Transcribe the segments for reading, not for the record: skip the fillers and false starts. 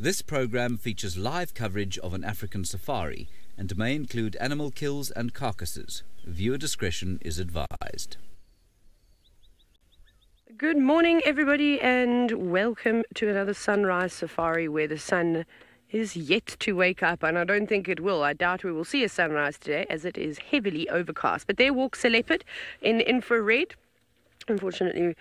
This program features live coverage of an African safari and may include animal kills and carcasses. Viewer discretion is advised. Good morning, everybody, and welcome to another sunrise safari where the sun is yet to wake up, and I don't think it will. I doubt we will see a sunrise today as it is heavily overcast. But there walks a leopard in infrared. Unfortunately,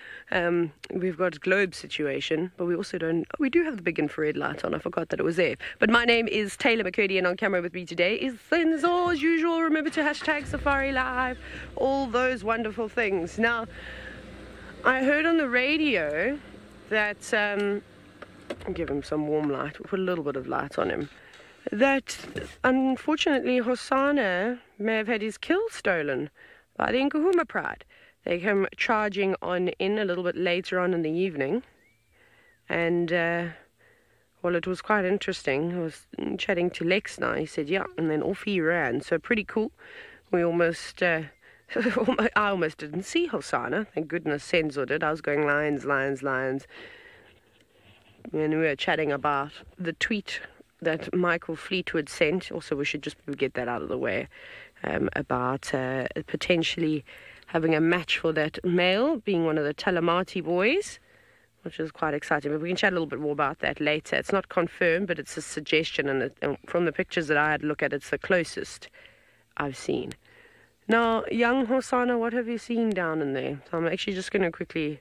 we've got globe situation, but we also don't. We do have the big infrared light on. I forgot that it was there. But my name is Taylor McCurdy, and on camera with me today is Senzo, as usual. Remember to hashtag SafariLive, all those wonderful things. Now, I heard on the radio that, I'll give him some warm light, we'll put a little bit of light on him, that unfortunately Hosanna may have had his kill stolen by the Nkuhuma Pride. They come charging on in a little bit later on in the evening, and well, it was quite interesting. I was chatting to Lex now. He said, yeah, and then off he ran. So pretty cool. We almost, I almost didn't see Hosanna. Thank goodness Senzo did. I was going lions, lions, lions. And we were chatting about the tweet that Michael Fleetwood sent. Also, we should just get that out of the way, about potentially having a match for that male, being one of the Talamati boys, which is quite exciting. But we can chat a little bit more about that later. It's not confirmed, but it's a suggestion, and from the pictures that I had a look at, it's the closest I've seen. Now, young Hosanna, what have you seen down in there? So I'm actually just going to quickly...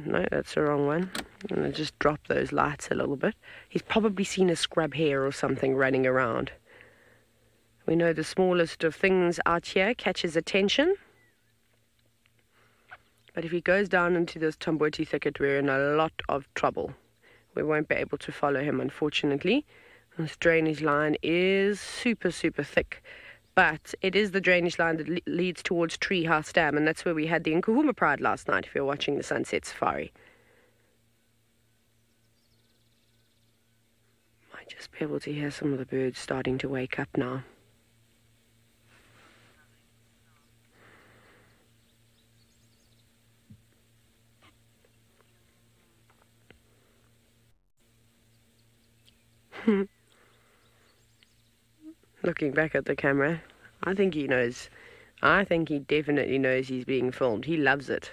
No, that's the wrong one. I'm going to just drop those lights a little bit. He's probably seen a scrub hare or something running around. We know the smallest of things out here catches attention. But if he goes down into this Tamboti thicket, we're in a lot of trouble. We won't be able to follow him, unfortunately. This drainage line is super, super thick. But it is the drainage line that leads towards Treehouse Dam, and that's where we had the Nkuhuma Pride last night, if you're watching the Sunset Safari. Might just be able to hear some of the birds starting to wake up now. Looking back at the camera, I think he knows. I think he definitely knows he's being filmed. He loves it.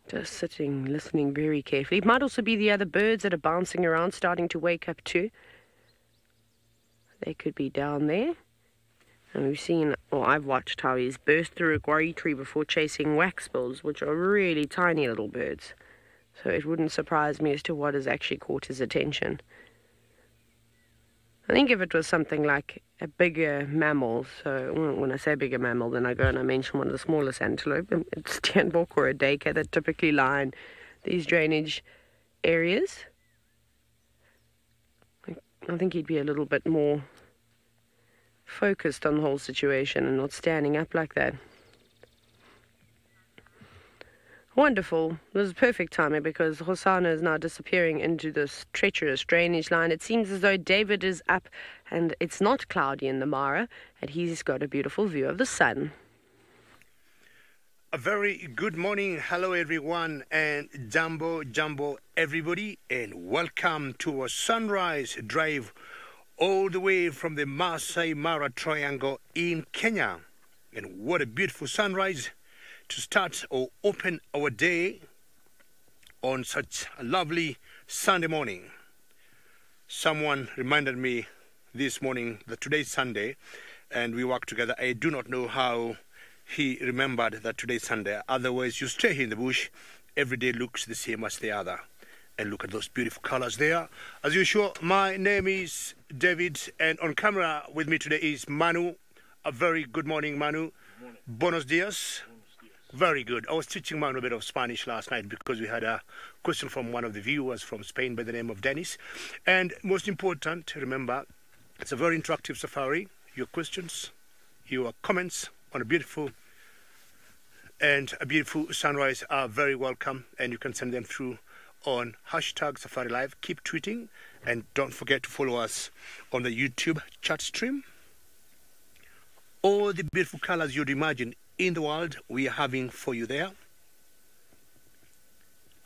Just sitting, listening very carefully. It might also be the other birds that are bouncing around, starting to wake up too. They could be down there. And we've seen, or I've watched how he's burst through a quarry tree before chasing waxbills, which are really tiny little birds. So it wouldn't surprise me as to what has actually caught his attention. I think if it was something like a bigger mammal, so when I say bigger mammal, then I go and I mention one of the smallest antelope. It's Steenbok or a duiker that typically line these drainage areas. I think he'd be a little bit more focused on the whole situation and not standing up like that. Wonderful. This is perfect timing because Hosanna is now disappearing into this treacherous drainage line. It seems as though David is up and it's not cloudy in the Mara, and he's got a beautiful view of the sun. A very good morning. Hello, everyone, and Jumbo everybody, and welcome to a sunrise drive all the way from the Masai Mara Triangle in Kenya. And what a beautiful sunrise to start or open our day on such a lovely Sunday morning. Someone reminded me this morning that today's Sunday and we work together. I do not know how he remembered that today's Sunday. Otherwise, you stay here in the bush, every day looks the same as the other. And look at those beautiful colors there. As usual, my name is David, and on camera with me today is Manu. A very good morning, Manu. Morning. Buenos dias. Very good. I was teaching Manu a bit of Spanish last night because we had a question from one of the viewers from Spain by the name of Dennis. And most important, remember, it's a very interactive safari. Your questions, your comments on a beautiful sunrise are very welcome, and you can send them through on hashtag SafariLive. Keep tweeting, and don't forget to follow us on the YouTube chat stream. All the beautiful colors you'd imagine in the world, we are having for you there.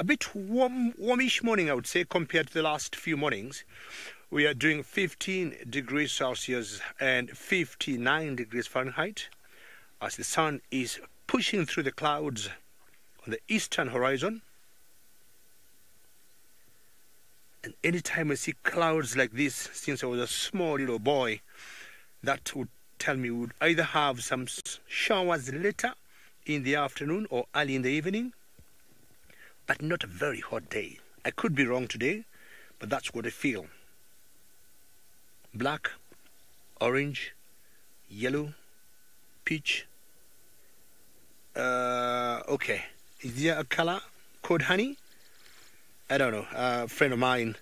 a bit warmish morning, I would say, compared to the last few mornings. We are doing 15 degrees Celsius and 59 degrees Fahrenheit as the sun is pushing through the clouds on the eastern horizon. And anytime I see clouds like this, since I was a small little boy, that would tell me we would either have some showers later in the afternoon or early in the evening, but not a very hot day. I could be wrong today, but that's what I feel. Black, orange, yellow, peach. Okay, is there a color called honey? I don't know. A friend of mine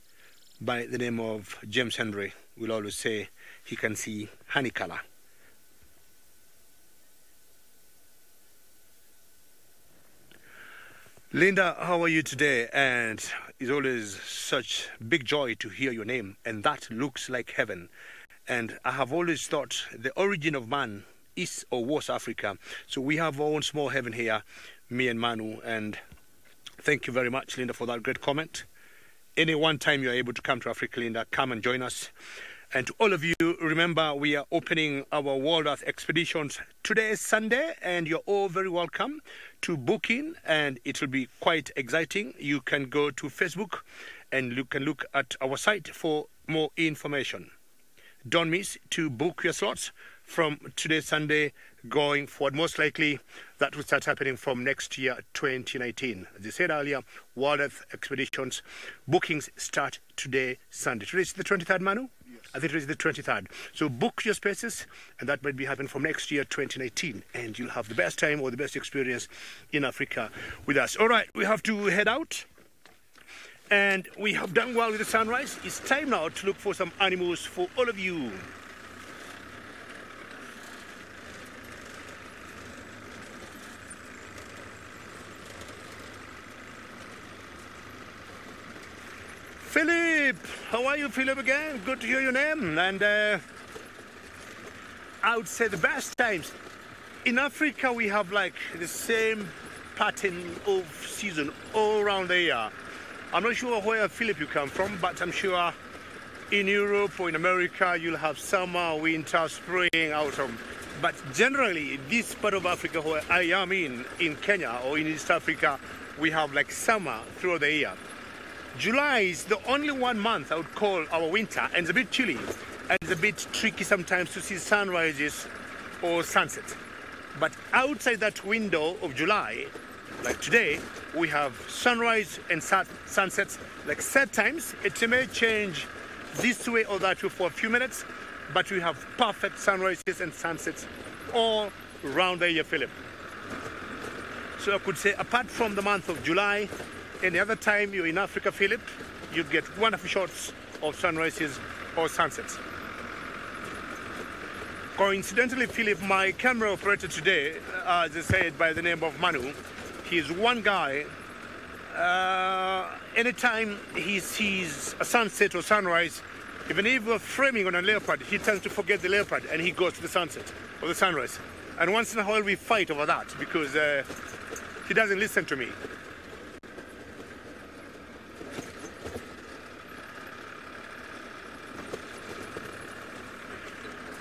by the name of James Henry will always say he can see honey color. Linda, how are you today? And it's always such big joy to hear your name, and that looks like heaven. And I have always thought the origin of man is or was Africa. So we have our own small heaven here, me and Manu, and thank you very much, Linda, for that great comment. Any one time you're able to come to Africa, Linda, come and join us. And to all of you, remember we are opening our World Earth Expeditions. Today is Sunday, and you're all very welcome to book in, and it will be quite exciting. You can go to Facebook and you can look at our site for more information. Don't miss to book your slots from today, Sunday, going forward. Most likely that will start happening from next year, 2019. As I said earlier, World Earth Expeditions bookings start today, Sunday. Today is the 23rd, Manu? I think it is the 23rd. So book your spaces, and that might be happening from next year, 2019. And you'll have the best time or the best experience in Africa with us. All right, we have to head out. And we have done well with the sunrise. It's time now to look for some animals for all of you. Philip, how are you, Philip, again? Good to hear your name. And I would say the best times. In Africa, we have like the same pattern of season all around the year. I'm not sure where, Philip, you come from, but I'm sure in Europe or in America, you'll have summer, winter, spring, autumn. But generally, this part of Africa where I am in Kenya or in East Africa, we have like summer throughout the year. July is the only one month I would call our winter, and it's a bit chilly and it's a bit tricky sometimes to see sunrises or sunsets. But outside that window of July, like today, we have sunrise and sunsets like set times. It may change this way or that way for a few minutes, but we have perfect sunrises and sunsets all around the year, Philip. So I could say apart from the month of July, any other time you're in Africa, Philip, you get wonderful shots of sunrises or sunsets. Coincidentally, Philip, my camera operator today, as I said, by the name of Manu, he's one guy, anytime he sees a sunset or sunrise, even if we're framing on a leopard, he tends to forget the leopard and he goes to the sunset or the sunrise. And once in a while we fight over that because he doesn't listen to me.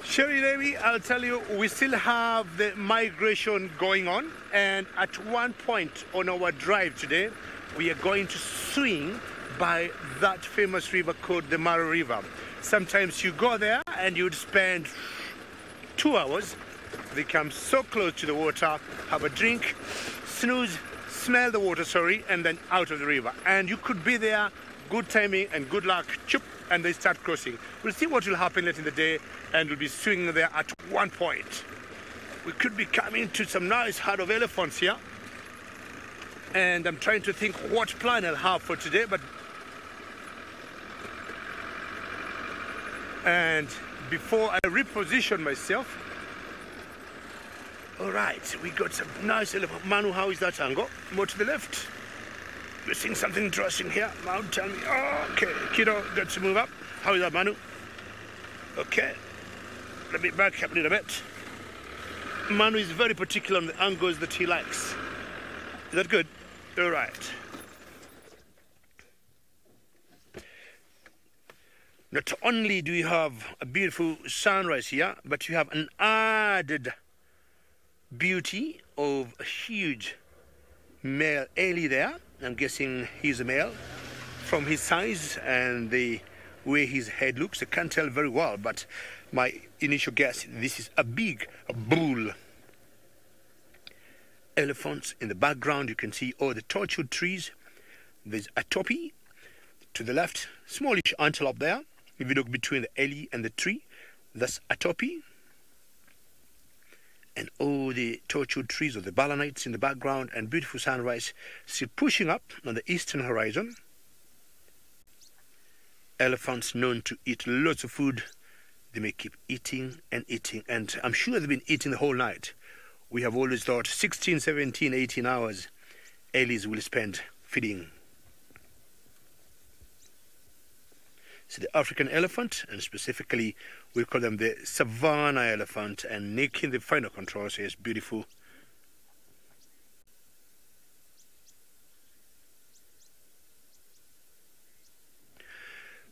Sherry Levy, I'll tell you, we still have the migration going on, and at one point on our drive today, we are going to swing by that famous river called the Mara River. Sometimes you go there and you'd spend 2 hours. They come so close to the water, have a drink, snooze, smell the water, and then out of the river. And you could be there, good timing and good luck, choop, and they start crossing. We'll see what will happen later in the day, and we'll be swinging there at one point. We could be coming to some nice herd of elephants here. And I'm trying to think what plan I'll have for today, but... And before I reposition myself... All right, we got some nice elephant. Manu, how is that angle? More to the left. You're seeing something interesting here. Manu, tell me. Oh, okay, kiddo, got to move up. How is that, Manu? Okay. Let me back up a little bit. Manu is very particular on the angles that he likes. Is that good? All right. Not only do you have a beautiful sunrise here, but you have an added beauty of a huge male eland there. I'm guessing he's a male from his size and the way his head looks. I can't tell very well, but my initial guess, this is a big bull. Elephants in the background, you can see all the torchwood trees. There's a topi to the left, smallish antelope there. If you look between the ellie and the tree, that's a topi. And all the torchwood trees or the balanites in the background, and beautiful sunrise still pushing up on the eastern horizon. Elephants known to eat lots of food. They may keep eating and eating, and I'm sure they've been eating the whole night. We have always thought 16, 17, 18 hours ellies will spend feeding. So the African elephant, and specifically we call them the savanna elephant, and Nick in the final control says beautiful.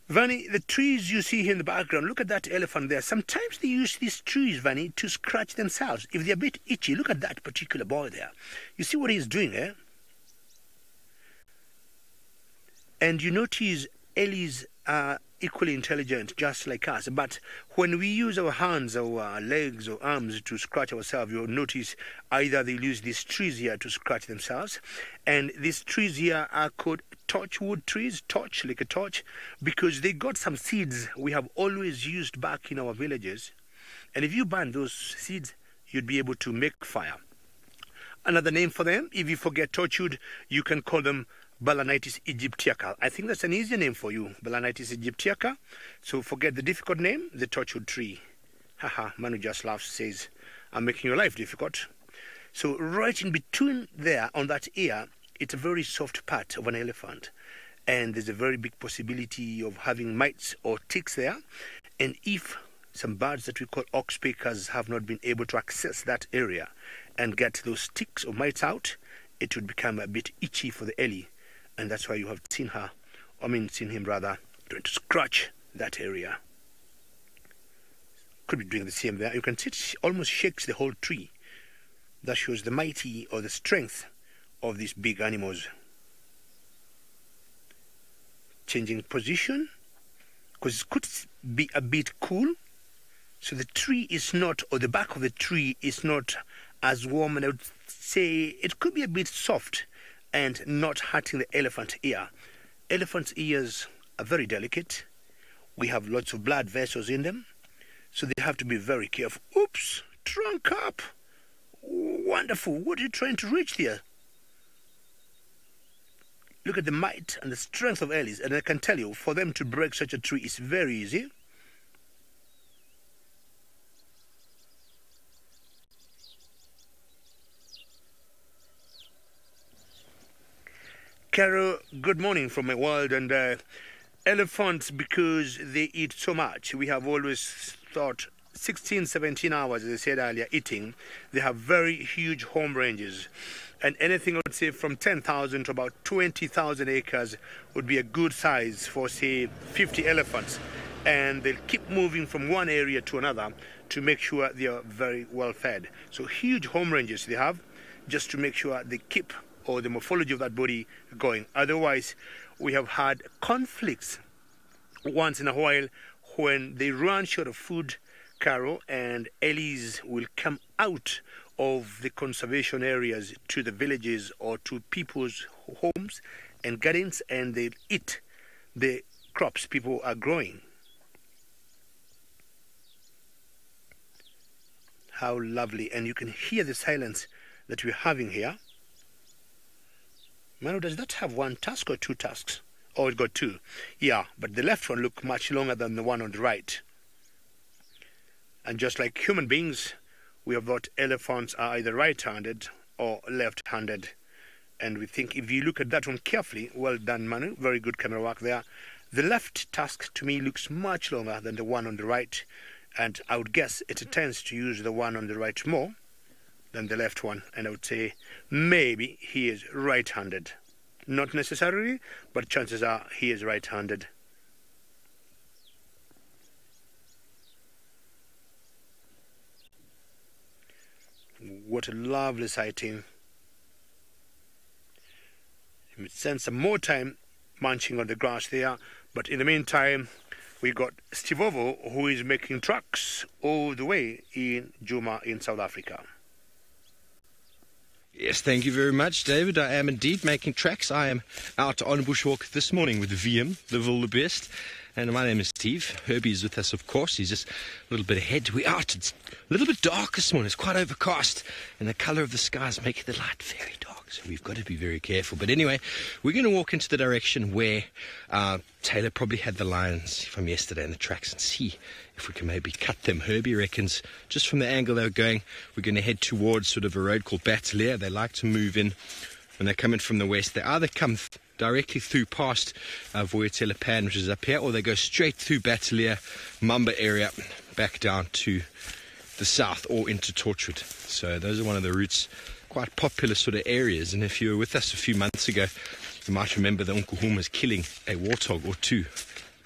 Vanny, the trees you see here in the background, look at that elephant there. Sometimes they use these trees, Vanny, to scratch themselves. If they're a bit itchy, look at that particular boy there. You see what he's doing, eh? And you notice ellies are equally intelligent, just like us. But when we use our hands or our legs or arms to scratch ourselves, you'll notice either they use these trees here to scratch themselves. And these trees here are called torchwood trees, torch, like a torch, because they got some seeds we have always used back in our villages. And if you burn those seeds, you'd be able to make fire. Another name for them, if you forget torchwood, you can call them Balanitis aegyptiaca. I think that's an easier name for you, Balanitis aegyptiaca. So forget the difficult name, the torchwood tree. Haha, Manu just laughs, says, I'm making your life difficult. So right in between there, on that ear, it's a very soft part of an elephant. And there's a very big possibility of having mites or ticks there. And if some birds that we call oxpeckers have not been able to access that area and get those ticks or mites out, it would become a bit itchy for the ellie. And that's why you have seen him rather, trying to scratch that area. Could be doing the same there. You can see it almost shakes the whole tree. That shows the mighty or the strength of these big animals. Changing position, because it could be a bit cool. So the tree is not, or the back of the tree is not as warm, and I would say it could be a bit soft and not hurting the elephant ear. Elephant's ears are very delicate. We have lots of blood vessels in them, so they have to be very careful. Oops, trunk up. Wonderful. What are you trying to reach there? Look at the might and the strength of ellies, and I can tell you, for them to break such a tree is very easy. Carol, good morning from my world. And elephants, because they eat so much, we have always thought 16, 17 hours, as I said earlier, eating. They have very huge home ranges. And anything, I would say, from 10,000 to about 20,000 acres would be a good size for, say, 50 elephants. And they'll keep moving from one area to another to make sure they are very well fed. So huge home ranges they have, just to make sure they keep, or the morphology of that body, going. Otherwise, we have had conflicts once in a while when they run short of food, Carol, and ellies will come out of the conservation areas to the villages or to people's homes and gardens, and they'll eat the crops people are growing. How lovely. And you can hear the silence that we're having here. Manu, does that have one tusk or two tusks? Oh, it got two. Yeah, but the left one looked much longer than the one on the right. And just like human beings, we have thought elephants are either right-handed or left-handed. And we think, if you look at that one carefully, well done, Manu, very good camera work there. The left tusk, to me, looks much longer than the one on the right. And I would guess it tends to use the one on the right more than the left one. And I would say maybe he is right-handed. Not necessarily, but chances are he is right-handed. What a lovely sighting. You may spend some more time munching on the grass there, but in the meantime, we got Stivovo, who is making tracks all the way in Djuma in South Africa. Yes, thank you very much, David. I am indeed making tracks. I am out on a bushwalk this morning with VM, the wildebeest. And my name is Steve. Herbie is with us, of course. He's just a little bit ahead. We're out. It's a little bit dark this morning. It's quite overcast. And the colour of the skies making the light very dark. So we've got to be very careful. But anyway, we're going to walk into the direction where Taylor probably had the lions from yesterday in the tracks and see if we can maybe cut them. Herbie reckons just from the angle they were going, we're going to head towards sort of a road called Battalier. They like to move in when they come in from the west. They either come directly through past Voyatela Pan, which is up here, or they go straight through Battalier, Mamba area, back down to the south or into Torchwood. So those are one of the routes, quite popular sort of areas. And if you were with us a few months ago, you might remember the Nkuhumas killing a warthog or two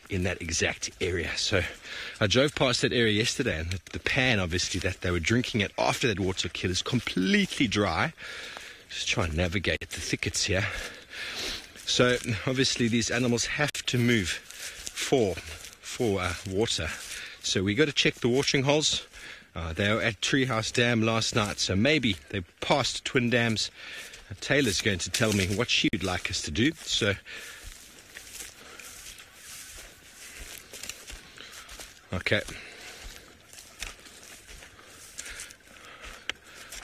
in that exact area. So I drove past that area yesterday, and the pan, obviously, that they were drinking it after that warthog kill is completely dry. Just try and navigate the thickets here. So obviously these animals have to move for water. So we got to check the watering holes. They were at Treehouse Dam last night, so maybe they passed Twin Dams. Taylor's going to tell me what she would like us to do. So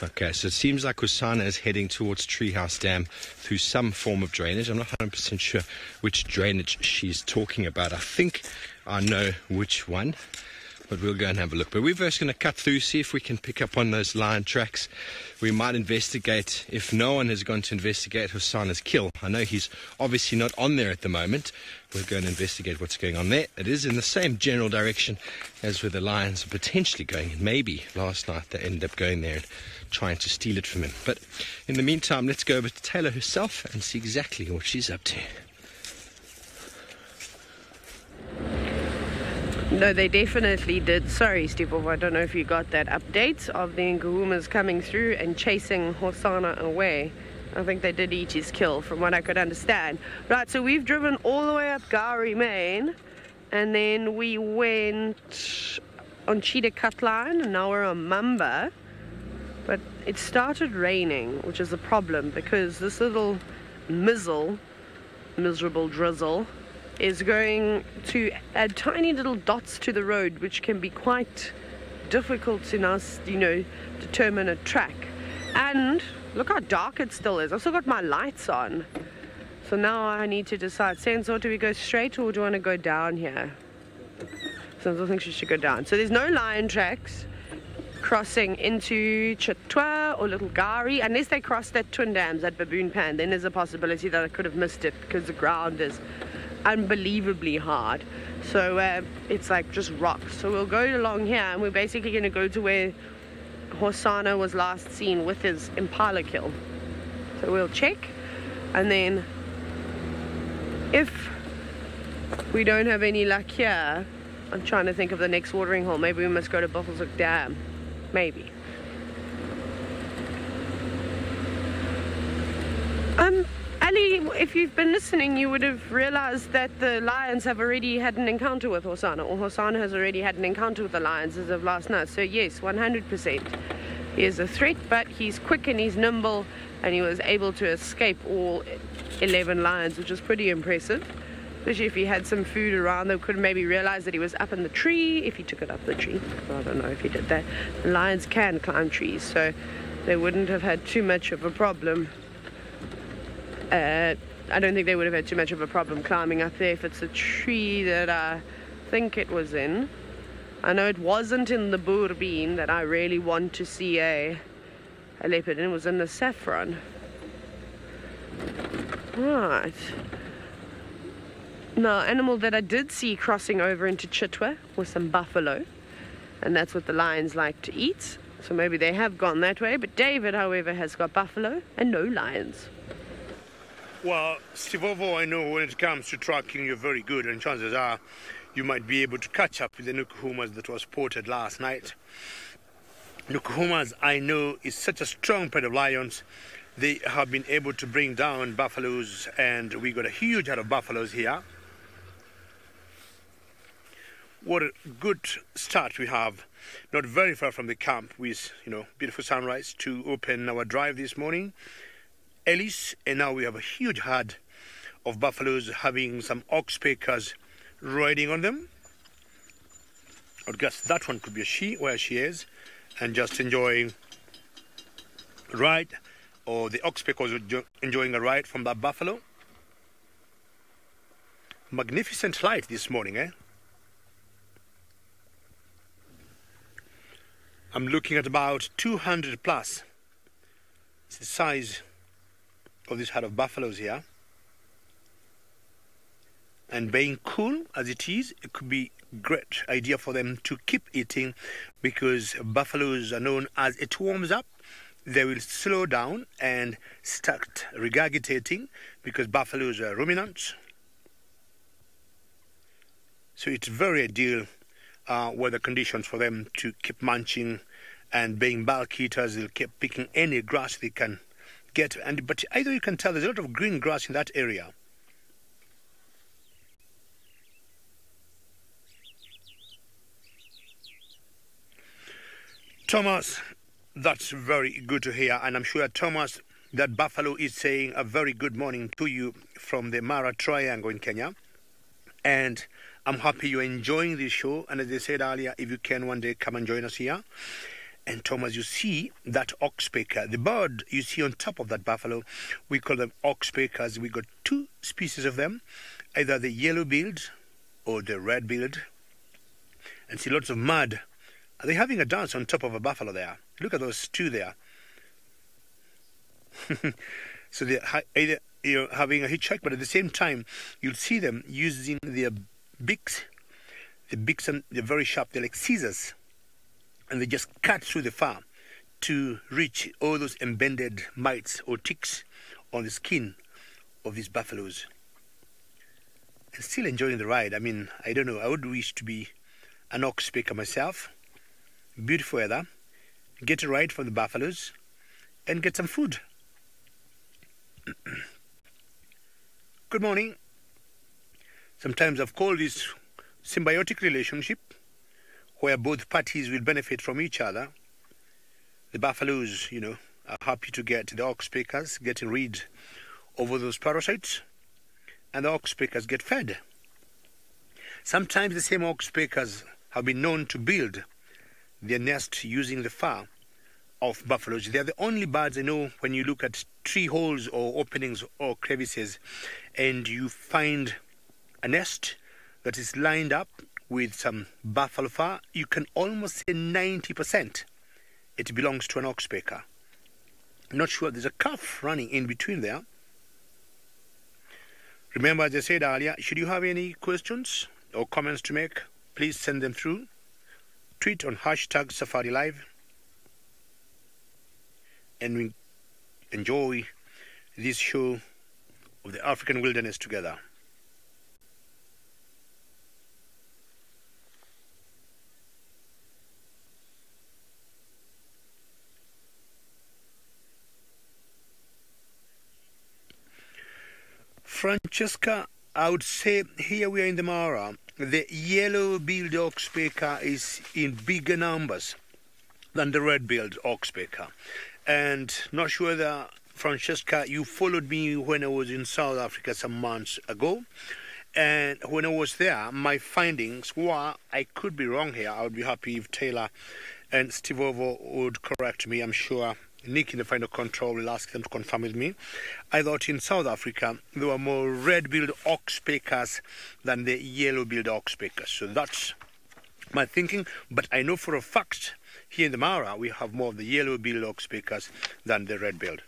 Okay, so it seems like Hosana is heading towards Treehouse Dam through some form of drainage. I'm not 100% sure which drainage she's talking about. I think I know which one, but we'll go and have a look. But we're first going to cut through, see if we can pick up on those lion tracks. We might investigate, if no one has gone to investigate Hosana's kill. I know he's obviously not on there at the moment. We'll go and investigate what's going on there. It is in the same general direction as where the lions are potentially going. And maybe last night they ended up going there and trying to steal it from him. But in the meantime, let's go over to Taylor herself and see exactly what she's up to. No, they definitely did. Sorry, Steve, I don't know if you got that update of the Nkuhumas coming through and chasing Hosana away. I think they did eat his kill, from what I could understand. Right, so we've driven all the way up Gowrie Main, and then we went on Cheetah Cut Line, and now we're on Mamba. But it started raining, which is a problem, because this little miserable drizzle, is going to add tiny little dots to the road, which can be quite difficult in us, determine a track. And look how dark it still is. I've still got my lights on. So now I need to decide, Sensor, do we go straight or do you want to go down here? Sensor thinks you should go down. So there's no lion tracks crossing into Chitwa or Little Gowrie, unless they crossed at Twin Dams at Baboon Pan. Then there's a possibility that I could have missed it, because the ground is unbelievably hard. So it's like just rocks. So we'll go along here, and we're basically going to go to where Hosana was last seen with his impala kill. So we'll check, and then if we don't have any luck here, I'm trying to think of the next watering hole. Maybe we must go to Buffelshoek Dam. Maybe. Ali, if you've been listening, you would have realized that the lions have already had an encounter with Hosana, or Hosana has already had an encounter with the lions as of last night. So yes, 100%. He is a threat, but he's quick and he's nimble, and he was able to escape all 11 lions, which is pretty impressive. Especially if he had some food around, they could maybe realize that he was up in the tree, if he took it up the tree. I don't know if he did that. The lions can climb trees, so they wouldn't have had too much of a problem. I don't think they would have had too much of a problem climbing up there if it's a tree that I think it was in. I know it wasn't in the Bourbeen that I really want to see a leopard, and it was in the Saffron. Right. Now, animal that I did see crossing over into Chitwa was some buffalo, and that's what the lions like to eat. So maybe they have gone that way, but David, however, has got buffalo and no lions. Well, Stivovo, I know when it comes to tracking, you're very good, and chances are you might be able to catch up with the Nkuhumas that was spotted last night. Nokohumas, I know, is such a strong pair of lions. They have been able to bring down buffaloes, and we got a huge herd of buffaloes here. What a good start we have, not very far from the camp, with beautiful sunrise to open our drive this morning. Ellis, and now we have a huge herd of buffaloes, having some oxpeckers riding on them. I guess that one could be a she, where she is, and just enjoying a ride, or the oxpeckers enjoying a ride from that buffalo. Magnificent light this morning, eh? I'm looking at about 200 plus. It's the size of this herd of buffaloes here. And being cool as it is, it could be a great idea for them to keep eating, because buffaloes are known as, it warms up, they will slow down and start regurgitating, because buffaloes are ruminants. So it's very ideal weather conditions for them to keep munching, and being bulk eaters, they'll keep picking any grass they can get. But either you can tell there's a lot of green grass in that area. Thomas, that's very good to hear, and I'm sure, Thomas, that buffalo is saying a very good morning to you from the Mara Triangle in Kenya. And I'm happy you're enjoying this show, and as I said earlier, if you can one day come and join us here. And Thomas, you see that oxpecker, the bird you see on top of that buffalo, we call them oxpeckers. We got two species of them, either the yellow-billed or the red-billed. And see lots of mud. Are they having a dance on top of a buffalo there? Look at those two there. So they're either having a hitchhike, but at the same time, you'll see them using their beaks. The beaks, and they're very sharp. They're like scissors, and they just cut through the fur to reach all those embedded mites or ticks on the skin of these buffaloes. And still enjoying the ride. I mean, I don't know. I would wish to be an oxpecker myself. Beautiful weather. Get a ride from the buffaloes and get some food. Good morning. Sometimes I've called this symbiotic relationship, where both parties will benefit from each other. The buffaloes, are happy to get the oxpeckers getting rid of all those parasites, and the oxpeckers get fed. Sometimes the same oxpeckers have been known to build their nest using the fur of buffaloes. They are the only birds I know, when you look at tree holes or openings or crevices, and you find a nest that is lined up with some buffalo fur, you can almost say 90% it belongs to an oxpecker. Not sure, there's a calf running in between there. Remember, as I said earlier, should you have any questions or comments to make, please send them through. Tweet on #SafariLive, and we enjoy this show of the African wilderness together. Francesca, I would say here we are in the Mara. The yellow-billed oxpecker is in bigger numbers than the red-billed oxpecker. And not sure that, Francesca, you followed me when I was in South Africa some months ago. And when I was there, my findings were, I could be wrong here. I would be happy if Taylor and Steve Ovo would correct me. I'm sure Nick in the final control will ask them to confirm with me. I thought in South Africa there were more red-billed oxpeckers than the yellow-billed oxpeckers. So that's my thinking. But I know for a fact here in the Mara we have more of the yellow-billed oxpeckers than the red-billed.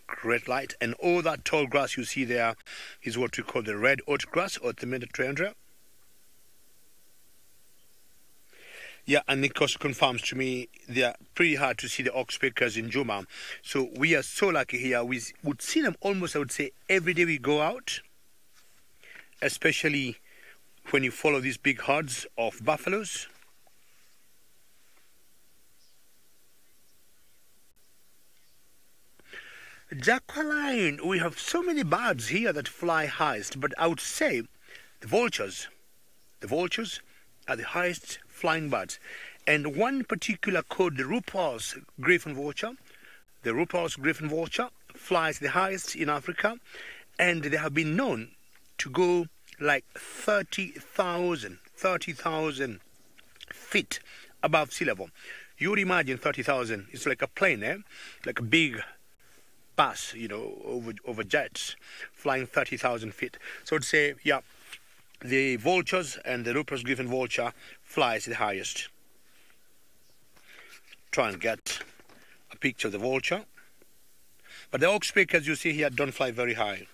Great light, and all that tall grass you see there is what we call the red oat grass, or the Mediterranean. Yeah, and Nick also confirms to me they are pretty hard to see the oxpeckers in Juma. So we are so lucky here. We would see them almost, I would say, every day we go out, especially when you follow these big herds of buffaloes. Jacqueline, we have so many birds here that fly highest, but I would say the vultures are the highest flying birds. And one particular called the Rupel's griffon vulture. The Rupel's griffon vulture flies the highest in Africa, and they have been known to go like 30,000 feet above sea level. You would imagine 30,000. It's like a plane, like a big bus, you know, over jets, flying 30,000 feet. So I'd say, yeah, the vultures and the Rupel's griffon vulture flies the highest. Try and get a picture of the vulture. But the oxpeck, as you see here, don't fly very high.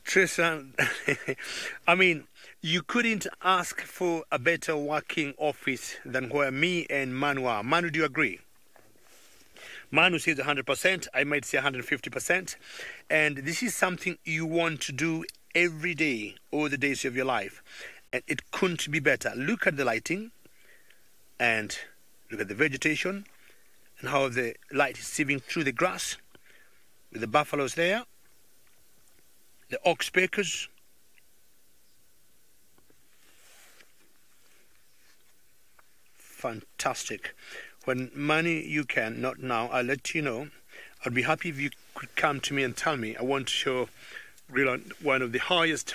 Tristan, I mean, you couldn't ask for a better working office than where me and Manu are. Manu, do you agree? Manu says 100%, I might say 150%. And this is something you want to do every day, all the days of your life. And it couldn't be better. Look at the lighting and look at the vegetation and how the light is sieving through the grass with the buffaloes there, the oxpeckers. Fantastic. When money you can, not now, I'll let you know. I'd be happy if you could come to me and tell me. I want to show really one of the highest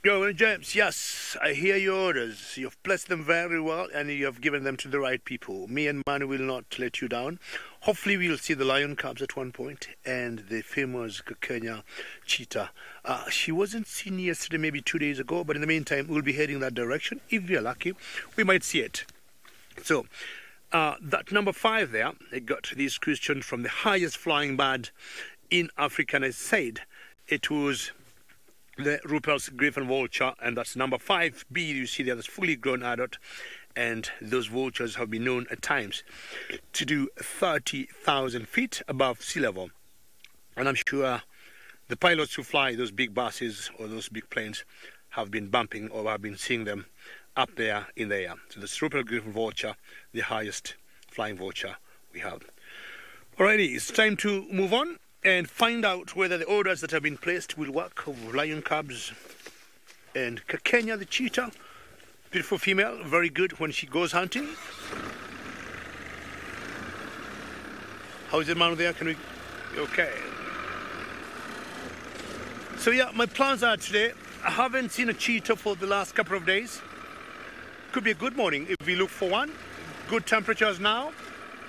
Yo, James, yes, I hear your orders. You've placed them very well and you have given them to the right people. Me and Manu will not let you down. Hopefully we'll see the lion cubs at one point and the famous Kenya cheetah. She wasn't seen yesterday, maybe 2 days ago, but in the meantime we'll be heading that direction. If we're lucky, we might see it. So, that number 5 there, I got this question from the highest flying bird in Africa, and I said it was the Rupel's griffon vulture, and that's number 5B. You see there, that's fully grown adult, and those vultures have been known at times to do 30,000 feet above sea level. And I'm sure the pilots who fly those big buses or those big planes have been bumping or have been seeing them up there in the air. So the Rupel's griffon vulture, the highest flying vulture we have. Alrighty, it's time to move on and find out whether the orders that have been placed will work of lion cubs and Kenya the cheetah. Beautiful female, very good when she goes hunting. How is it, man, there? Can we... Okay. So yeah, my plans are today. I haven't seen a cheetah for the last couple of days. Could be a good morning if we look for one. Good temperatures now,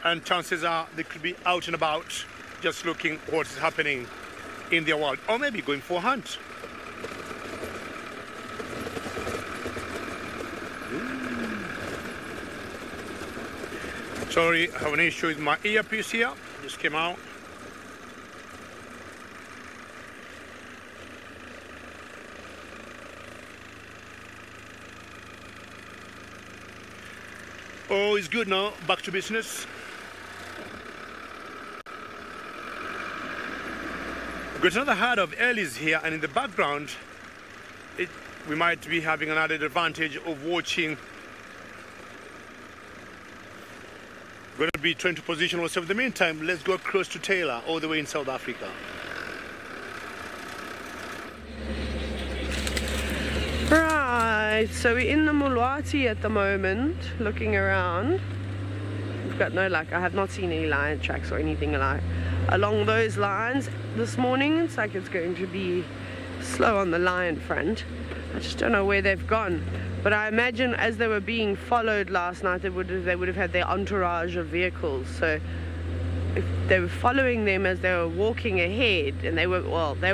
and chances are they could be out and about, just looking what is happening in their world, or maybe going for a hunt. Sorry, I have an issue with my earpiece here. Just came out. Oh, it's good now. Back to business. Got another herd of Ellies here, and in the background, we might be having an added advantage of watching. Going to be trying to position ourselves. In the meantime, let's go across to Taylor, all the way in South Africa. Right, so we're in the Mulwati at the moment, looking around. We've got no luck. I have not seen any lion tracks or anything like along those lines this morning. It's like it's going to be slow on the lion front. I just don't know where they've gone. But I imagine as they were being followed last night, they would have had their entourage of vehicles. So if they were following them as they were walking ahead, and they were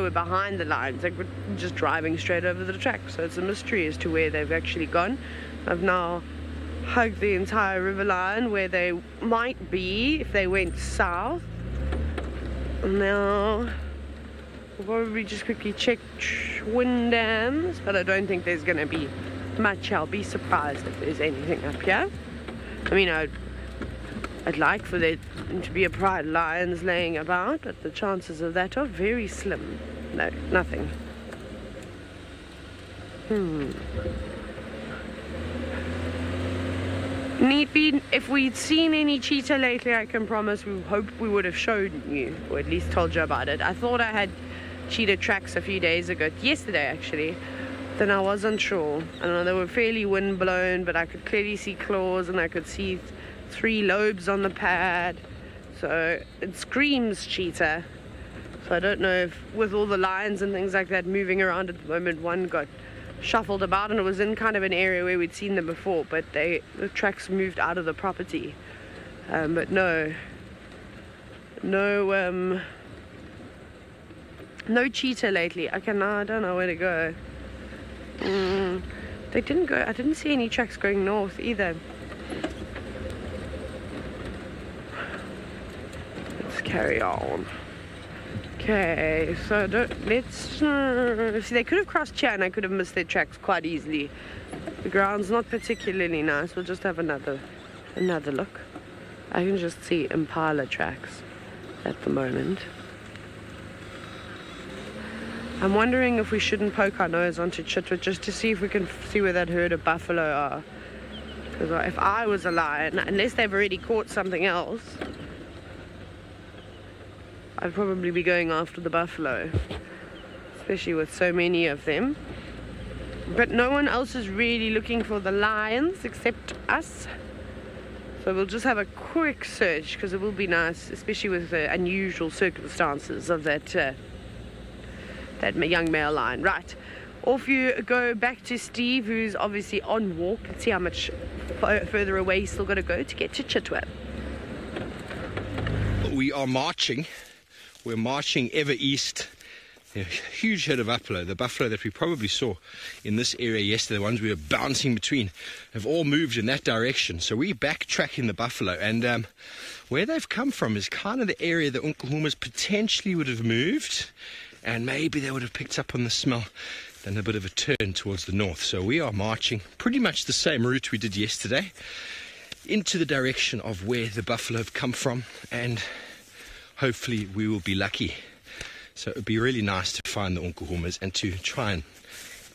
behind the lions, they were just driving straight over the track. So it's a mystery as to where they've actually gone. I've now hugged the entire river line where they might be if they went south. Now We'll probably just quickly check wind dams, but I don't think there's going to be much. I'll be surprised if there's anything up here. I mean, I'd like for there to be a pride of lions laying about, but the chances of that are very slim. No, nothing. Need be, if we'd seen any cheetah lately, I can promise we would have shown you, or at least told you about it. I thought I had cheetah tracks a few days ago, yesterday actually, then I wasn't sure. I don't know, they were fairly wind blown, but I could clearly see claws and I could see 3 lobes on the pad, so it screams cheetah. So I don't know if with all the lions and things like that moving around at the moment, one got shuffled about, and it was in kind of an area where we'd seen them before, but the tracks moved out of the property. But no cheetah lately. I don't know where to go. They didn't go. I didn't see any tracks going north either. Let's carry on. Okay, so let's see, they could have crossed here and I could have missed their tracks quite easily. The ground's not particularly nice. We'll just have another look. I can just see impala tracks at the moment. I'm wondering if we shouldn't poke our nose onto Chitwa just to see if we can see where that herd of buffalo are. Because if I was a lion, unless they've already caught something else, I'd probably be going after the buffalo, especially with so many of them. But no one else is really looking for the lions except us. So we'll just have a quick search, because it will be nice, especially with the unusual circumstances of that young male lion. Right, off you go back to Steve, who's obviously on walk. Let's see how much further away he's still got to go to get to Chitwa. We are marching. We're marching ever east. A huge herd of buffalo. The buffalo that we probably saw in this area yesterday, the ones we were bouncing between, have all moved in that direction. So we're backtracking the buffalo, and where they've come from is kind of the area that Unkuhumas potentially would have moved, and maybe they would have picked up on the smell, then a bit of a turn towards the north. So we are marching pretty much the same route we did yesterday, into the direction of where the buffalo have come from, and hopefully we will be lucky. So it would be really nice to find the Unkuhumas and to try and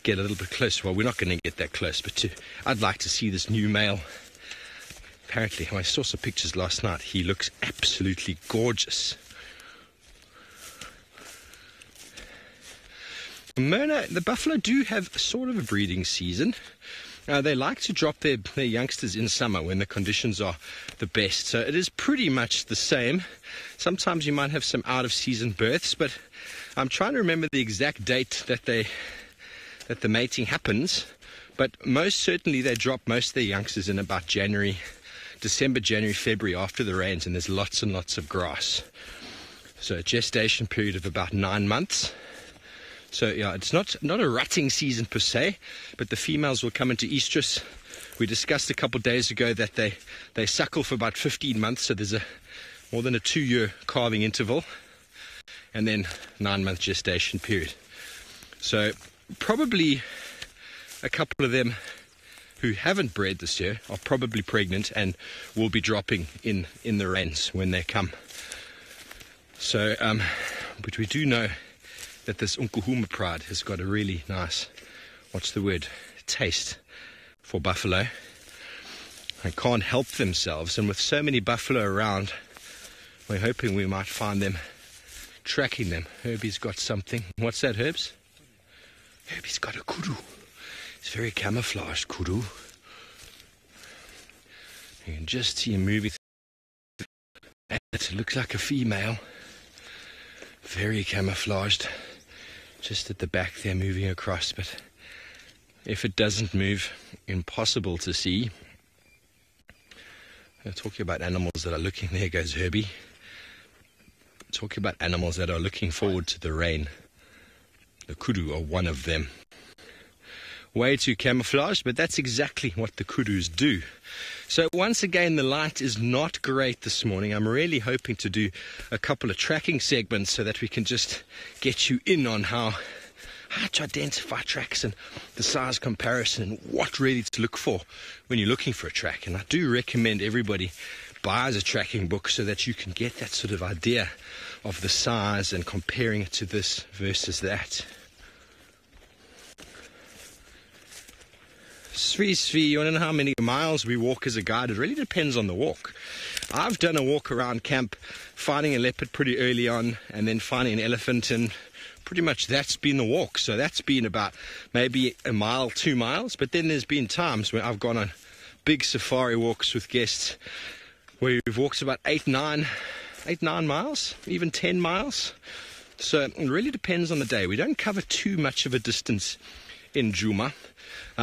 get a little bit closer. Well, we're not going to get that close, but I'd like to see this new male. Apparently, I saw some pictures last night. He looks absolutely gorgeous. Mona, the buffalo do have sort of a breeding season. They like to drop their youngsters in summer when the conditions are the best. So it is pretty much the same. Sometimes you might have some out-of-season births, but I'm trying to remember the exact date that the mating happens. But most certainly they drop most of their youngsters in about December, January, February, after the rains, and there's lots and lots of grass. So a gestation period of about 9 months. So yeah, it's not a rutting season per se, but the females will come into estrus. We discussed a couple of days ago that they suckle for about 15 months, so there's more than a 2-year calving interval, and then 9-month gestation period. So probably a couple of them who haven't bred this year are probably pregnant and will be dropping in the rains when they come. So, but we do know that this Unkuhuma pride has got a really nice, taste for buffalo. They can't help themselves, and with so many buffalo around, we're hoping we might find them, tracking them. Herbie's got something. What's that, Herbs? Herbie's got a kudu. It's very camouflaged kudu. You can just see him moving. It looks like a female. Very camouflaged. Just at the back there, moving across, but if it doesn't move, impossible to see. Talking about animals that are looking, there goes Herbie. Talking about animals that are looking forward to the rain. The kudu are one of them. Way too camouflaged, but that's exactly what the kudus do. So once again, the light is not great this morning. I'm really hoping to do a couple of tracking segments so that we can just get you in on how to identify tracks and the size comparison and what really to look for when you're looking for a track. And I do recommend everybody buys a tracking book so that you can get that sort of idea of the size and comparing it to this versus that. Svi, you want to know how many miles we walk as a guide? It really depends on the walk. I've done a walk around camp, finding a leopard pretty early on, and then finding an elephant, and pretty much that's been the walk. So that's been about maybe a mile, 2 miles. But then there's been times where I've gone on big safari walks with guests where we've walked about 8, 9 miles, even 10 miles. So it really depends on the day. We don't cover too much of a distance in Djuma.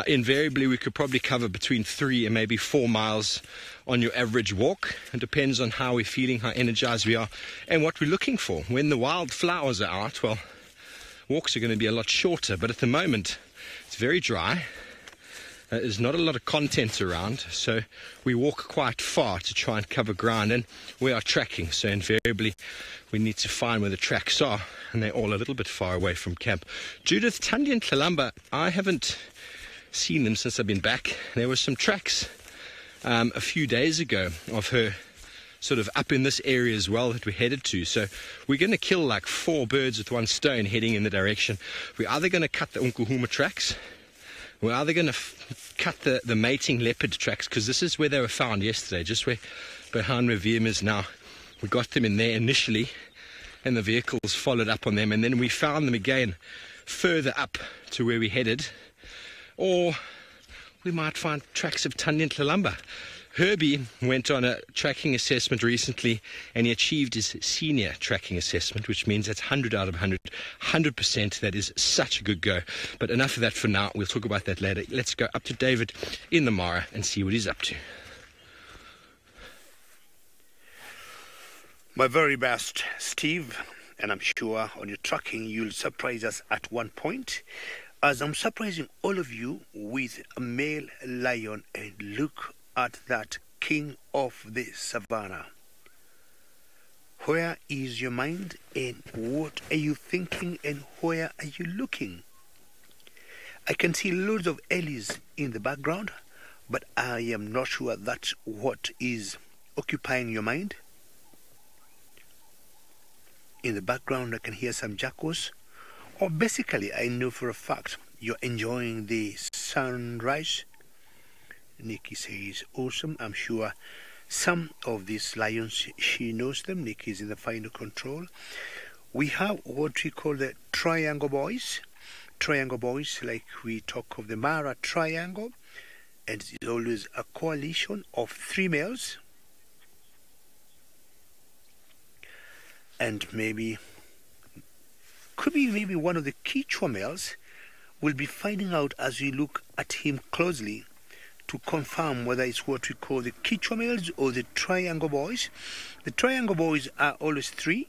Invariably, we could probably cover between 3 and maybe 4 miles on your average walk. It depends on how we're feeling, how energized we are, and what we're looking for. When the wild flowers are out, well, walks are going to be a lot shorter. But at the moment, it's very dry. There's not a lot of content around, so we walk quite far to try and cover ground, and we are tracking. So invariably, we need to find where the tracks are, and they're all a little bit far away from camp. Judith, Thandi and Tlalamba, I haven't seen them since I've been back. There were some tracks a few days ago of her sort of up in this area as well that we headed to. So we're going to kill like 4 birds with one stone heading in the direction. We're either going to cut the Unkuhuma tracks, we're either going to cut the mating leopard tracks, because this is where they were found yesterday, just where behind where VM is now. We got them in there initially, and the vehicles followed up on them, and then we found them again further up to where we headed. Or we might find tracks of Thandi and Tlalamba. Herbie went on a tracking assessment recently, and he achieved his senior tracking assessment, which means that's 100 out of 100, 100%. That is such a good go. But enough of that for now. We'll talk about that later. Let's go up to David in the Mara and see what he's up to. My very best, Steve, and I'm sure on your tracking you'll surprise us at one point, as I'm surprising all of you with a male lion. And look at that king of the savannah. Where is your mind, and what are you thinking, and where are you looking? I can see loads of ellies in the background, but I am not sure that's what is occupying your mind. In the background I can hear some jackals. Or basically, I know for a fact you're enjoying the sunrise. Nikki says, awesome. I'm sure some of these lions, she knows them. Nikki is in the final control. We have what we call the triangle boys. Triangle boys, like we talk of the Mara triangle. And it's always a coalition of 3 males. And maybe could be maybe one of the Quechua males. We'll be finding out as we look at him closely to confirm whether it's what we call the Quechua males or the triangle boys. The triangle boys are always 3.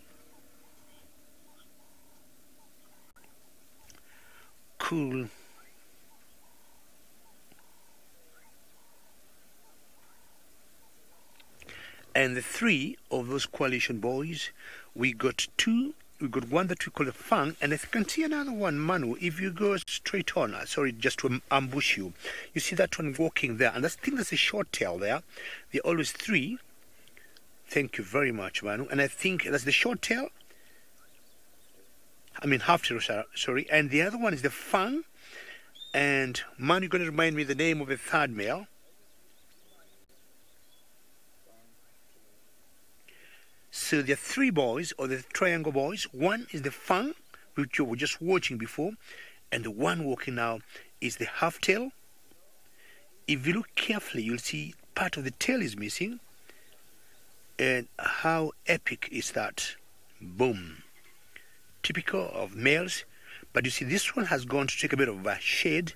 Cool. And the 3 of those coalition boys, we got 2. We got one that we call a fang, and I can see another one, Manu. If you go straight on, sorry, just to ambush you, you see that one walking there, and I think that's a short tail there. They're always 3. Thank you very much, Manu. And I think that's the short tail. I mean half tail, sorry. And the other one is the fang. And Manu, you're going to remind me the name of the 3rd male. So there are 3 boys, or the triangle boys. One is the fang, which you were just watching before, and the one walking now is the half-tail. If you look carefully, you'll see part of the tail is missing. And how epic is that? Boom. Typical of males. But you see, this one has gone to take a bit of a shade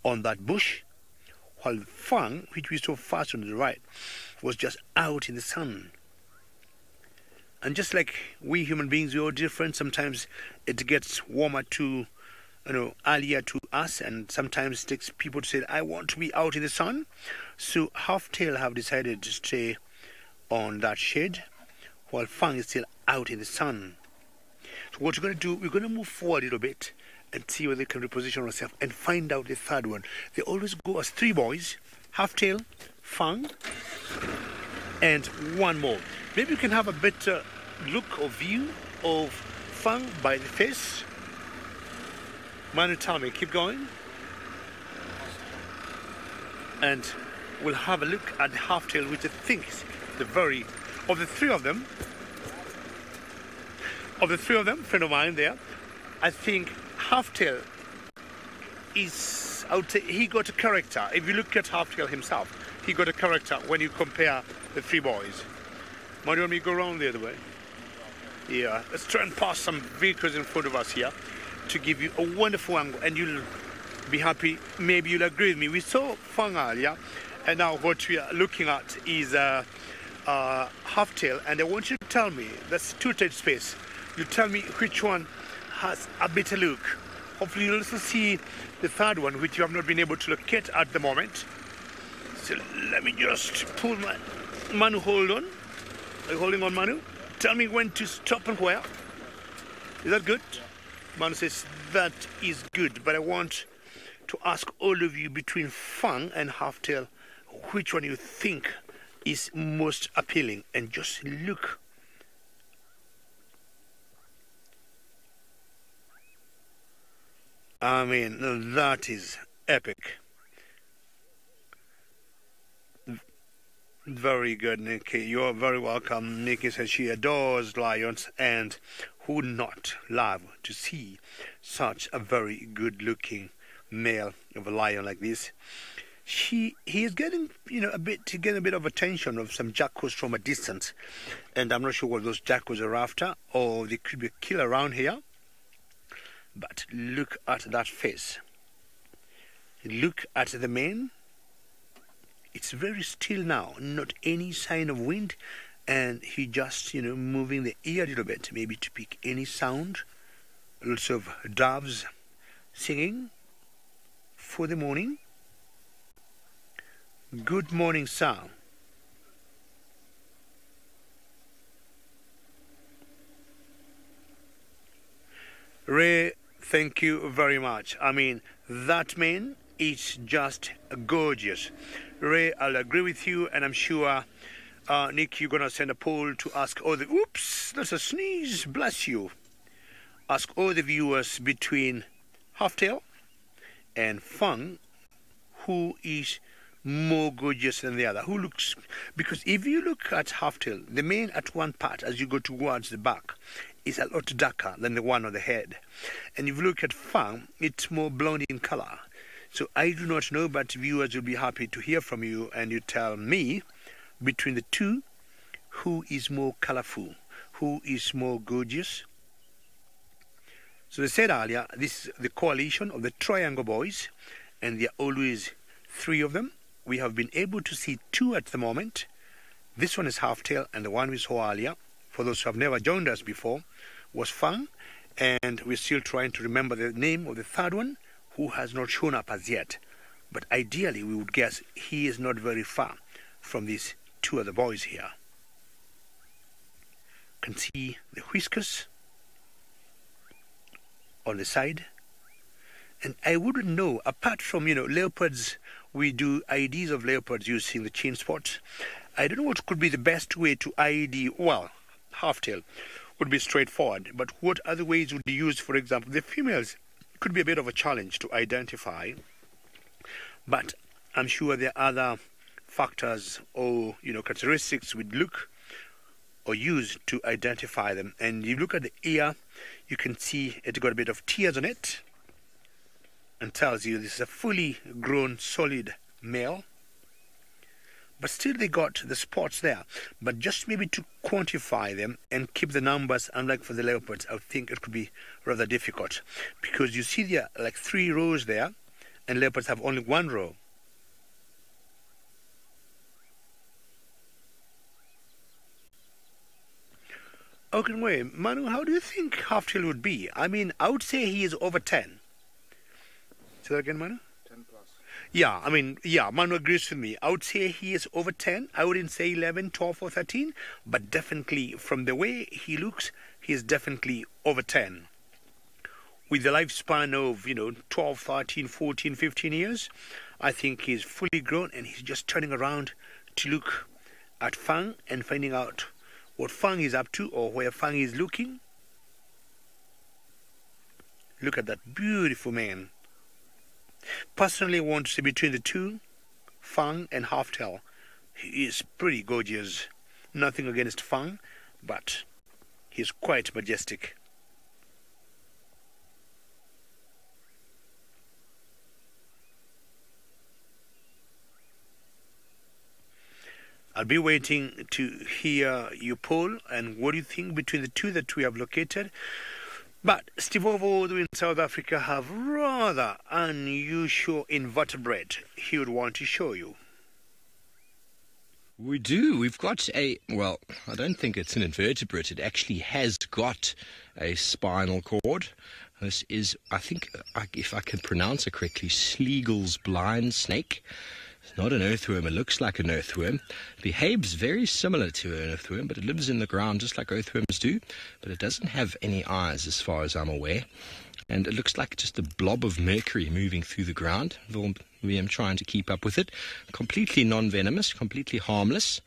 on that bush, while the fang, which we saw first on the right, was just out in the sun. And just like we human beings, we're all different. Sometimes it gets warmer to earlier to us, and sometimes it takes people to say, I want to be out in the sun. So Half-Tail have decided to stay on that shade while Fang is still out in the sun. So what we're going to do, we're going to move forward a little bit and see whether they can reposition ourselves and find out the third one. They always go as three boys: Half-Tail, Fang, and one more. Maybe you can have a better look or view of Fang by the face. Manu, tell me, keep going. And we'll have a look at the Half-Tail, which I think is the very, of the three of them, friend of mine there, I think Half-Tail is, I would say, he got a character. If you look at Half-Tail himself, he got a character when you compare the three boys. Why don't we go around the other way? Yeah, let's try and pass some vehicles in front of us here to give you a wonderful angle, and you'll be happy. Maybe you'll agree with me. We saw Fang earlier, and now what we are looking at is Half-Tail, and I want you to tell me, that's two-thirds space, you tell me which one has a better look. Hopefully you'll also see the third one, which you have not been able to locate at the moment. So let me just pull my... Manu, hold on. Are you holding on, Manu? Tell me when to stop and where. Is that good? Manu says that is good, but I want to ask all of you, between Fang and Half-Tail, which one you think is most appealing. And just look. I mean, that is epic. Very good, Nikki. You're very welcome. Nikki says she adores lions, and who would not love to see such a very good-looking male of a lion like this? He is getting, a bit of attention of some jackals from a distance, and I'm not sure what those jackals are after, or they could be a killer around here. But look at that face. Look at the mane. It's very still now, not any sign of wind, and he just, moving the ear a little bit, maybe to pick any sound. Lots of doves singing for the morning. Good morning, sir. Ray, thank you very much. I mean, that man is just gorgeous. Ray, I'll agree with you, and I'm sure, Nick, you're going to send a poll to ask all the... Oops, that's a sneeze. Bless you. Ask all the viewers between Half-Tail and Fang, who is more gorgeous than the other. Who looks... Because if you look at Half-Tail, the mane at one part, as you go towards the back, is a lot darker than the one on the head. And if you look at Fang, it's more blonde in color. So I do not know, but viewers will be happy to hear from you, and you tell me, between the two, who is more colorful, who is more gorgeous. So they said earlier, this is the coalition of the Triangle Boys, and there are always three of them. We have been able to see two at the moment. This one is Half-Tail, and the one we saw earlier, for those who have never joined us before, was Fang, and we're still trying to remember the name of the third one, who has not shown up as yet. But ideally, we would guess he is not very far from these two other boys here. Can see the whiskers on the side. And I wouldn't know, apart from, leopards, we do IDs of leopards using the chin spots. I don't know what could be the best way to ID, well, Half-Tail would be straightforward, but what other ways would be used? For example, the females could be a bit of a challenge to identify, but I'm sure there are other factors or, characteristics we'd look or use to identify them. And you look at the ear, you can see it got a bit of tears on it, and tells you this is a fully grown, solid male. But still they got the spots there. But just maybe to quantify them and keep the numbers, unlike for the leopards, I think it could be rather difficult. Because you see there are like 3 rows there, and leopards have only 1 row. Okay, wait, Manu, how do you think Half-Tail would be? I mean, I would say he is over 10. Say that again, Manu? 10 plus. Yeah, I mean, yeah, Manu agrees with me. I would say he is over 10. I wouldn't say 11, 12 or 13. But definitely, from the way he looks, he is definitely over 10. With the lifespan of, 12, 13, 14, 15 years, I think he's fully grown and he's just turning around to look at Fang and finding out what Fang is up to or where Fang is looking. Look at that beautiful man. Personally, I want to say between the two, Fang and Halftail, he is pretty gorgeous. Nothing against Fang, but he's quite majestic. I'll be waiting to hear your poll and what do you think between the two that we have located. But Steve Ovo in South Africa have rather unusual invertebrate he would want to show you. We do. We've got well, I don't think it's an invertebrate. It actually has got a spinal cord. This is, I think, if I can pronounce it correctly, Schlegel's blind snake. It's not an earthworm. It looks like an earthworm. Behaves very similar to an earthworm, but it lives in the ground just like earthworms do. But it doesn't have any eyes as far as I'm aware. And it looks like just a blob of mercury moving through the ground. I'm trying to keep up with it. Completely non-venomous, completely harmless.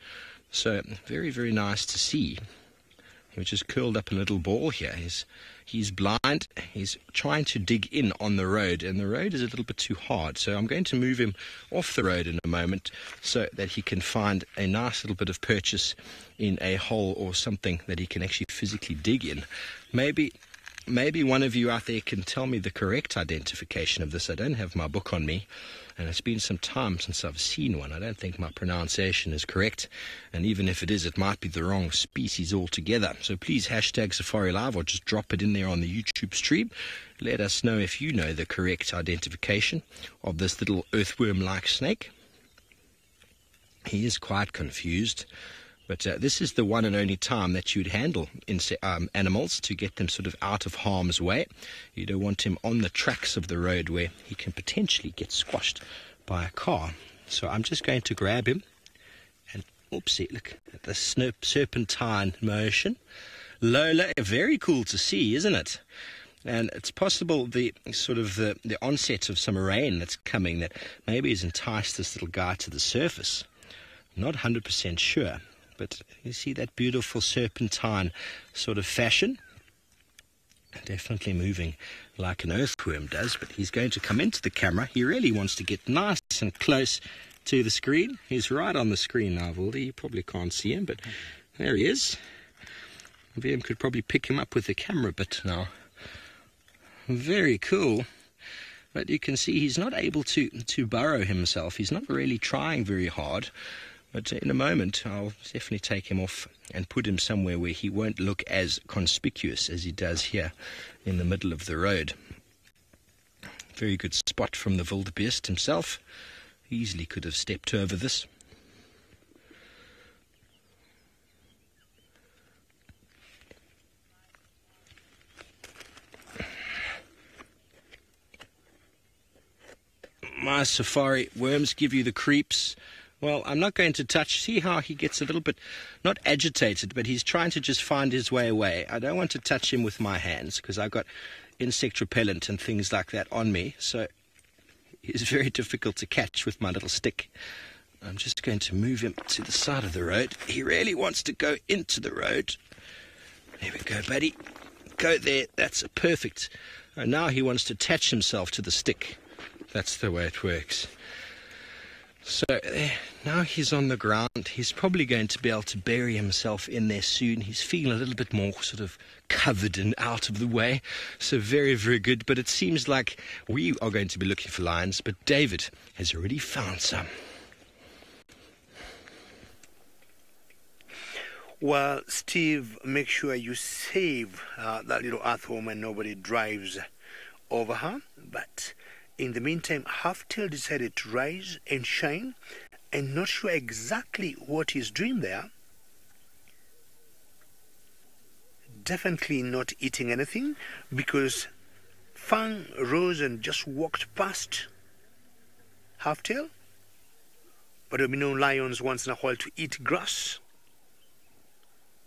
So very, very nice to see. He just curled up in a little ball here. He's blind. He's trying to dig in on the road, and the road is a little bit too hard. So I'm going to move him off the road in a moment so that he can find a nice little bit of purchase in a hole or something that he can actually physically dig in. Maybe one of you out there can tell me the correct identification of this. I don't have my book on me, and it's been some time since I've seen one. I don't think my pronunciation is correct, and even if it is, it might be the wrong species altogether. So please hashtag SafariLive or just drop it in there on the YouTube stream. Let us know if you know the correct identification of this little earthworm-like snake. He is quite confused. But this is the one and only time that you'd handle animals to get them sort of out of harm's way. You don't want him on the tracks of the road where he can potentially get squashed by a car. So I'm just going to grab him and, oopsie, look at the serpentine motion. Lola, very cool to see, isn't it? And it's possible the onset of some rain that's coming that maybe has enticed this little guy to the surface. I'm not 100% sure. But you see that beautiful serpentine sort of fashion? Definitely moving like an earthworm does, but he's going to come into the camera. He really wants to get nice and close to the screen. He's right on the screen now, Valdi. You probably can't see him, but there he is. VM could probably pick him up with the camera bit now. Very cool. But you can see he's not able to burrow himself. He's not really trying very hard. But in a moment, I'll definitely take him off and put him somewhere where he won't look as conspicuous as he does here in the middle of the road. Very good spot from the wildebeest himself. Easily could have stepped over this. My safari worms give you the creeps. Well, I'm not going to touch. See how he gets a little bit, not agitated, but he's trying to just find his way away. I don't want to touch him with my hands because I've got insect repellent and things like that on me. So he's very difficult to catch with my little stick. I'm just going to move him to the side of the road. He really wants to go into the road. There we go, buddy. Go there. That's perfect. And now he wants to attach himself to the stick. That's the way it works. So now he's on the ground. He's probably going to be able to bury himself in there soon. He's feeling a little bit more sort of covered and out of the way. So very, very good. But it seems like we are going to be looking for lions, but David has already found some. Well, Steve, make sure you save that little earthworm and nobody drives over her. But in the meantime, Halftail decided to rise and shine, and not sure exactly what he's doing there. Definitely not eating anything, because Fang rose and just walked past Halftail. But there will be no lions once in a while to eat grass.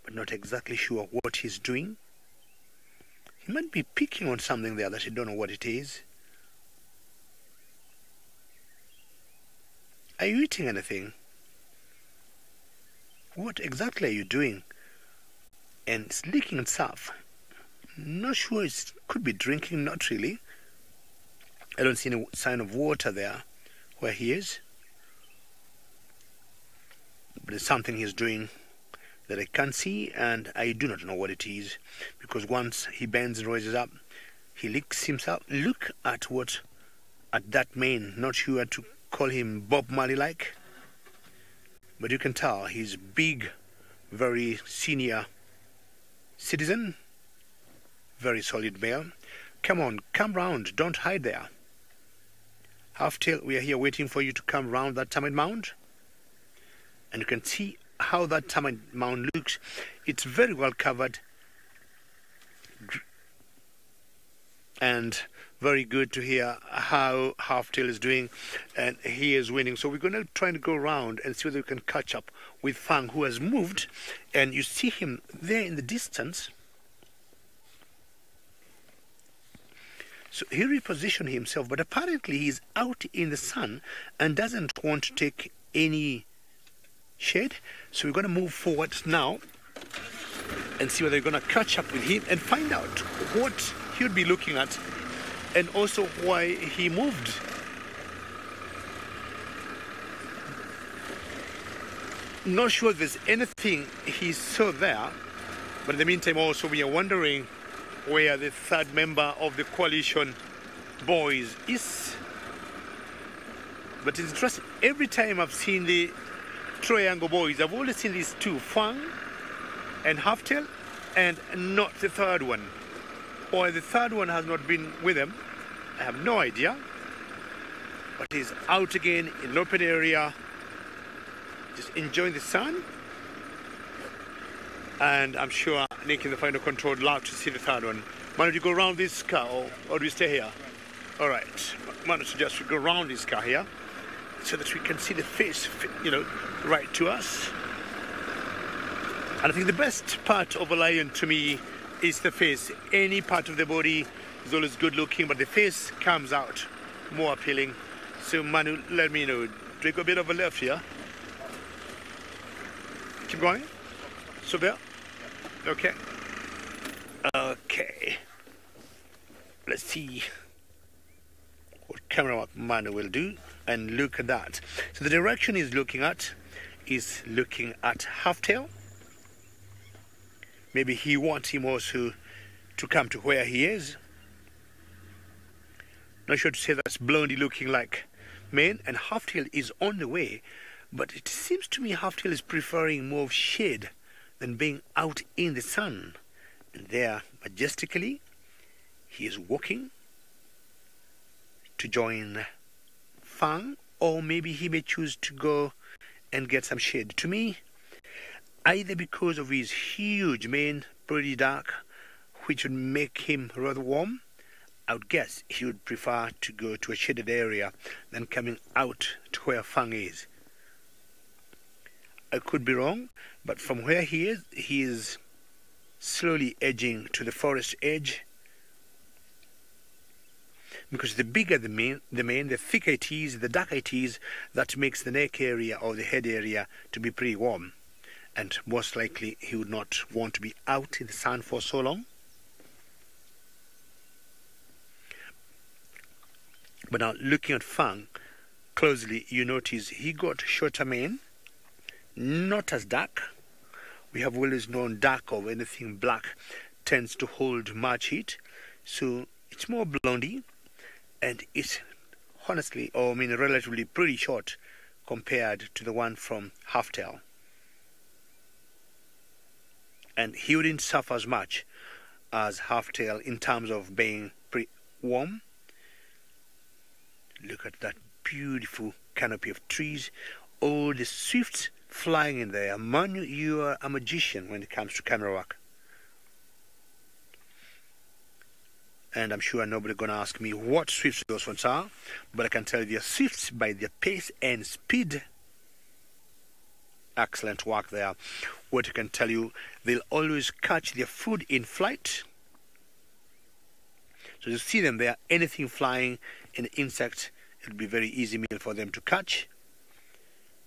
But not exactly sure what he's doing. He might be picking on something there that you don't know what it is. Are you eating anything? What exactly are you doing? And it's licking itself. Not sure, it could be drinking, not really. I don't see any sign of water there where he is. But there's something he's doing that I can't see, and I do not know what it is, because once he bends and raises up, he licks himself. Look at that mane. Not sure to call him Bob Marley-like, but you can tell he's big, very senior citizen, very solid male. Come on, come round, don't hide there. Halftail, we are here waiting for you to come round that termite mound. And you can see how that termite mound looks. It's very well covered and very good to hear how Halftail is doing, and he is winning. So we're going to try to go around and see whether we can catch up with Fang, who has moved, and you see him there in the distance. So he repositioned himself, but apparently he's out in the sun and doesn't want to take any shade. So we're going to move forward now and see whether we're going to catch up with him and find out what he would be looking at, and also why he moved. Not sure if there's anything he saw there, but in the meantime also we are wondering where the third member of the coalition boys is. But it's interesting, every time I've seen the Triangle boys, I've always seen these two, Fang and Halftail, and not the third one. Or the third one has not been with them, I have no idea. But he's out again in an open area, just enjoying the sun. And I'm sure Nick in the final control would love to see the third one. Why don't you go around this car, or do we stay here? All right, why don't you just go around this car here, so that we can see the face, right to us. And I think the best part of a lion to me is the face. Any part of the body is always good looking, but the face comes out more appealing. So Manu, let me know. Take a bit of a left here. Keep going. So there. Okay. Okay. Let's see what camera Manu will do. And look at that. So the direction he's looking at is looking at Halftail. Maybe he wants him also to come to where he is. Not sure to say that's Blondie looking like mane, and Halftail is on the way. But it seems to me Halftail is preferring more of shade than being out in the sun. And there, majestically, he is walking to join Fang, or maybe he may choose to go and get some shade. To me, either because of his huge mane, pretty dark, which would make him rather warm, I would guess he would prefer to go to a shaded area than coming out to where Fang is. I could be wrong, but from where he is slowly edging to the forest edge, because the bigger the mane, the thicker it is, the darker it is, that makes the neck area or the head area to be pretty warm. And most likely he would not want to be out in the sun for so long. But now looking at Fang closely, you notice he got shorter mane, not as dark. We have always known dark or anything black tends to hold much heat. So it's more blondie, and it's honestly, relatively pretty short compared to the one from Halftail. And he wouldn't suffer as much as Halftail in terms of being pretty warm. Look at that beautiful canopy of trees, all the swifts flying in there. Manu, you are a magician when it comes to camera work. and I'm sure nobody going to ask me what swifts those ones are, but I can tell you they're swifts by their pace and speed. Excellent work there. What I can tell you, they'll always catch their food in flight. So you see them there, anything flying, an insect, it'll be very easy meal for them to catch.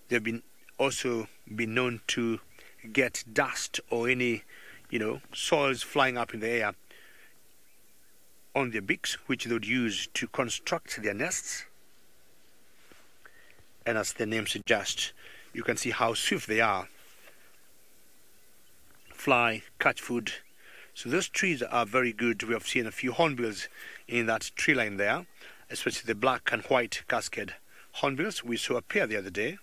They've been also been known to get dust or any, soils flying up in the air on their beaks, which they would use to construct their nests. And as the name suggests, you can see how swift they are. Fly, catch food. So those trees are very good. We have seen a few hornbills in that tree line there, especially the black and white cascade hornbills. We saw a pair the other day.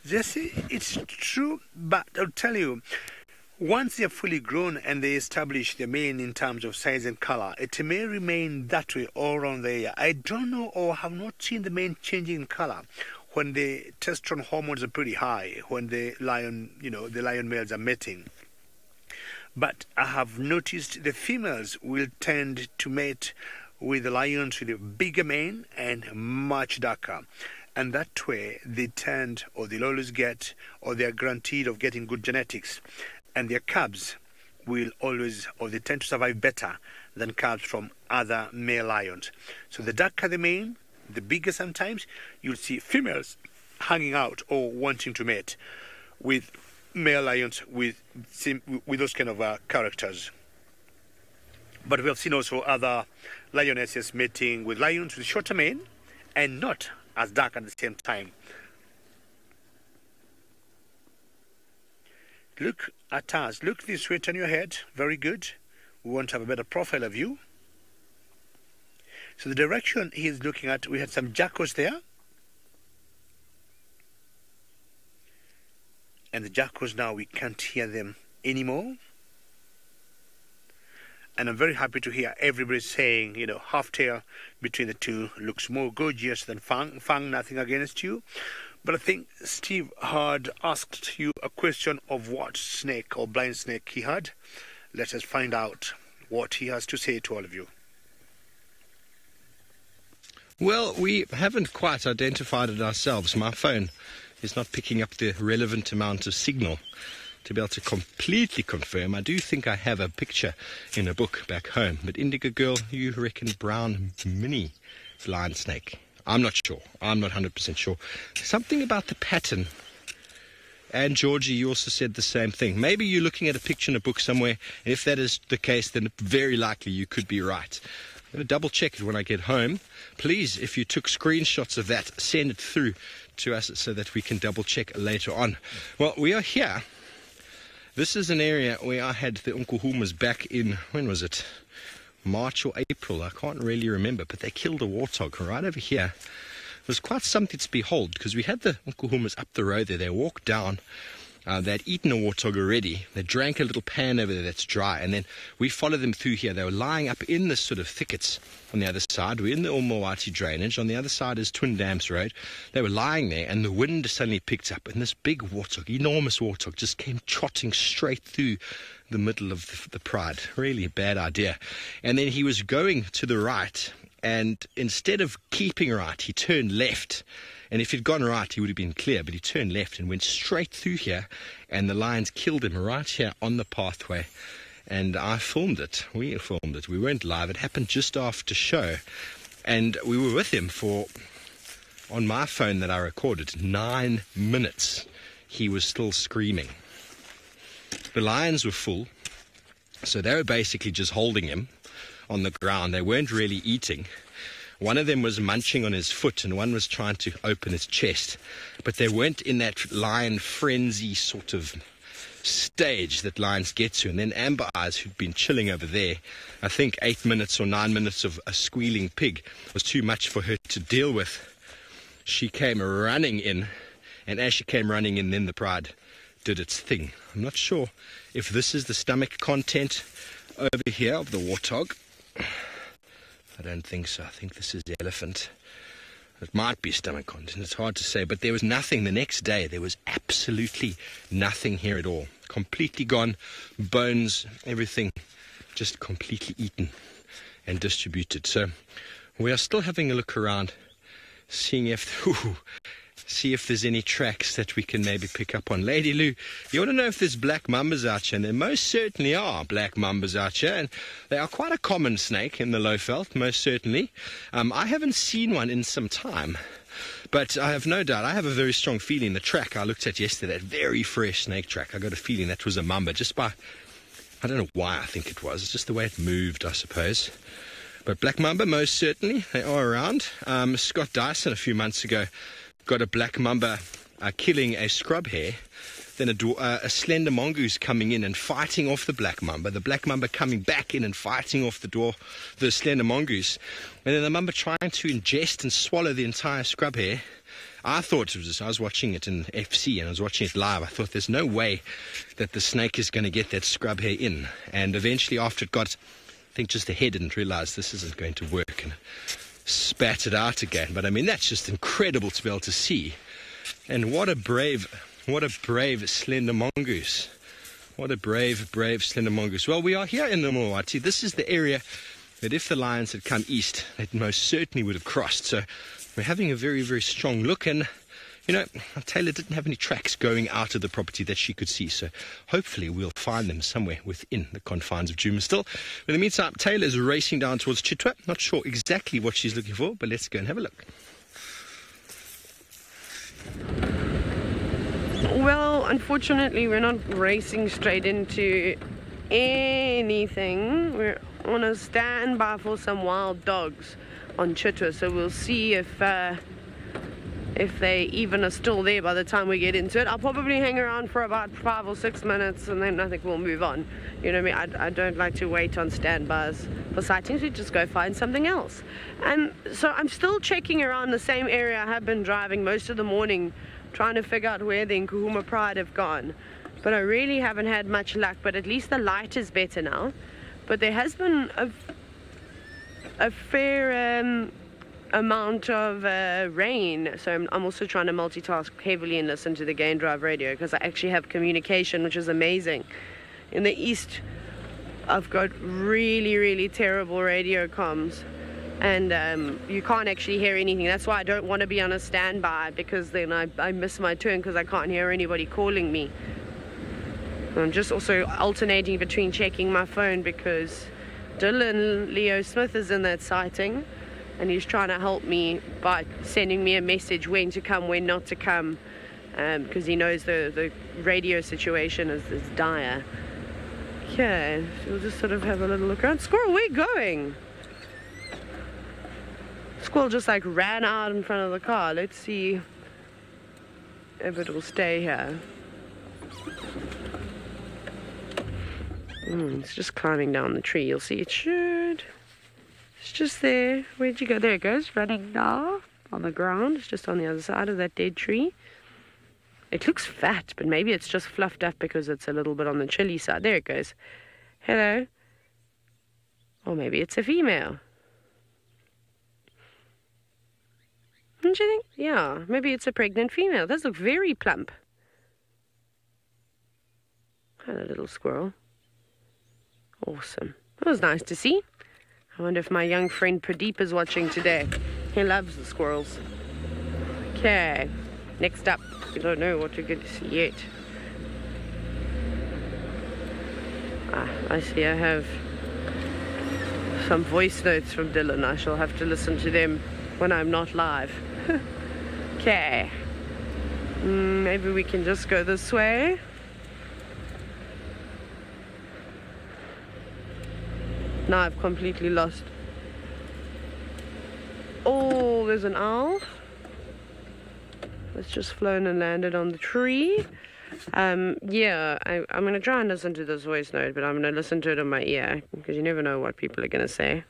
Jesse, it's true, but I'll tell you, once they're fully grown and they establish their mane in terms of size and color, it may remain that way all around the year. I don't know or have not seen the mane changing in color when the testosterone hormones are pretty high, when the lion, the lion males are mating. But I have noticed the females will tend to mate with the lions with a bigger mane and much darker. And that way they tend, or they'll always get, or they're guaranteed of getting good genetics. And their cubs will always, or they tend to survive better than cubs from other male lions. So the darker the mane, the bigger sometimes, you'll see females hanging out or wanting to mate with male lions with those kind of characters. But we have seen also other lionesses mating with lions with shorter mane and not as dark at the same time. Look at us. Look this way, turn your head. Very good. We want to have a better profile of you. So the direction he is looking at, we had some jackals there. And the jackals now, we can't hear them anymore. And I'm very happy to hear everybody saying, half-tail between the two looks more gorgeous than Fang. Fang, nothing against you. But I think Steve had asked you a question of what snake or blind snake he had. Let us find out what he has to say to all of you. Well, we haven't quite identified it ourselves. My phone is not picking up the relevant amount of signal to be able to completely confirm. I do think I have a picture in a book back home. But Indigo Girl, you reckon brown mini blind snake? I'm not sure. I'm not 100% sure. Something about the pattern. And Georgie, you also said the same thing. Maybe you're looking at a picture in a book somewhere, and if that is the case, then very likely you could be right. I'm going to double check it when I get home. Please, if you took screenshots of that, send it through to us so that we can double check later on. Well, we are here. This is an area where I had the Unkuhumas back in, when was it? March or April, I can't really remember, but they killed a warthog right over here. It was quite something to behold, because we had the Unkuhumas up the road there. They walked down, they'd eaten a warthog already, they drank a little pan over there that's dry, and then we followed them through here. They were lying up in this sort of thickets on the other side. We're in the Umawati drainage. On the other side is Twin Dams Road. They were lying there, and the wind suddenly picked up, and this big warthog, enormous warthog, just came trotting straight through the middle of the pride. Really a bad idea. And then he was going to the right, and instead of keeping right, he turned left. And if he'd gone right, he would have been clear, but he turned left and went straight through here, and the lions killed him right here on the pathway. And I filmed it. We filmed it. We weren't live. It happened just after show. And we were with him for, on my phone that I recorded, 9 minutes. He was still screaming. The lions were full, so they were basically just holding him on the ground. They weren't really eating. One of them was munching on his foot, and one was trying to open his chest. But they weren't in that lion frenzy sort of stage that lions get to. And then Amber Eyes, who'd been chilling over there, I think 8 minutes or 9 minutes of a squealing pig was too much for her to deal with. She came running in, and as she came running in, then the pride did its thing. I'm not sure if this is the stomach content over here of the warthog. I don't think so. I think this is the elephant. It might be stomach content, it's hard to say, but there was nothing the next day. There was absolutely nothing here at all. Completely gone, bones, everything just completely eaten and distributed. So we are still having a look around, seeing if there's any tracks that we can maybe pick up on. Lady Lou, you want to know if there's black mambas out here? And there most certainly are black mambas out here, and they are quite a common snake in the Lowveld, most certainly. I haven't seen one in some time, but I have no doubt, I have a very strong feeling the track I looked at yesterday, that very fresh snake track, I got a feeling that was a mamba, just by, I don't know why I think it was, it's just the way it moved, I suppose. But black mamba, most certainly, they are around. Scott Dyson a few months ago got a black mamba killing a scrub hare, then a slender mongoose coming in and fighting off the black mamba coming back in and fighting off the slender mongoose, and then the mamba trying to ingest and swallow the entire scrub hare. I thought it was, I was watching it in FC and I was watching it live, I thought there's no way that the snake is going to get that scrub hare in, and eventually after it got, I think just the head didn't realize this isn't going to work and spat it out again. But I mean, that's just incredible to be able to see. And what a brave slender mongoose. What a brave slender mongoose. Well, we are here in the Mawati. This is the area that if the lions had come east, they most certainly would have crossed. So we're having a very, very strong look, and you know, Taylor didn't have any tracks going out of the property that she could see, so hopefully we'll find them somewhere within the confines of Djuma still. In the meantime, Taylor is racing down towards Chitwa. Not sure exactly what she's looking for, but let's go and have a look. Well, unfortunately, we're not racing straight into anything. We're on a standby for some wild dogs on Chitwa, so we'll see if they even are still there by the time we get into it. I'll probably hang around for about 5 or 6 minutes, and then I think we'll move on. You know what I mean? I don't like to wait on standbys for sightings. We just go find something else. And so I'm still checking around the same area I have been driving most of the morning, trying to figure out where the Nkuhuma Pride have gone. But I really haven't had much luck, but at least the light is better now. But there has been a fair amount of rain, so I'm also trying to multitask heavily and listen to the Gain Drive radio, because I actually have communication, which is amazing. In the east, I've got really terrible radio comms, and you can't actually hear anything. That's why I don't want to be on a standby, because then I miss my turn because I can't hear anybody calling me. I'm just also alternating between checking my phone, because Dylan Leo Smith is in that sighting, and he's trying to help me by sending me a message when to come, when not to come, because he knows the radio situation is dire. Okay, so we'll just sort of have a little look around. Squirrel, where are you going? Squirrel just like ran out in front of the car. Let's see if it will stay here. It's just climbing down the tree. You'll see it should. It's just there. Where'd you go? There it goes, running now on the ground. It's just on the other side of that dead tree. It looks fat, but maybe it's just fluffed up because it's a little bit on the chilly side. There it goes. Hello. Or maybe it's a female. Don't you think? Yeah, maybe it's a pregnant female. It does look very plump. Hello, little squirrel. Awesome. That was nice to see. I wonder if my young friend Pradeep is watching today. He loves the squirrels. Okay, next up. We don't know what we're going to see yet. I see I have some voice notes from Dylan. I shall have to listen to them when I'm not live. Okay. Maybe we can just go this way. Now I've completely lost. Oh, there's an owl. It's just flown and landed on the tree. Yeah, I'm going to try and listen to this voice note, but I'm going to listen to it in my ear, because you never know what people are going to say.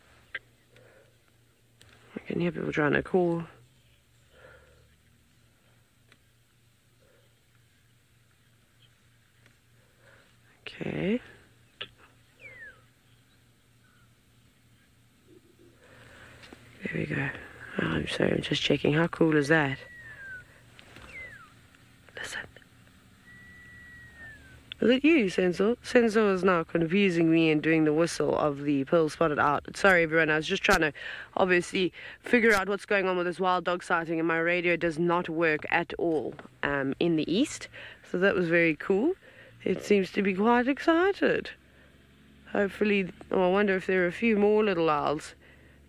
I can hear people trying to call. Okay. There we go. I'm Sorry, I'm just checking. How cool is that? Listen. Is it you, Sensor? Sensor is now confusing me and doing the whistle of the pearl-spotted owl. Sorry, everyone. I was just trying to, obviously, figure out what's going on with this wild dog sighting, and my radio does not work at all in the east. So that was very cool. It seems to be quite excited. Hopefully, I wonder if there are a few more little owls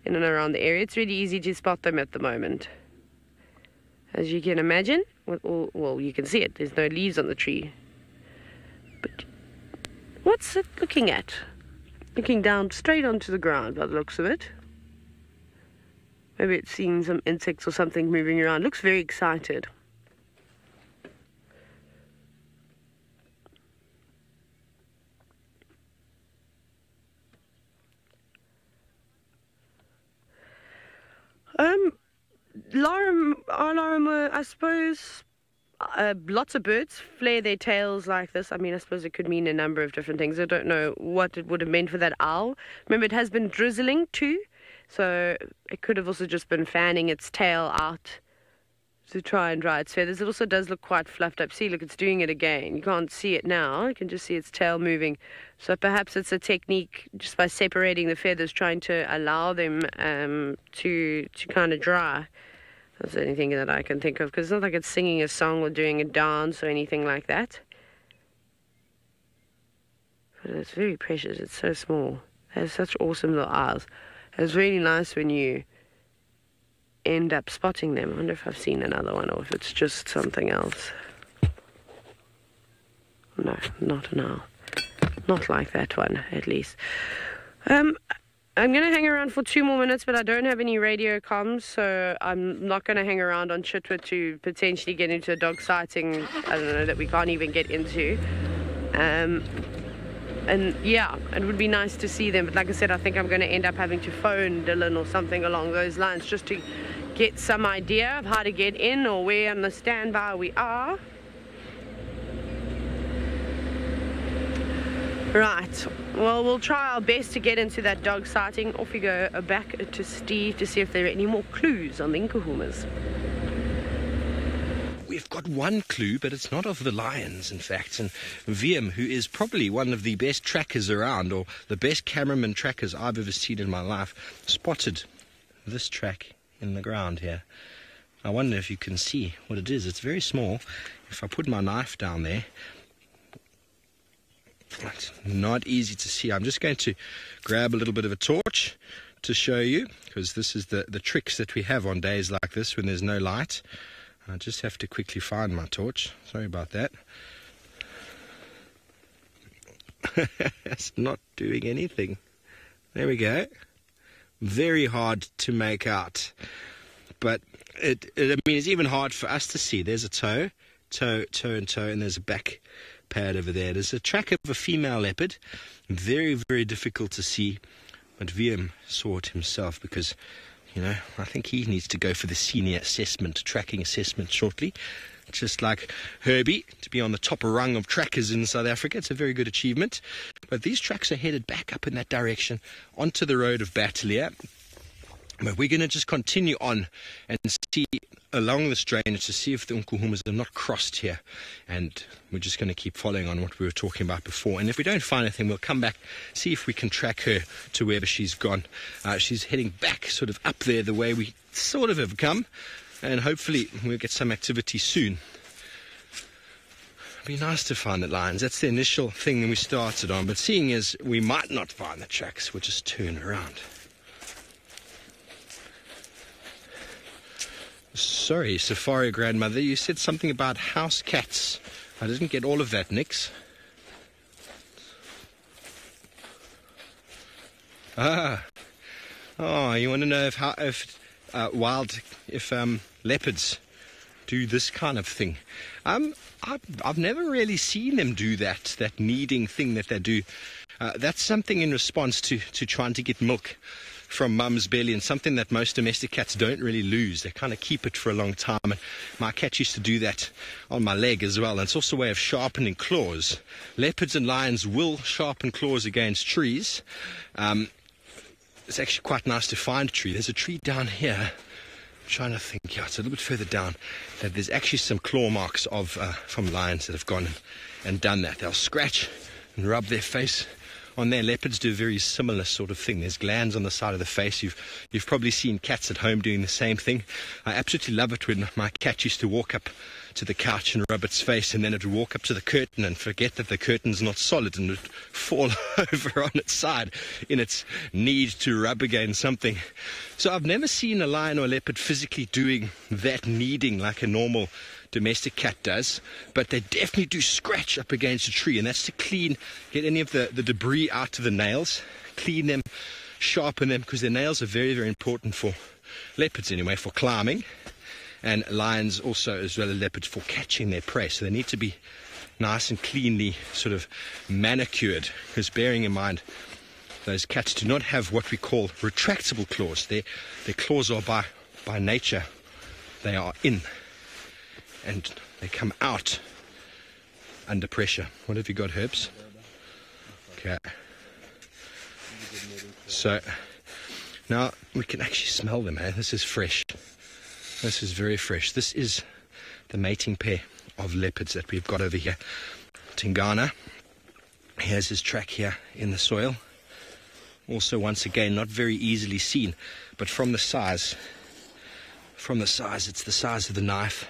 in and around the area. It's really easy to spot them at the moment. As you can imagine, well, you can see it. There's no leaves on the tree. But what's it looking at? Looking down straight onto the ground by the looks of it. Maybe it's seeing some insects or something moving around. Looks very excited. Lorimer, I suppose lots of birds flare their tails like this. I mean, I suppose it could mean a number of different things. I don't know what it would have meant for that owl. Remember, it has been drizzling too, so it could have also just been fanning its tail out to try and dry its feathers. It also does look quite fluffed up. See, look, it's doing it again. You can't see it now. You can just see its tail moving. So perhaps it's a technique just by separating the feathers, trying to allow them to kind of dry. That's the only thing that I can think of, because it's not like it's singing a song or doing a dance or anything like that. But it's very precious. It's so small. It has such awesome little eyes. It's really nice when you end up spotting them. I wonder if I've seen another one or if it's just something else. No, not an owl. Not like that one, at least. I'm going to hang around for 2 more minutes, but I don't have any radio comms, so I'm not going to hang around on Chitwa to potentially get into a dog sighting, I don't know, that we can't even get into. And yeah, it would be nice to see them, but like I said, I think I'm going to end up having to phone Dylan or something along those lines just to get some idea of how to get in or where on the standby we are. Right, well, we'll try our best to get into that dog sighting. Off we go back to Steve to see if there are any more clues on the Nkuhumas. We've got one clue, but it's not of the lions, in fact. And VM, who is probably one of the best trackers around, or the best cameraman trackers I've ever seen in my life, spotted this track in the ground here. I wonder if you can see what it is. It's very small. If I put my knife down there, it's not easy to see. I'm just going to grab a little bit of a torch to show you, because this is the tricks that we have on days like this when there's no light. I just have to quickly find my torch. Sorry about that. It's not doing anything. There we go. Very hard to make out. But I mean, it's even hard for us to see. There's a toe, and there's a back pad over there. There's a track of a female leopard. Very, very difficult to see. But VM saw it himself because, you know, I think he needs to go for the senior assessment, tracking assessment shortly. Just like Herbie, to be on the top rung of trackers in South Africa. It's a very good achievement. But these tracks are headed back up in that direction onto the road of Battalier. But we're going to just continue on and see along this drainage to see if the Nkuhumas are not crossed here. And we're just going to keep following on what we were talking about before. And if we don't find anything, we'll come back, see if we can track her to wherever she's gone. She's heading back sort of up there the way we sort of have come. And hopefully we'll get some activity soon. It'd be nice to find the lions. That's the initial thing we started on. But seeing as we might not find the tracks, we'll just turn around. Sorry, Safari Grandmother, you said something about house cats. I didn't get all of that, Nix. Oh, you want to know if leopards do this kind of thing? I've never really seen them do that kneading thing that they do. That's something in response to trying to get milk from mum's belly, and something that most domestic cats don't really lose. They kind of keep it for a long time, and my cat used to do that on my leg as well. And it's also a way of sharpening claws. Leopards and lions will sharpen claws against trees. It's actually quite nice to find a tree. There's a tree down here trying to think, yeah, it's a little bit further down, that there's actually some claw marks of from lions that have gone and done that. They'll scratch and rub their face on there. Leopards do a very similar sort of thing. There's glands on the side of the face. You've probably seen cats at home doing the same thing. I absolutely love it when my cat used to walk up to the couch and rub its face, and then it would walk up to the curtain and forget that the curtain's not solid and would fall over on its side in its need to rub against something. So I've never seen a lion or a leopard physically doing that kneading like a normal domestic cat does, but they definitely do scratch up against a tree, and that's to get any of the debris out of the nails, clean them, sharpen them, because their nails are very, very important for leopards anyway, for climbing, and lions also, as well as leopards, for catching their prey. So they need to be nice and cleanly sort of manicured, because bearing in mind those cats do not have what we call retractable claws. Their claws are by nature, they are in, and they come out under pressure. What have you got, Herbs? Okay. So now we can actually smell them, eh? This is fresh. This is very fresh. This is the mating pair of leopards that we've got over here. Tingana. Here's his track here in the soil. Also, once again, not very easily seen, but from the size, it's the size of the knife.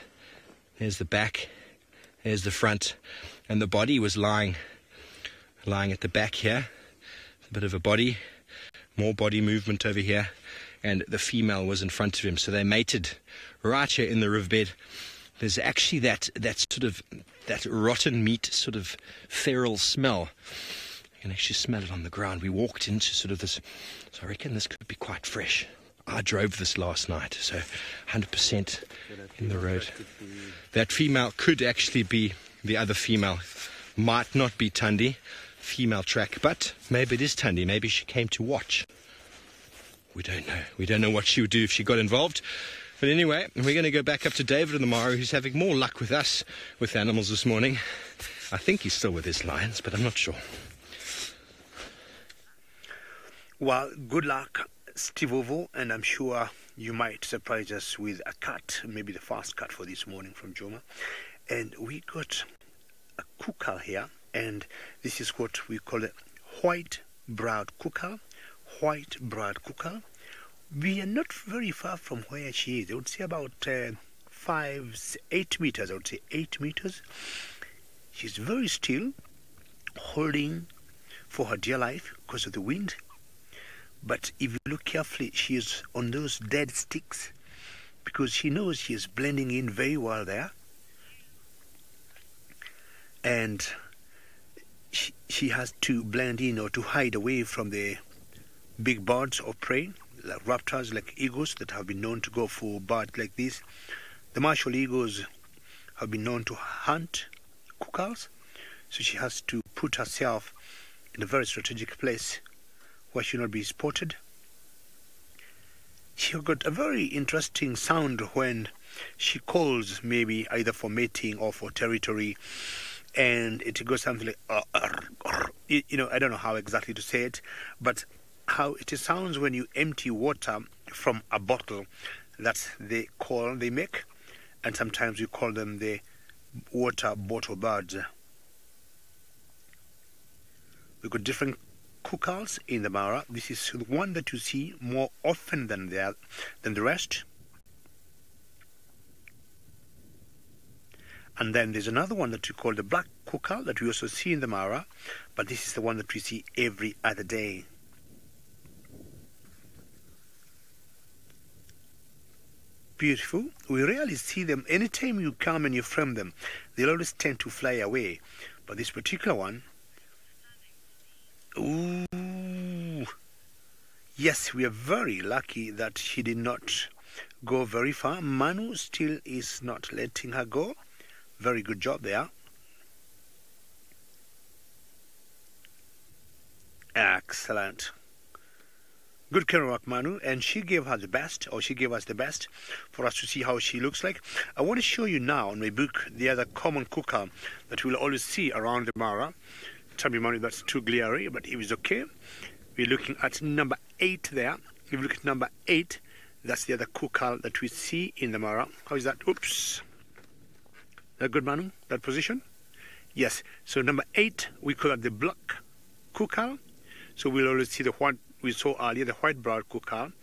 There's the back, there's the front, and the body was lying at the back here. A bit of a body, more body movement over here, and the female was in front of him. So they mated right here in the riverbed. There's actually that rotten meat sort of feral smell. You can actually smell it on the ground. We walked into sort of this, so I reckon this could be quite fresh. I drove this last night, so 100% in the road. That female could actually be the other female. Might not be Tundi, female track, but maybe it is Tundi. Maybe she came to watch. We don't know. We don't know what she would do if she got involved. But anyway, we're going to go back up to David in the Mara, who's having more luck with us, with animals this morning. I think he's still with his lions, but I'm not sure. Well, good luck, Steve Ovo, and I'm sure you might surprise us with a cut, maybe the first cut for this morning from Joma. And we got a kukal here, and this is what we call a white-browed kukal. White-browed kukal. We are not very far from where she is. I would say about 8 meters. I would say 8 meters. She's very still, holding for her dear life because of the wind. But if you look carefully, she is on those dead sticks because she knows she is blending in very well there. And she has to blend in or to hide away from the big birds of prey, like raptors, like eagles that have been known to go for birds like this. The martial eagles have been known to hunt kukals, so she has to put herself in a very strategic place where she will not be spotted. She got a very interesting sound when she calls, maybe either for mating or for territory, and it goes something like I don't know how exactly to say it, but how it sounds when you empty water from a bottle. That's the call they make, and sometimes we call them the water bottle birds. We've got different kukals in the Mara. This is the one that you see more often than the rest. And then there's another one that we call the black kukal that we also see in the Mara, but this is the one that we see every other day. Beautiful. We rarely see them. Anytime you come and you film them, they'll always tend to fly away. But this particular one, ooh, yes, we are very lucky that she did not go very far. Manu still is not letting her go. Very good job there. Excellent. Good care work, Manu, and she gave her the best, or she gave us the best for us to see how she looks like. I want to show you now on my book the other common kukal that we'll always see around the Mara. Tell me, Manu, that's too glary, but it was okay. We're looking at number 8 there. If you look at number 8, That's the other kukal that we see in the Mara. How is that? Oops. That good, Manu? That position? Yes. So number 8, we call it the black kukal. So we'll always see the one we saw earlier, the white-browed kukal.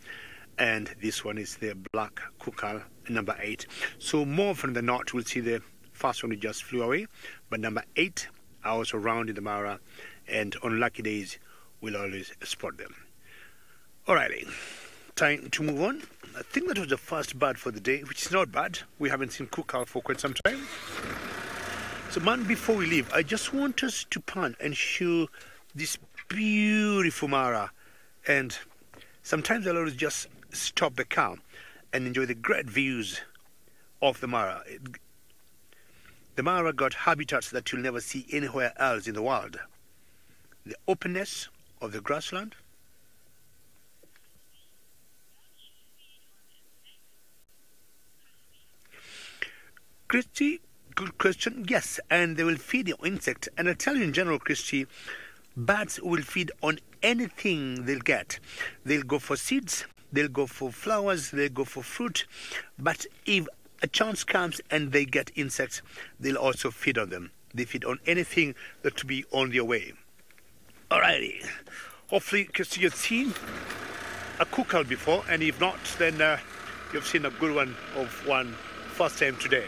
And this one is the black kukal, number 8. So more from the north, we'll see the first one who just flew away. But number 8 are also around in the Mara. And on lucky days, we'll always spot them. Alrighty. Time to move on. I think that was the first bird for the day, which is not bad. We haven't seen kukal for quite some time. So, man, before we leave, I just want us to pan and show this beautiful Mara. And sometimes I'll always just stop the car and enjoy the great views of the Mara. The Mara got habitats that you'll never see anywhere else in the world. The openness of the grassland, Christy, good question. Yes, and they will feed on insect. And I tell you in general, Christy, birds will feed on anything they'll get. They'll go for seeds, they'll go for flowers, they'll go for fruit. But if a chance comes and they get insects, they'll also feed on them. They feed on anything that will be on their way. Alrighty. Hopefully, Christy, you've seen a kukal before, and if not, then you've seen a good one of one first time today.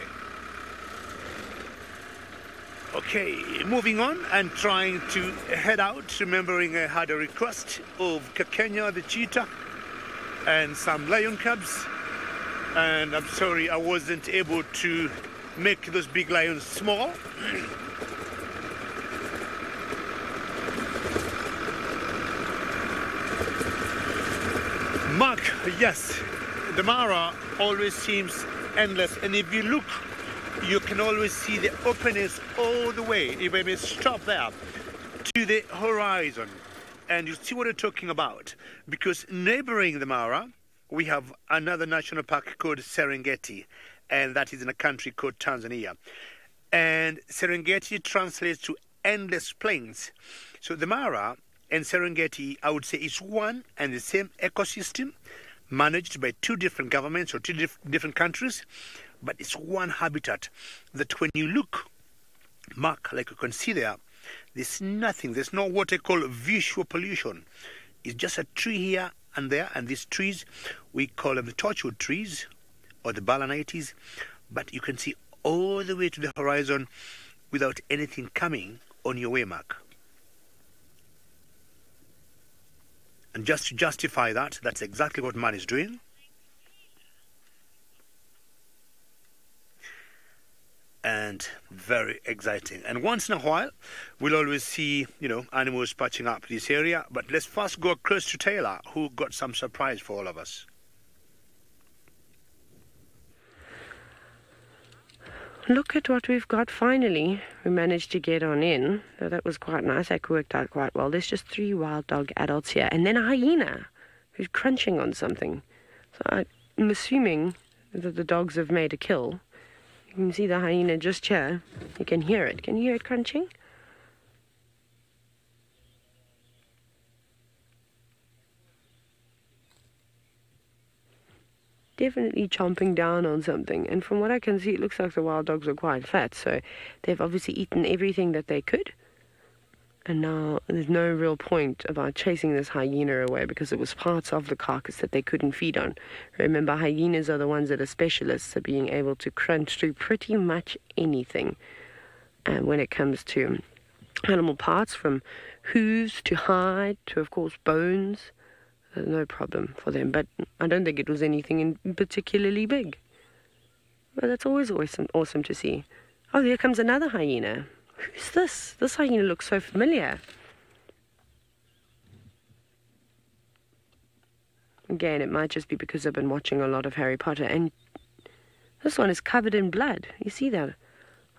Okay, moving on and trying to head out, remembering I had a request of Kakenya the cheetah and some lion cubs, and I'm sorry I wasn't able to make those big lions small. Mark, yes, the Mara always seems endless, and if you look, you can always see the openness all the way, if I may stop there, to the horizon. And you see what I'm talking about. Because neighboring the Mara, we have another national park called Serengeti, and that is in a country called Tanzania. And Serengeti translates to endless plains. So the Mara and Serengeti, I would say, is one and the same ecosystem, managed by 2 different governments or 2 different countries. But it's one habitat that when you look, Mark, like you can see there, there's nothing, there's no what I call visual pollution. It's just a tree here and there, and these trees, we call them the torchwood trees or the balanites, but you can see all the way to the horizon without anything coming on your way, Mark. And just to justify that, that's exactly what man is doing. And very exciting. And once in a while, we'll always see, animals patching up this area. But let's first go across to Taylor, who got some surprise for all of us. Look at what we've got finally. We managed to get on in. So that was quite nice. That worked out quite well. There's just 3 wild dog adults here. And then a hyena who's crunching on something. So I'm assuming that the dogs have made a kill. You can see the hyena just here. You can hear it. Can you hear it crunching? Definitely chomping down on something. And from what I can see, it looks like the wild dogs are quite fat. So they've obviously eaten everything that they could. And now there's no real point about chasing this hyena away because it was parts of the carcass that they couldn't feed on. Remember, hyenas are the ones that are specialists at being able to crunch through pretty much anything. And when it comes to animal parts, from hooves to hide to, of course, bones, there's no problem for them. But I don't think it was anything particularly big. But that's always awesome to see. Oh, there comes another hyena. Who's this? This hyena looks so familiar. Again, it might just be because I've been watching a lot of Harry Potter. And this one is covered in blood. You see that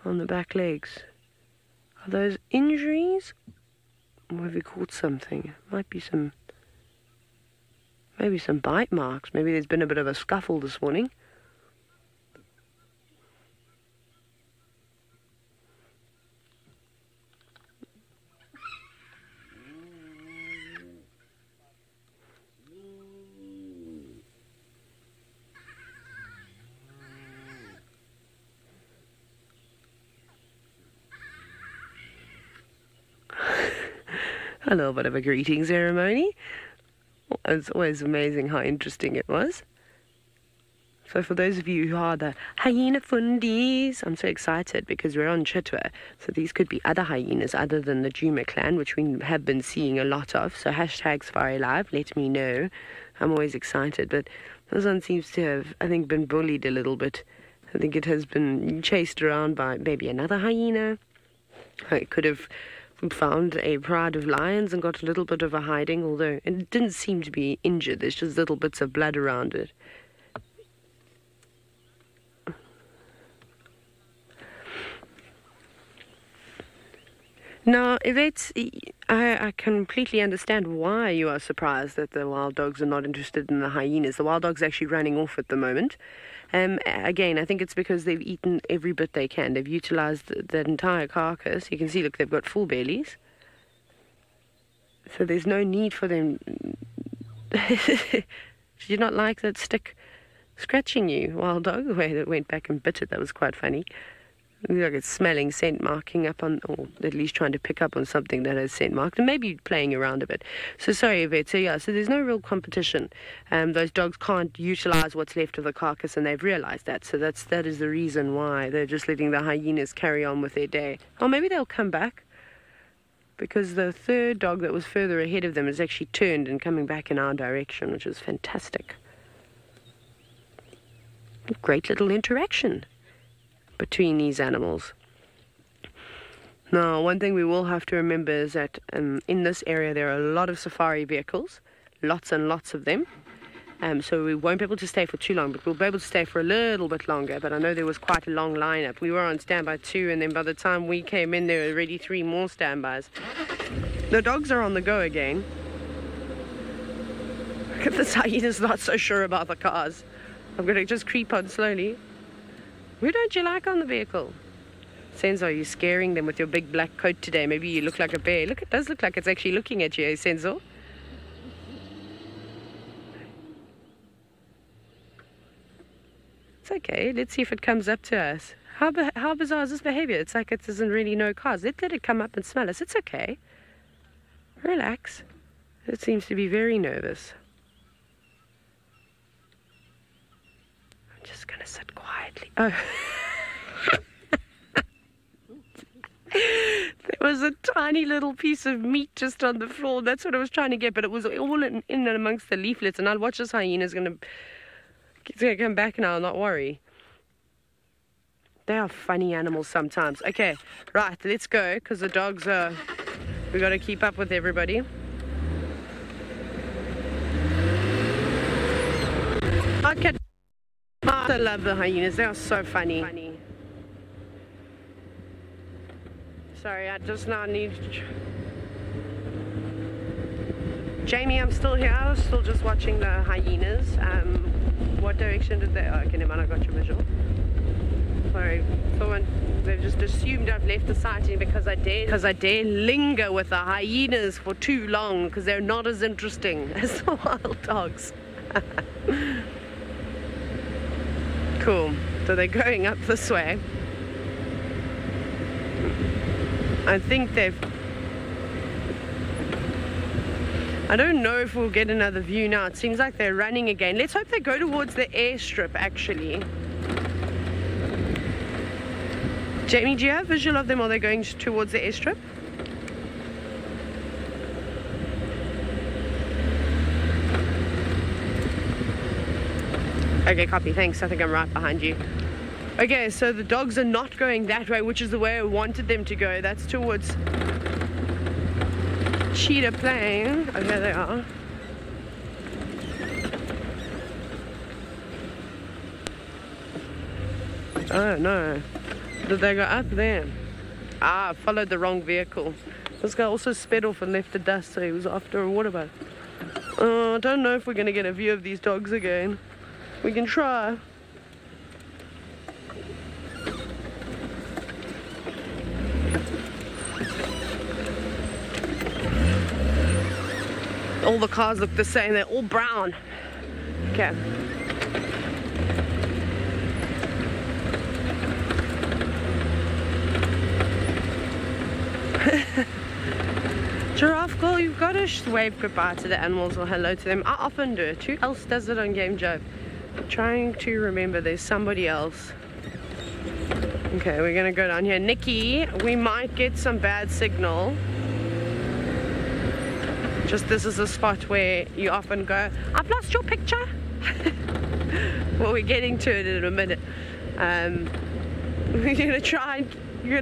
on the back legs. Are those injuries? Or have we caught something? Might be maybe some bite marks. Maybe there's been a bit of a scuffle this morning. A little bit of a greeting ceremony. It's always amazing how interesting it was. So for those of you who are the hyena fundies, I'm so excited because we're on Chitwa. So these could be other hyenas other than the Juma clan, which we have been seeing a lot of. So hashtag SafariLive, let me know. I'm always excited. But this one seems to have, I think, been bullied a little bit. I think it has been chased around by maybe another hyena. It could have found a pride of lions and got a little bit of a hiding, although it didn't seem to be injured. There's just little bits of blood around it. Now, Yvette, I completely understand why you are surprised that the wild dogs are not interested in the hyenas. The wild dogs are actually running off at the moment. Again, I think it's because they've eaten every bit they can. They've utilized the entire carcass. You can see, look, they've got full bellies. So there's no need for them. Did you not like that stick scratching you, wild dog? The way that went back and bit it, that was quite funny. Like it's smelling scent marking up on, or at least trying to pick up on something that has scent marked, and maybe playing around a bit. So sorry, Yvette. So yeah, so there's no real competition. Those dogs can't utilize what's left of the carcass, and they've realized that. So that is the reason why they're just letting the hyenas carry on with their day. Or maybe they'll come back, because the third dog that was further ahead of them is actually turned and coming back in our direction, which is fantastic. Great little interaction between these animals. Now, one thing we will have to remember is that in this area there are a lot of safari vehicles, lots and lots of them. So we won't be able to stay for too long, but we'll be able to stay for a little bit longer. But I know there was quite a long lineup. We were on standby 2, and then by the time we came in, there were already 3 more standbys. The dogs are on the go again. Look at this hyena's not so sure about the cars. I'm going to just creep on slowly. Who don't you like on the vehicle? Senzo, are you scaring them with your big black coat today? Maybe you look like a bear. Look, it does look like it's actually looking at you, eh, Senzo? It's okay. Let's see if it comes up to us. How bizarre is this behavior? It's like it doesn't really know cars. Let it come up and smell us. It's okay. Relax. It seems to be very nervous. Just gonna sit quietly. Oh. There was a tiny little piece of meat just on the floor. That's what I was trying to get, but it was all in and amongst the leaflets. And I'll watch this hyena's gonna come back now. I'll not worry. They are funny animals sometimes. Okay, right, let's go, because the dogs are. We got to keep up with everybody. Okay. I love the hyenas. They are so funny. Sorry, I just now need to... Jamie, I'm still here. I was still just watching the hyenas. What direction did they... Oh, okay, never mind, I got your visual. Sorry. They've just assumed I've left the sighting because I dare linger with the hyenas for too long, because they're not as interesting as the wild dogs. Cool. So they're going up this way. I think they've... I don't know if we'll get another view now. It seems like they're running again. Let's hope they go towards the airstrip, actually. Jamie, do you have a visual of them? Are they going towards the airstrip? Okay, copy, thanks. I think I'm right behind you. Okay, so the dogs are not going that way, which is the way I wanted them to go. That's towards Cheetah Plain. Oh, there they are. Oh, no. Did they go up there? Ah, I followed the wrong vehicle. This guy also sped off and left the dust, so he was after a water bug. I don't know if we're going to get a view of these dogs again. We can try. All the cars look the same. They're all brown. Okay. Giraffe girl, got to wave goodbye to the animals or hello to them. I often do it. Who else does it on Game Joe? Trying to remember, there's somebody else. Okay, we're gonna go down here. Nikki, we might get some bad signal. Just this is a spot where you often go, I've lost your picture. Well, we're getting to it in a minute. You're gonna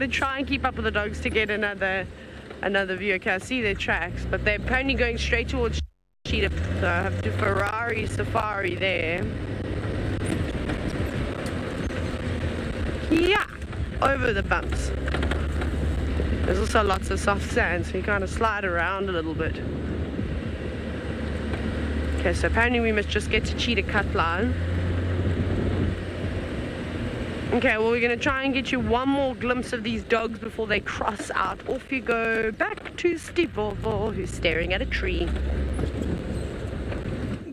try and keep up with the dogs to get another view. Okay, I see their tracks, but they're apparently going straight towards Cheetah. So I have to Ferrari Safari there. Yeah, over the bumps. There's also lots of soft sand, so you kind of slide around a little bit. Okay, so apparently we must just get to Cheetah Cut Line. Okay, well, we're going to try and get you one more glimpse of these dogs before they cross out. Off you go, back to Steve Volvo, who's staring at a tree.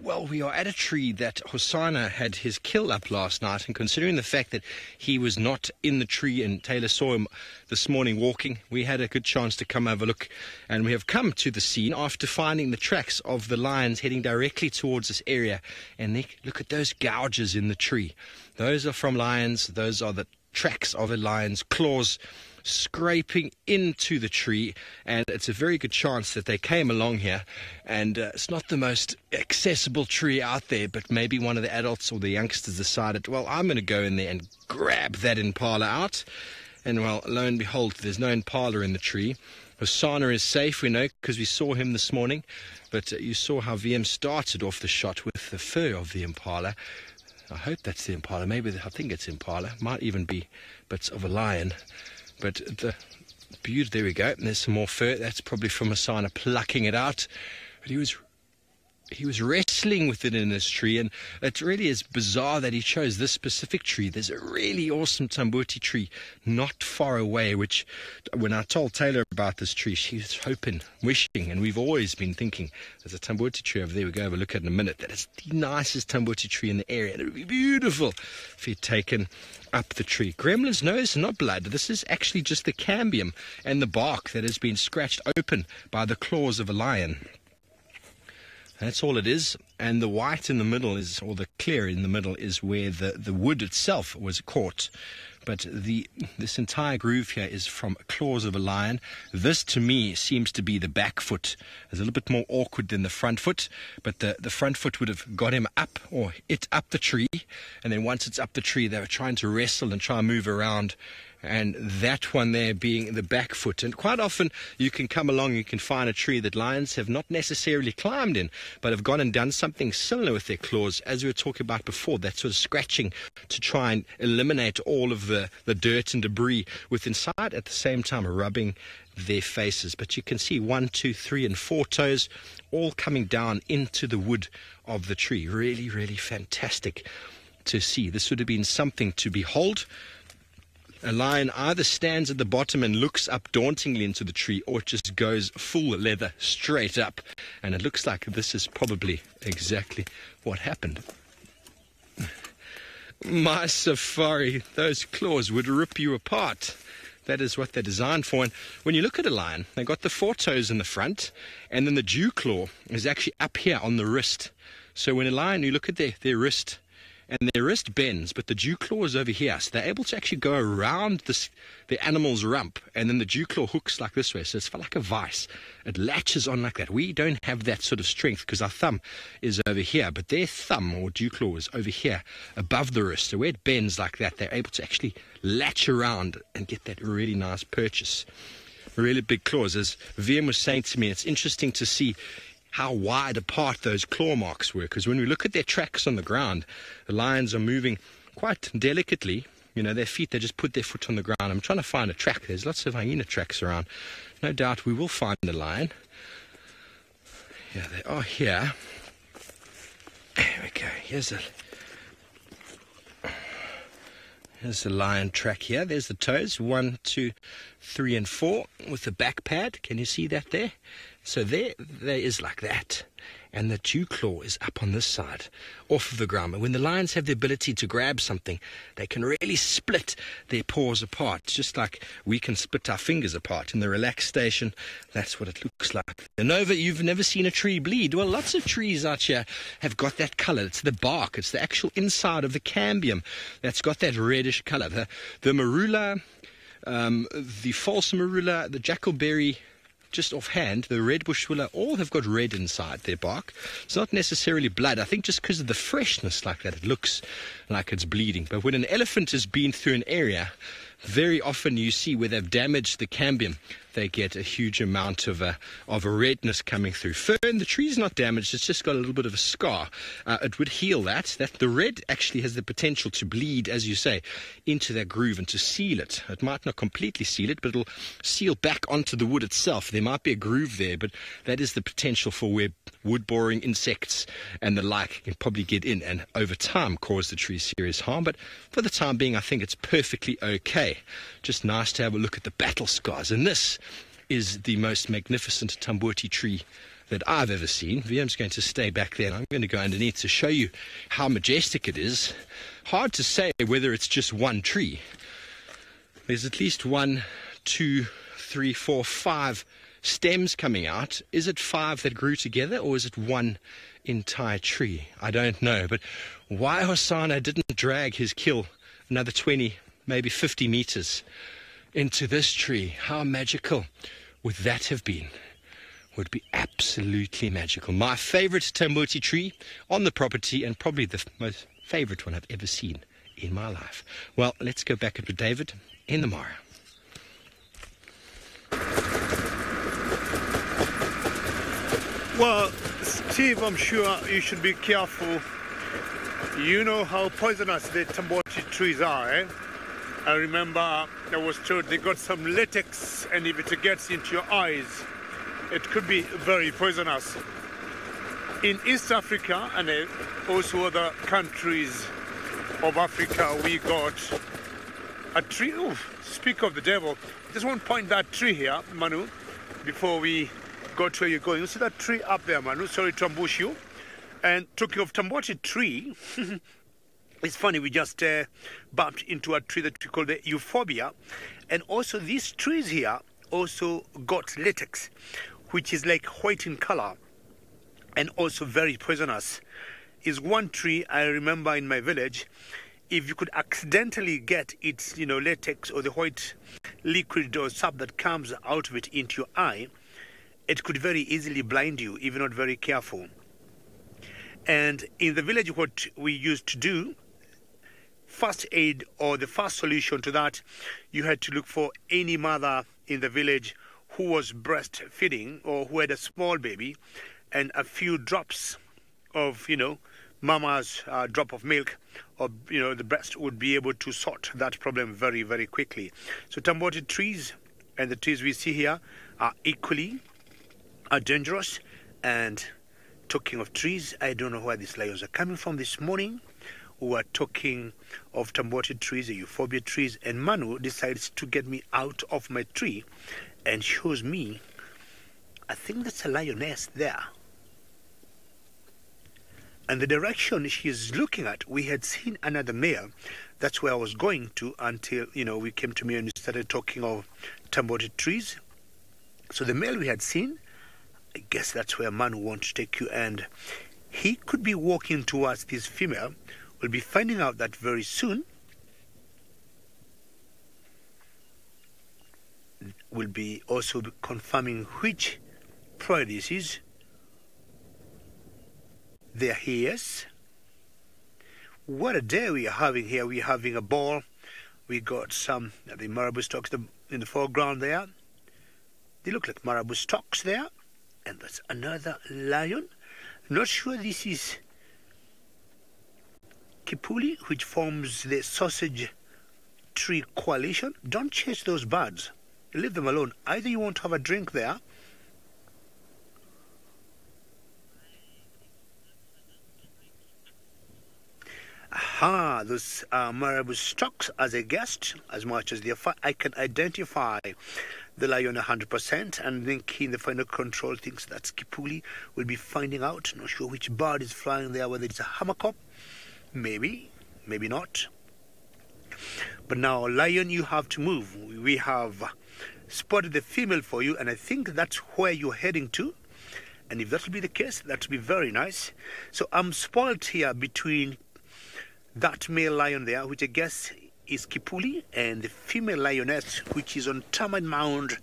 Well, we are at a tree that Hosanna had his kill up last night, and considering the fact that he was not in the tree and Taylor saw him this morning walking, we had a good chance to come have a look, and we have come to the scene after finding the tracks of the lions heading directly towards this area. And Nick, look at those gouges in the tree. Those are from lions. Those are the tracks of a lion's claws scraping into the tree, and it's a very good chance that they came along here, and it's not the most accessible tree out there, but maybe one of the adults or the youngsters decided, well, I'm going to go in there and grab that impala out, and well, lo and behold, there's no impala in the tree. Hosanna is safe, we know, because we saw him this morning, but you saw how VM started off the shot with the fur of the impala. I hope that's the impala. Maybe I think it's impala. Might even be bits of a lion. But the beauty, there we go. And there's some more fur. That's probably from Hosanna plucking it out. But he was wrestling with it in this tree, and it really is bizarre that he chose this specific tree. There's a really awesome tambuti tree not far away, which when I told Taylor about this tree, she was hoping, wishing, and we've always been thinking, there's a tambuti tree over there, we'll go have a look at in a minute, that it's the nicest tambuti tree in the area, and it would be beautiful if he'd taken up the tree. Gremlins, no, it's not blood. This is actually just the cambium and the bark that has been scratched open by the claws of a lion. That's all it is, and the white in the middle is, or the clear in the middle is where the wood itself was caught. But this entire groove here is from claws of a lion. This, to me, seems to be the back foot. It's a little bit more awkward than the front foot, but the front foot would have got him up, or it up the tree, and then once it's up the tree, they were trying to wrestle and try and move around. And that one there being the back foot. And quite often you can come along, you can find a tree that lions have not necessarily climbed in, but have gone and done something similar with their claws, as we were talking about before, that sort of scratching to try and eliminate all of the dirt and debris with inside, at the same time rubbing their faces. But you can see 1, 2, 3, and 4 toes all coming down into the wood of the tree. Really, really fantastic to see. This would have been something to behold. A lion either stands at the bottom and looks up dauntingly into the tree, or it just goes full leather straight up. And it looks like this is probably exactly what happened. My safari, those claws would rip you apart. That is what they're designed for. And when you look at a lion, they've got the 4 toes in the front, and then the dew claw is actually up here on the wrist. So when a lion, you look at their wrist, and their wrist bends, but the dew claw is over here. So they're able to actually go around the animal's rump, and then the dew claw hooks like this way. So it's like a vice. It latches on like that. We don't have that sort of strength because our thumb is over here, but their thumb or dew claw is over here above the wrist. So where it bends like that, they're able to actually latch around and get that really nice purchase. Really big claws. As VM was saying to me, it's interesting to see how wide apart those claw marks were, because when we look at their tracks on the ground, the lions are moving quite delicately. You know, their feet, they just put their foot on the ground. I'm trying to find a track. There's lots of hyena tracks around. No doubt we will find the lion. Yeah, they are here. There we go. Here's the lion track here. There's the toes, 1, 2, 3, and 4 with the back pad. Can you see that there? So there is like that. And the dew claw is up on this side, off of the ground. And when the lions have the ability to grab something, they can really split their paws apart, just like we can split our fingers apart. In the relaxed station, that's what it looks like. And Nova, you've never seen a tree bleed. Well, lots of trees out here have got that color. It's the bark. It's the actual inside of the cambium that's got that reddish color. The marula, the false marula, the jackalberry, just offhand, the red bush willow, all have got red inside their bark. It's not necessarily blood. I think just because of the freshness like that, it looks like it's bleeding. But when an elephant has been through an area, very often you see where they've damaged the cambium, they get a huge amount of a redness coming through. Fern, the tree's not damaged, it's just got a little bit of a scar. It would heal that. The red actually has the potential to bleed, as you say, into that groove and to seal it. It might not completely seal it, but it'll seal back onto the wood itself. There might be a groove there, but that is the potential for where wood-boring insects and the like can probably get in and over time cause the tree serious harm. But for the time being, I think it's perfectly okay. Just nice to have a look at the battle scars. And this is the most magnificent Tamboti tree that I've ever seen. VM's going to stay back there and I'm going to go underneath to show you how majestic it is. Hard to say whether it's just one tree. There's at least 1, 2, 3, 4, 5 stems coming out. Is it 5 that grew together or is it one entire tree? I don't know. But why Hosanna didn't drag his kill another 20, maybe 50 meters into this tree, how magical would that have been? Would be absolutely magical. My favorite Tamboti tree on the property and probably the most favorite one I've ever seen in my life. Well, let's go back up to David in the Mara. Well, Steve, I'm sure you should be careful. You know how poisonous the Tamboti trees are, eh? I remember I was told they got some latex, and if it gets into your eyes, it could be very poisonous. In East Africa and also other countries of Africa, we got a tree. Oh, speak of the devil. Just want to point that tree here, Manu, before we go to where you're going. You see that tree up there, Manu? Sorry to ambush you. And talking of Tamboti tree, it's funny, we just bumped into a tree that we call the euphorbia. And also these trees here also got latex, which is like white in color and also very poisonous. Is one tree I remember in my village, if you could accidentally get its, latex or the white liquid or sap that comes out of it into your eye, it could very easily blind you if you're not very careful. And in the village, what we used to do, first aid or the first solution to that, you had to look for any mother in the village who was breastfeeding or who had a small baby, and a few drops of, mama's drop of milk or, the breast would be able to sort that problem very, very quickly. So Tamboti trees and the trees we see here are equally dangerous. And talking of trees, I don't know where these lions are coming from this morning. We are talking of Tamboti trees, the euphorbia trees, and Manu decides to get me out of my tree and shows me, I think that's a lioness there. And the direction she is looking at, we had seen another male. That's where I was going to until, we came to me and we started talking of Tamboti trees. So the male we had seen, I guess that's where Manu wants to take you, and he could be walking towards this female. We'll be finding out that very soon. We'll be also confirming which pride this is. There he is. What a day we are having here. We're having a ball. We got some of the marabou stalks in the foreground there. They look like marabou stalks there. And that's another lion. Not sure this is Kipuli, which forms the sausage tree coalition. Don't chase those birds. Leave them alone. Either you won't have a drink there, Aha, those marabou stocks as a guest, as much as I can identify the lion 100%, and think in the final control thinks that Skipuli will be finding out. Not sure which bird is flying there, whether it's a hammercock, maybe not. But now, lion, you have to move. We have spotted the female for you, and I think that's where you're heading to. And if that will be the case, that will be very nice. So I'm spoiled here between that male lion there, which I guess is Kipuli, and the female lioness, which is on Termite Mound,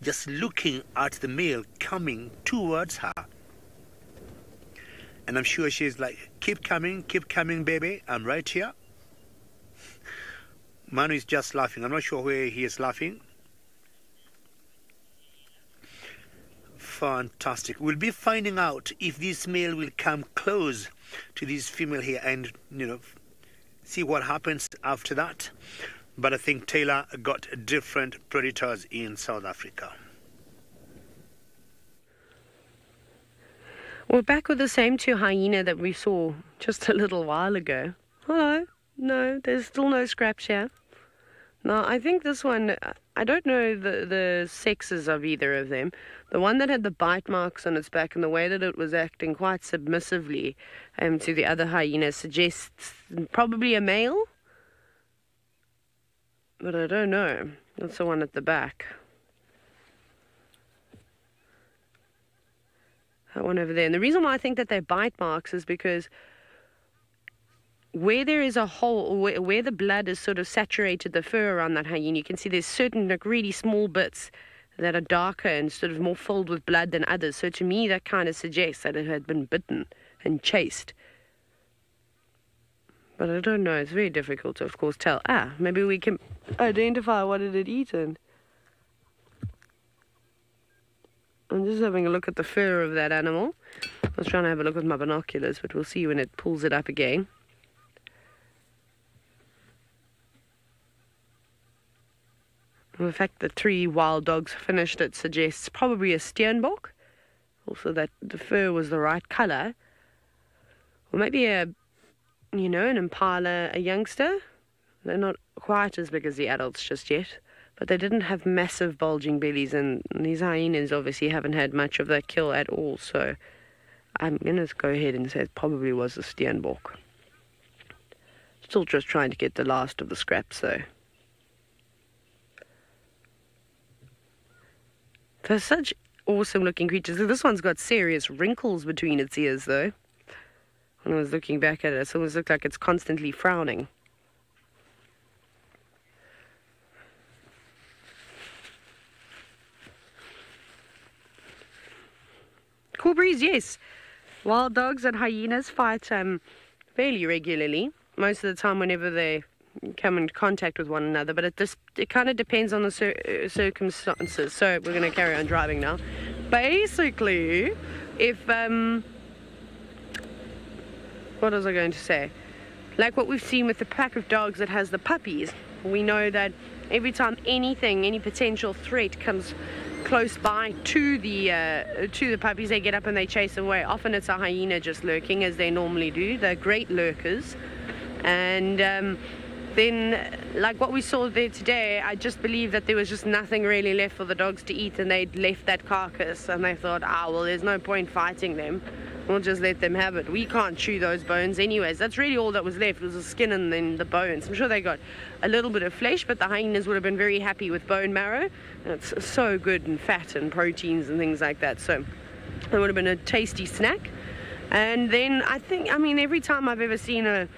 just looking at the male coming towards her. And I'm sure she's like, keep coming, baby, I'm right here. Manu is just laughing. I'm not sure where he is laughing. Fantastic. We'll be finding out if this male will come close to this female here and, see what happens after that. But I think Taylor got different predators in South Africa. We're back with the same two hyena that we saw just a little while ago. Hello. No, there's still no scraps here. Now, I think this one, I don't know the sexes of either of them. The one that had the bite marks on its back and the way that it was acting quite submissively to the other hyena suggests probably a male. But I don't know. That's the one at the back. That one over there. And the reason why I think that they're bite marks is because where there is a hole, where the blood is sort of saturated the fur around that hyena, you can see there's certain really small bits that are darker and sort of more filled with blood than others. So to me, that kind of suggests that it had been bitten and chased. But I don't know. It's very difficult to, of course, tell. Maybe we can identify what it had eaten. I'm just having a look at the fur of that animal. I was trying to have a look with my binoculars, but we'll see when it pulls it up again. The fact that 3 wild dogs finished it suggests probably a steenbok. Also that the fur was the right colour. Or maybe an impala, a youngster. They're not quite as big as the adults just yet. But they didn't have massive bulging bellies, and these hyenas obviously haven't had much of that kill at all. So I'm going to go ahead and say it probably was a steenbok. Still just trying to get the last of the scraps though. They're such awesome looking creatures. This one's got serious wrinkles between its ears though. When I was looking back at it, it almost looked like it's constantly frowning. Cool breeze, yes. Wild dogs and hyenas fight fairly regularly. Most of the time whenever they come in contact with one another, but it kind of depends on the circumstances. So we're going to carry on driving now. Basically, if what was I going to say? Like what we've seen with the pack of dogs that has the puppies, we know that every time any potential threat comes close by to the puppies, they get up and they chase them away. Often it's a hyena just lurking, as they normally do. They're great lurkers. And then, like what we saw there today, I just believe that there was just nothing really left for the dogs to eat, and they'd left that carcass, and they thought, well, there's no point fighting them. We'll just let them have it. We can't chew those bones anyways. That's really all that was left, was the skin and then the bones. I'm sure they got a little bit of flesh, but the hyenas would have been very happy with bone marrow. And it's so good and fat and proteins and things like that. So it would have been a tasty snack. And then every time I've ever seen a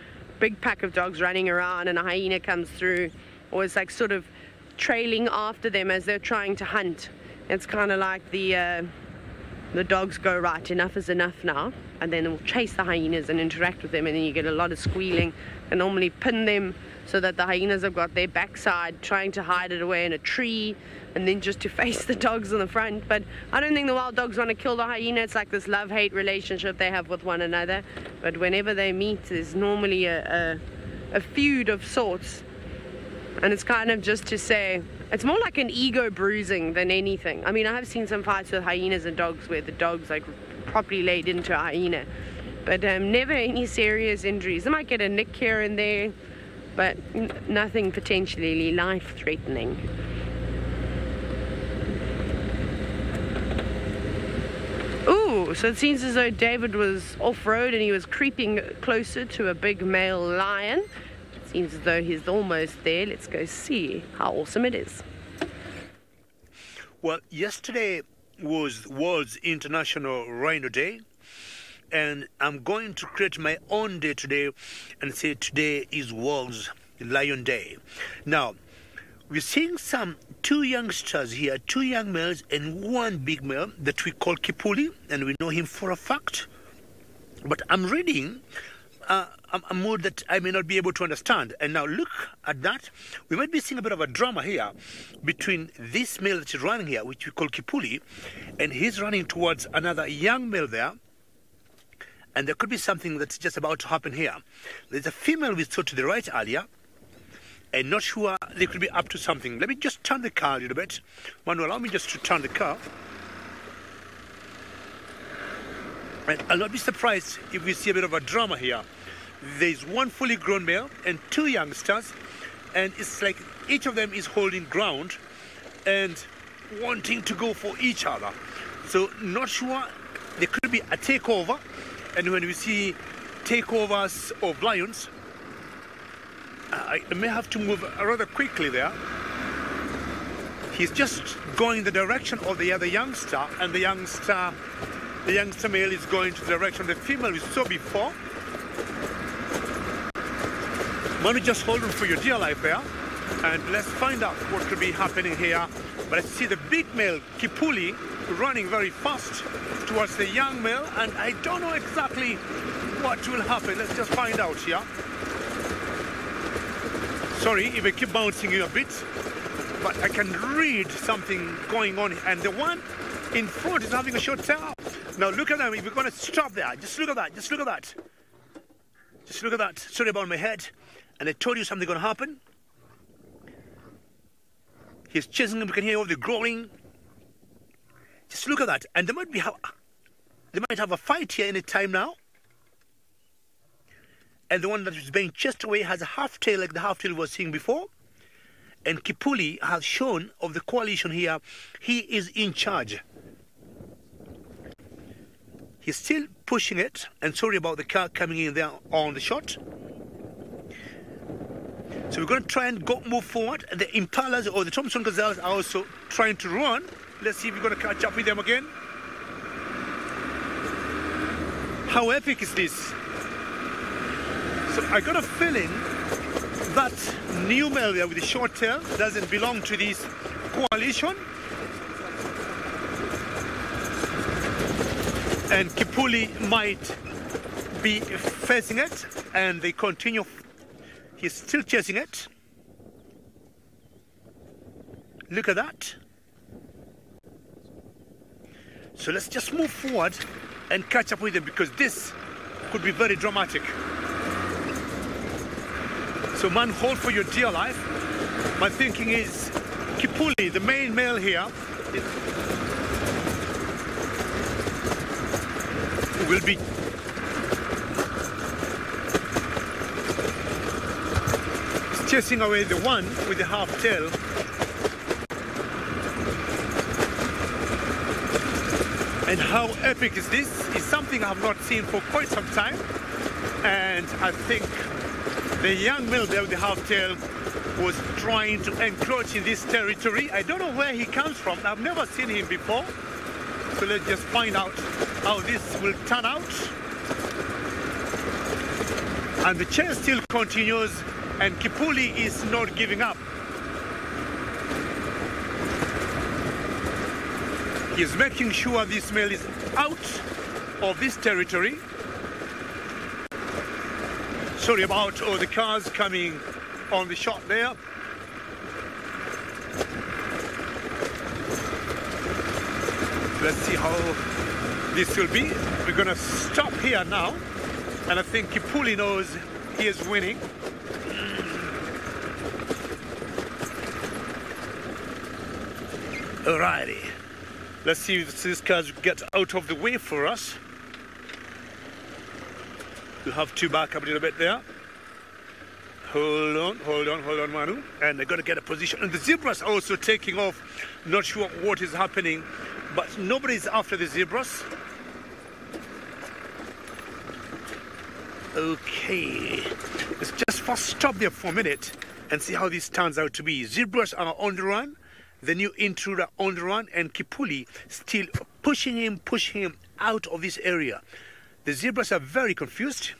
big pack of dogs running around and a hyena comes through, or it's like sort of trailing after them as they're trying to hunt, it's kind of like the dogs go, right, enough is enough now, and then they'll chase the hyenas and interact with them, and then you get a lot of squealing, and normally pin them so that the hyenas have got their backside trying to hide it away in a tree, and then just to face the dogs in the front. But I don't think the wild dogs want to kill the hyena. It's like this love-hate relationship they have with one another. But whenever they meet, there's normally a feud of sorts, and it's kind of just to say, it's more like an ego bruising than anything. I mean, I have seen some fights with hyenas and dogs where the dog's like properly laid into a hyena, but never any serious injuries. They might get a nick here and there, but nothing potentially life-threatening. Ooh, so it seems as though David was off-road and he was creeping closer to a big male lion. It seems as though he's almost there. Let's go see how awesome it is. Well, yesterday was World's International Rhino Day, and I'm going to create my own day today and say today is World's Lion Day. Now, we're seeing two youngsters here, two young males and one big male that we call Kipuli, and we know him for a fact. But I'm reading a mode that I may not be able to understand. And now look at that. We might be seeing a bit of a drama here between this male that is running here, which we call Kipuli, and he's running towards another young male there. And there could be something that's just about to happen here. There's a female we saw to the right earlier, and not sure they could be up to something. Let me just turn the car a little bit. Manu, allow me just to turn the car. And I'll not be surprised if we see a bit of a drama here. There's one fully grown male and two youngsters, and it's like each of them is holding ground and wanting to go for each other. So not sure, there could be a takeover, and when we see takeovers of lions, I may have to move rather quickly there. He's just going the direction of the other youngster, and the youngster male is going to the direction of the female we saw before. Manu, just hold on for your dear life there, and let's find out what could be happening here. But I see the big male, Kipuli, running very fast towards the young male, and I don't know exactly what will happen. Let's just find out here. Sorry if I keep bouncing you a bit, but I can read something going on, and the one in front is having a short tail. Now look at them. If we're going to stop there, just look at that, just look at that. Just look at that. Sorry about my head. And I told you something going to happen. He's chasing him. We can hear all the growling. Just look at that. And they might have a fight here any time now. And the one that is being chased away has a half tail like the half tail we were seeing before. And Kipuli has shown of the coalition here, he is in charge. He's still pushing it, and sorry about the car coming in there on the shot. So we're going to try and move forward. The Impalas or the Thompson Gazelles are also trying to run. Let's see if we're going to catch up with them again. How epic is this? So I got a feeling that new male there with the short tail doesn't belong to this coalition. And Kipuli might be facing it, and they continue. He's still chasing it. Look at that. So let's just move forward and catch up with them, because this could be very dramatic. So man, hold for your dear life. My thinking is Kipuli, the main male here, will be chasing away the one with the half tail. And how epic is this? Is something I have not seen for quite some time. And I think the young male there with the half tail was trying to encroach in this territory. I don't know where he comes from. I've never seen him before. So let's just find out how this will turn out. And the chase still continues, and Kipuli is not giving up. He's making sure this male is out of this territory. Sorry about all the cars coming on the shot there. Let's see how this will be. We're going to stop here now, and I think Kipuli knows he is winning. Alrighty, let's see if these cars get out of the way for us. We'll have to back up a little bit there. Hold on, Manu. And they're going to get a position. And the zebras are also taking off. Not sure what is happening, but nobody's after the zebras. Okay. Let's just first stop there for a minute and see how this turns out to be. Zebras are on the run. The new intruder on the run. And Kipuli still pushing him out of this area. The zebras are very confused.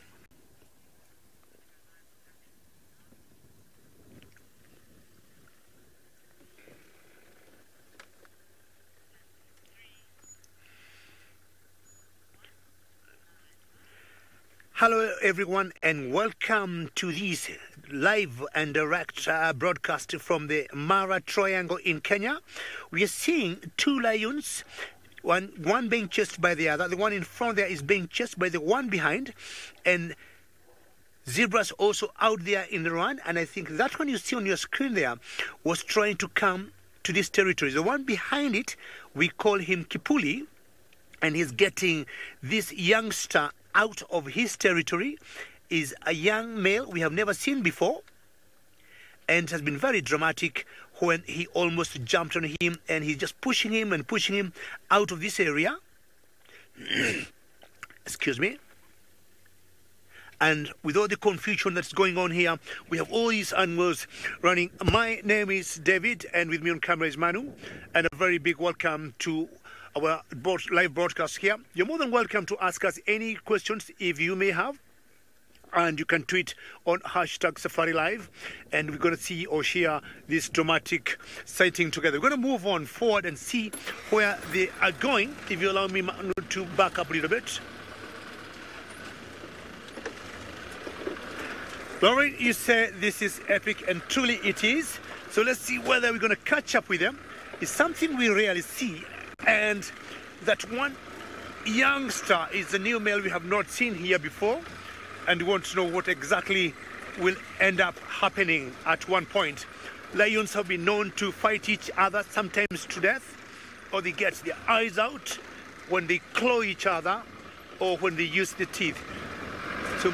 Hello everyone and welcome to this live and direct broadcast from the Mara Triangle in Kenya. We are seeing two lions, one being chased by the other. The one in front there is being chased by the one behind, and zebras also out there in the run. And I think that one you see on your screen there was trying to come to this territory. The one behind it, we call him Kipuli, and he's getting this youngster out of his territory. Is a young male we have never seen before, and has been very dramatic when he almost jumped on him, and he's just pushing him out of this area. Excuse me. And with all the confusion that's going on here, we have all these animals running. My name is David, and with me on camera is Manu, and a very big welcome to our live broadcast here. You're more than welcome to ask us any questions if you may have, and you can tweet on #SafariLive, and we're going to see or share this dramatic sighting together. We're going to move on forward and see where they are going. If you allow me to back up a little bit. Lauren, you say this is epic, and truly it is. So let's see whether we're going to catch up with them. It's something we rarely see. And that one youngster is a new male we have not seen here before, and we want to know what exactly will end up happening at one point. Lions have been known to fight each other, sometimes to death, or they get their eyes out when they claw each other or when they use the teeth. So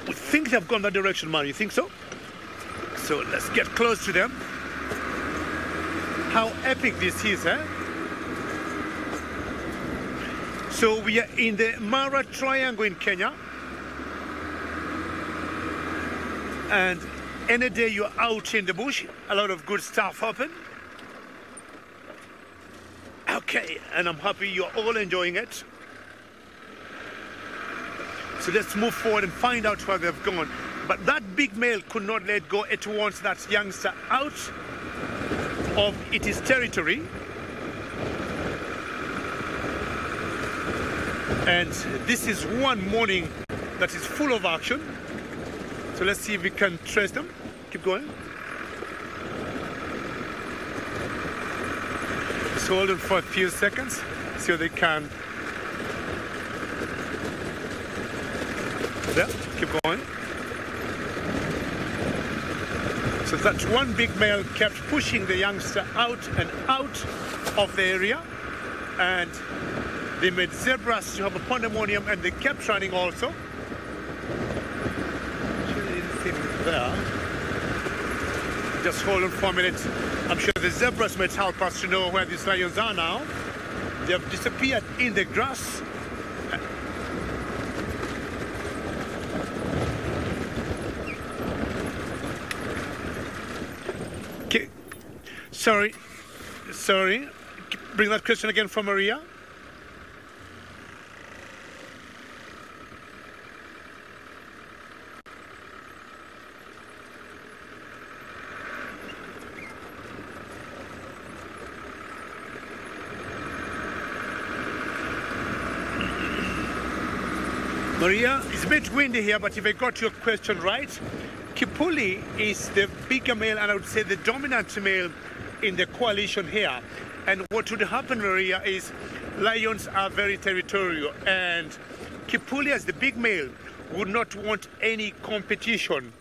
we think they've gone that direction, man. You think so? So let's get close to them. How epic this is, eh? So we are in the Mara Triangle in Kenya, and any day you're out in the bush, a lot of good stuff happen. Okay, and I'm happy you're all enjoying it. So let's move forward and find out where they've gone. But that big male could not let go. It wants that youngster out of its territory. And this is one morning that is full of action. So let's see if we can trace them. Keep going. Just hold on for a few seconds so they can. There, keep going. So that one big male kept pushing the youngster out and out of the area, and they made zebras to have a pandemonium, and they kept running also. Anything there? Just hold on for a minute. I'm sure the zebras might help us to know where these lions are now. They have disappeared in the grass. Okay. Sorry. Bring that question again from Maria. Maria, it's a bit windy here, but if I got your question right, Kipuli is the bigger male, and I would say the dominant male in the coalition here. And what would happen, Maria, is lions are very territorial, and Kipuli, as the big male, would not want any competition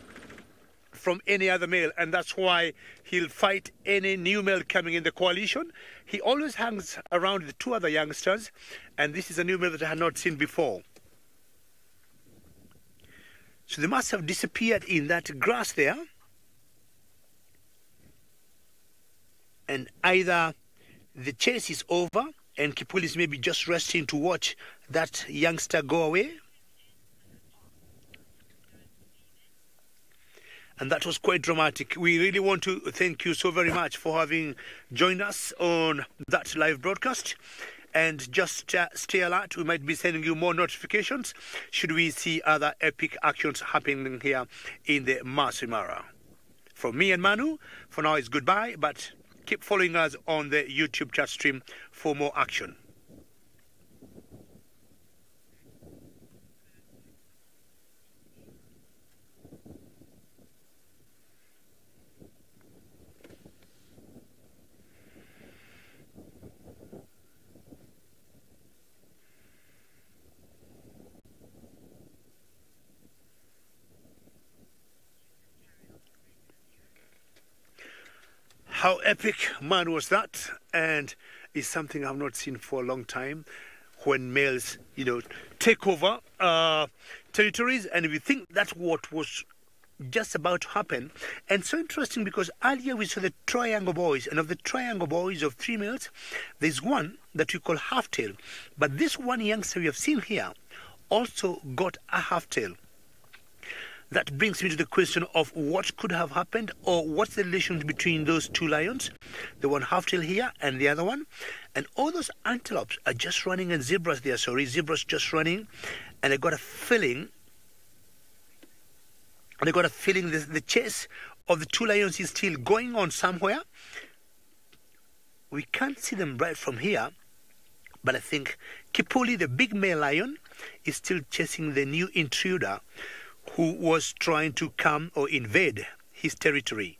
from any other male, and that's why he'll fight any new male coming in the coalition. He always hangs around the two other youngsters, and this is a new male that I had not seen before. So they must have disappeared in that grass there. And either the chase is over and Kipuli is maybe just resting to watch that youngster go away. And that was quite dramatic. We really want to thank you so very much for having joined us on that live broadcast. And just stay alert. We might be sending you more notifications should we see other epic actions happening here in the Masai Mara. From me and Manu, for now it's goodbye, but keep following us on the YouTube chat stream for more action. How epic, man, was that? And it's something I've not seen for a long time, when males, take over territories. And we think that's what was just about to happen. And so interesting, because earlier we saw the triangle boys, and of the triangle boys of 3 males, there's one that we call half-tail. But this one youngster we have seen here also got a half-tail. That brings me to the question of what could have happened, or what's the relation between those two lions, the one half-tail here and the other one. And all those antelopes are just running, and zebras zebras just running. And I got a feeling, the chase of the two lions is still going on somewhere. We can't see them right from here, but I think Kipuli, the big male lion, is still chasing the new intruder who was trying to come or invade his territory.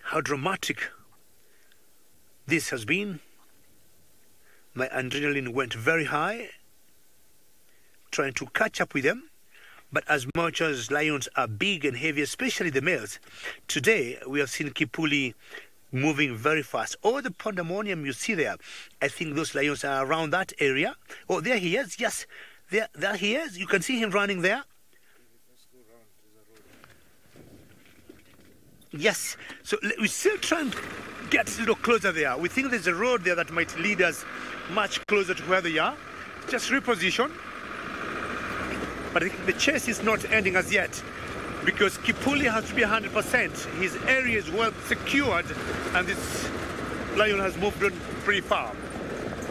How dramatic this has been. My adrenaline went very high, trying to catch up with them. But as much as lions are big and heavy, especially the males, today we have seen Kipuli moving very fast. Oh, the pandemonium you see there, I think those lions are around that area. Oh, there he is, yes. There he is. You can see him running there. Yes. So we're still trying to get a little closer there. We think there's a road there that might lead us much closer to where they are. Just reposition. But I think the chase is not ending as yet, because Kipuli has to be 100%. His area is well secured, and this lion has moved on pretty far.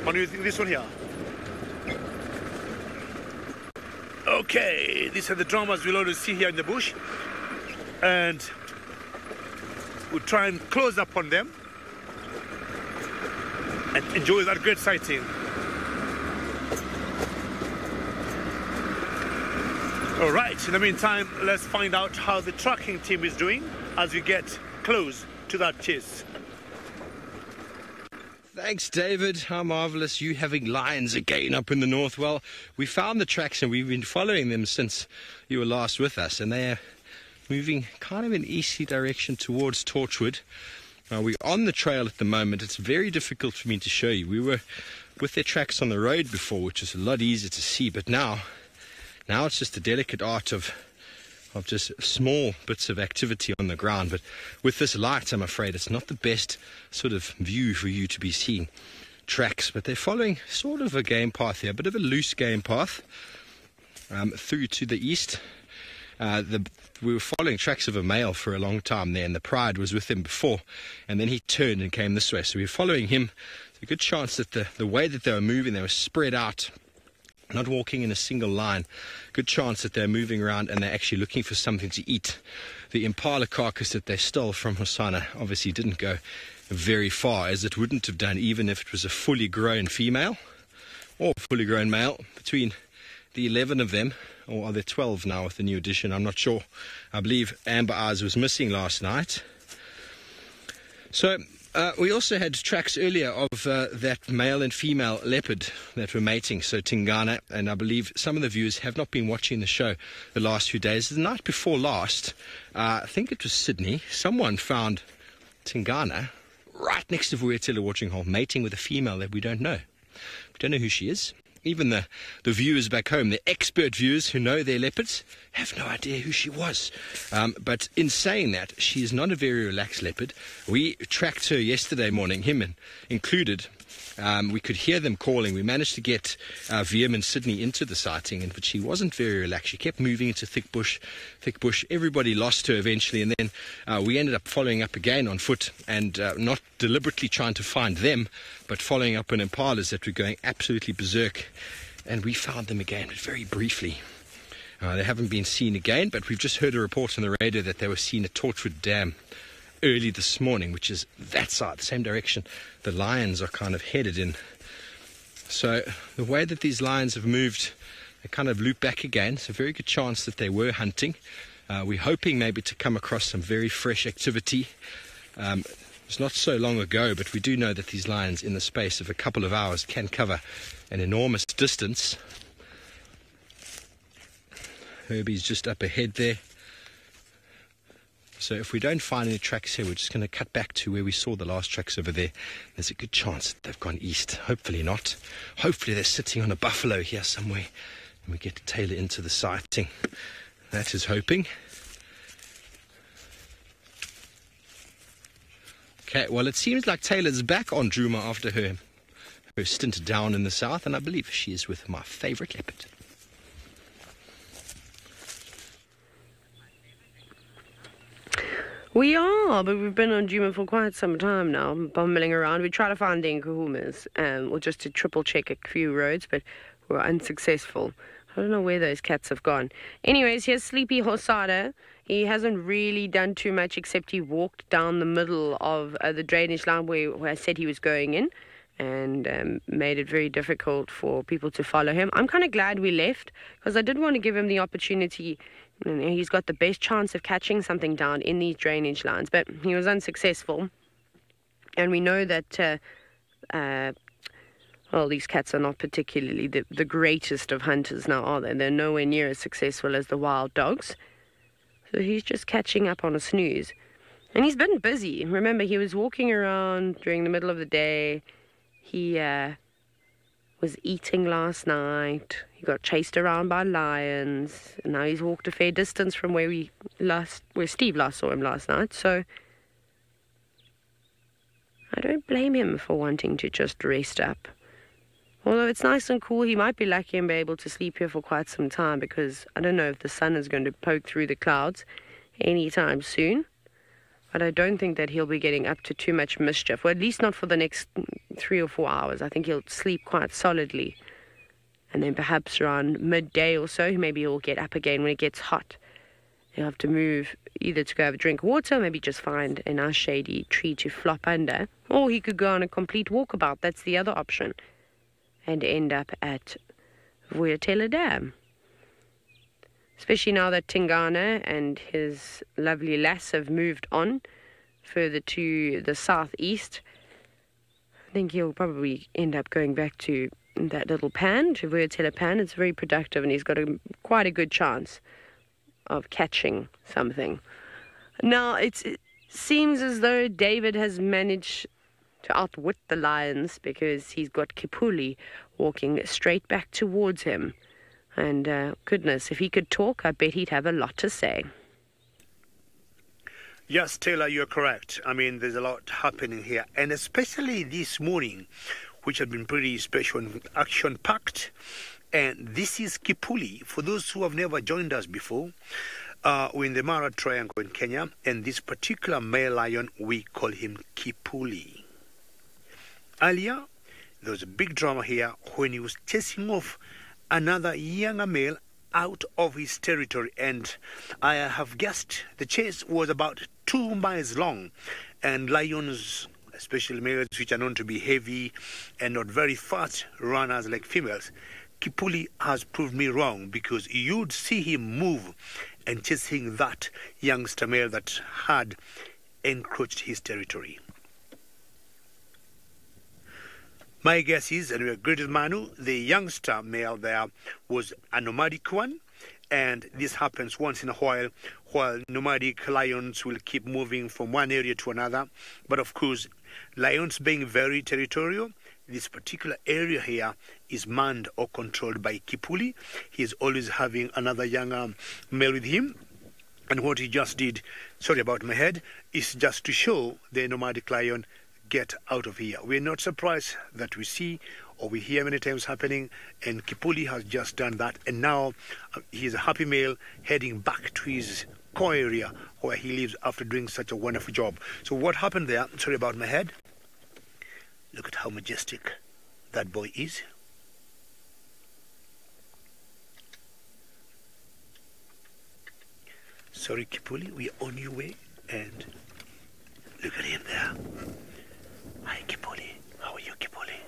What do you think this one here? Okay, these are the dramas we'll always see here in the bush, and we'll try and close up on them and enjoy that great sighting. All right, in the meantime, let's find out how the tracking team is doing as we get close to that chase. Thanks, David. How marvellous, you having lions again up in the north. Well, we found the tracks and we've been following them since you were last with us, and they are moving kind of in easterly direction towards Torchwood. We're on the trail at the moment. It's very difficult for me to show you. We were with their tracks on the road before, which was a lot easier to see, but now it's just the delicate art of just small bits of activity on the ground. But with this light, I'm afraid it's not the best sort of view for you to be seeing tracks. But they're following sort of a game path here, a bit of a loose game path through to the east. We were following tracks of a male for a long time there, and the pride was with him before, and then he turned and came this way. So we were following him. There's a good chance that the way that they were moving, they were spread out, not walking in a single line. Good chance that they're moving around and they're actually looking for something to eat. The impala carcass that they stole from Hosanna obviously didn't go very far, as it wouldn't have done even if it was a fully grown female or fully grown male. Between the 11 of them, or are there 12 now with the new addition? I'm not sure. I believe Amber Eyes was missing last night. So we also had tracks earlier of that male and female leopard that were mating, so Tingana, and I believe some of the viewers have not been watching the show the last few days. The night before last, I think it was Sydney, someone found Tingana right next to Vuetila watering hole, mating with a female that we don't know. We don't know who she is. Even the viewers back home, the expert viewers who know their leopards, have no idea who she was. But in saying that, she is not a very relaxed leopard. We tracked her yesterday morning, him included. We could hear them calling. We managed to get VM and Sydney into the sighting, but she wasn't very relaxed. She kept moving into thick bush. Everybody lost her eventually, and then we ended up following up again on foot, and not deliberately trying to find them, but following up on impalas that were going absolutely berserk. And we found them again, but very briefly. They haven't been seen again, but we've just heard a report on the radio that they were seen at Torchwood Dam early this morning, which is that side, the same direction the lions are kind of headed in. So the way that these lions have moved, they kind of loop back again. It's a very good chance that they were hunting. We're hoping maybe to come across some very fresh activity. It's not so long ago, but we do know that these lions in the space of a couple of hours can cover an enormous distance. Herbie's just up ahead there. So if we don't find any tracks here, we're just going to cut back to where we saw the last tracks over there. There's a good chance that they've gone east. Hopefully not. Hopefully they're sitting on a buffalo here somewhere, and we get Taylor into the sighting. That is hoping. Okay, well, it seems like Taylor's back on Druma after her stint down in the south, and I believe she is with my favourite leopard. We are, but we've been on Druma for quite some time now, bumbling around. We try to find the Nkahumas, or just to triple check a few roads, but we're unsuccessful. I don't know where those cats have gone. Anyways, here's Sleepy Hosada. He hasn't really done too much except he walked down the middle of the drainage line where I said he was going in, and made it very difficult for people to follow him. I'm kind of glad we left, because I did want to give him the opportunity. He's got the best chance of catching something down in these drainage lines, but he was unsuccessful. And we know that, well, these cats are not particularly the greatest of hunters now, are they? They're nowhere near as successful as the wild dogs. So he's just catching up on a snooze. And he's been busy. Remember, he was walking around during the middle of the day. He was eating last night. He got chased around by lions, and now he's walked a fair distance from where Steve last saw him last night. So I don't blame him for wanting to just rest up. Although it's nice and cool, he might be lucky and be able to sleep here for quite some time, because I don't know if the sun is going to poke through the clouds anytime soon. But I don't think that he'll be getting up to too much mischief. Well, at least not for the next 3 or 4 hours. I think he'll sleep quite solidly. And then perhaps around midday or so, maybe he'll get up again when it gets hot. He'll have to move either to go have a drink of water, maybe just find a nice shady tree to flop under. Or he could go on a complete walkabout. That's the other option. And end up at Vuyatela Dam. Especially now that Tingana and his lovely lass have moved on further to the southeast. I think he'll probably end up going back to that little pan, to Vuyatela Pan. It's very productive, and he's got quite a good chance of catching something. Now, it seems as though David has managed to outwit the lions, because he's got Kipuli walking straight back towards him. And goodness, if he could talk, I bet he'd have a lot to say. Yes, Taylor, you're correct. I mean, there's a lot happening here. And especially this morning, which had been pretty special and action-packed. And this is Kipuli. For those who have never joined us before, we're in the Mara Triangle in Kenya. And this particular male lion, we call him Kipuli. Earlier, there was a big drama here when he was chasing off another younger male out of his territory, and I have guessed the chase was about 2 miles long. And lions, especially males which are known to be heavy and not very fast runners like females, Kipuli has proved me wrong, because you'd see him move and chasing that youngster male that had encroached his territory. My guess is, and we agree with Manu, the youngster male there was a nomadic one, and this happens once in a while nomadic lions will keep moving from one area to another. But of course, lions being very territorial, this particular area here is manned or controlled by Kipuli. He is always having another young male with him. And what he just did, sorry about my head, is just to show the nomadic lion, get out of here. We're not surprised that we see or we hear many times happening, and Kipuli has just done that, and now he is a happy male heading back to his core area where he lives after doing such a wonderful job. So what happened there, sorry about my head, look at how majestic that boy is. Sorry Kipuli, we're on your way, and look at him there. Hi Kipuli, how are you Kipuli?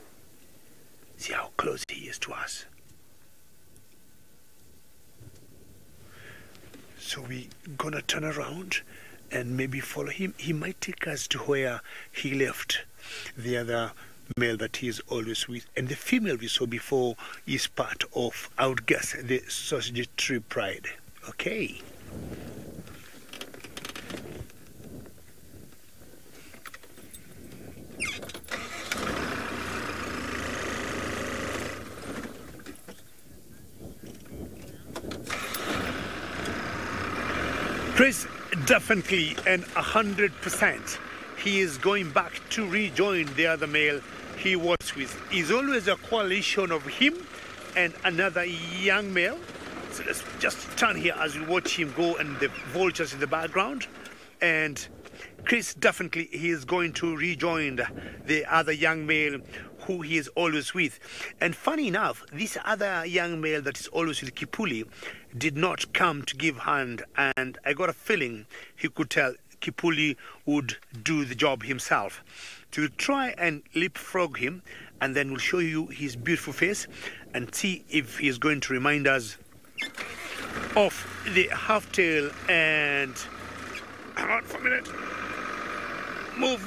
See how close he is to us. So we're gonna turn around and maybe follow him. He might take us to where he left the other male that he is always with. And the female we saw before is part of, I would guess, the sausage tree pride. Okay. Chris, definitely and 100%, he is going back to rejoin the other male he was with. It's always a coalition of him and another young male. So let's just turn here as we watch him go, and the vultures in the background. And Chris, definitely he is going to rejoin the other young male who he is always with. And funny enough, this other young male that is always with Kipuli did not come to give hand, and I got a feeling he could tell Kipuli would do the job himself. So we'll try and leapfrog him, and then we'll show you his beautiful face and see if he is going to remind us of the half-tail and... hang on for a minute. Move.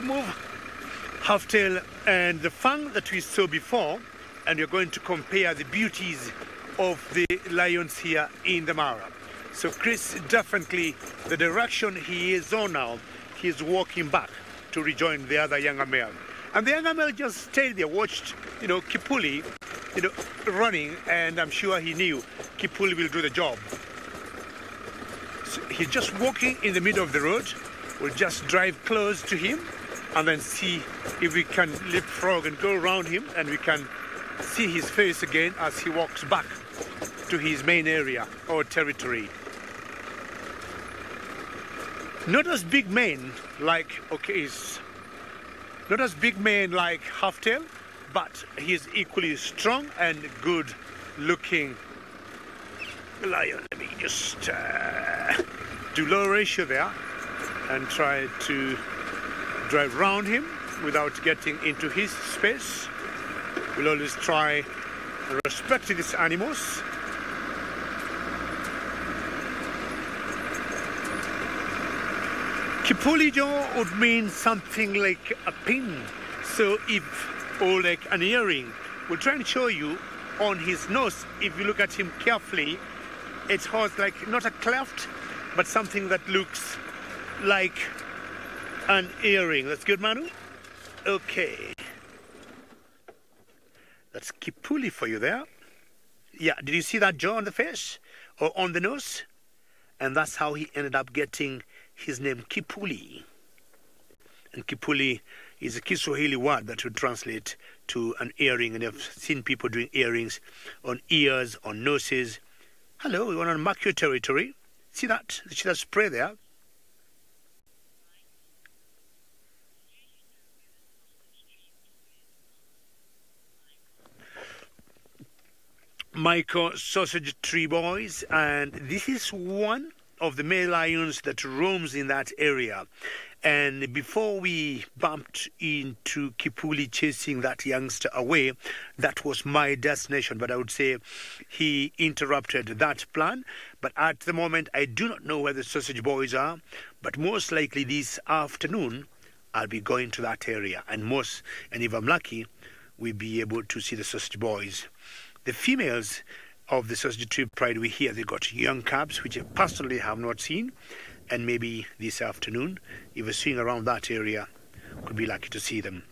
Half-tail and the fang that we saw before, and we're going to compare the beauties of the lions here in the Mara. So Chris, definitely the direction he is on now, he's walking back to rejoin the other younger male. And the younger male just stayed there, watched, Kipuli, running, and I'm sure he knew Kipuli will do the job. So he's just walking in the middle of the road. We'll just drive close to him and then see if we can leapfrog and go around him, and we can see his face again as he walks back to his main area or territory. Not as big men like, not as big men like Halftail, but he is equally strong and good looking lion. Let me just do low ratio there and try to drive around him without getting into his space. We'll always try and respect these animals. Kipulijo would mean something like a pin, or like an earring. We'll try and show you on his nose. If you look at him carefully, it has like not a cleft, but something that looks like an earring. That's good, Manu? Okay. That's Kipuli for you there. Yeah, did you see that jaw on the face or on the nose? And that's how he ended up getting his name, Kipuli. And Kipuli is a Kiswahili word that would translate to an earring, and I've seen people doing earrings on ears, on noses. Hello, we want to mark your territory. See that? See that spray there? Michael Sausage Tree Boys, and this is one of the male lions that roams in that area. And before we bumped into Kipuli chasing that youngster away, that was my destination, but I would say he interrupted that plan. But at the moment, I do not know where the Sausage Boys are, but most likely this afternoon I'll be going to that area, and if I'm lucky, we'll be able to see the Sausage Boys. The females of the Sausage Tree Pride we hear, they got young calves, which I personally have not seen, and maybe this afternoon, if we're seeing around that area, could be lucky to see them.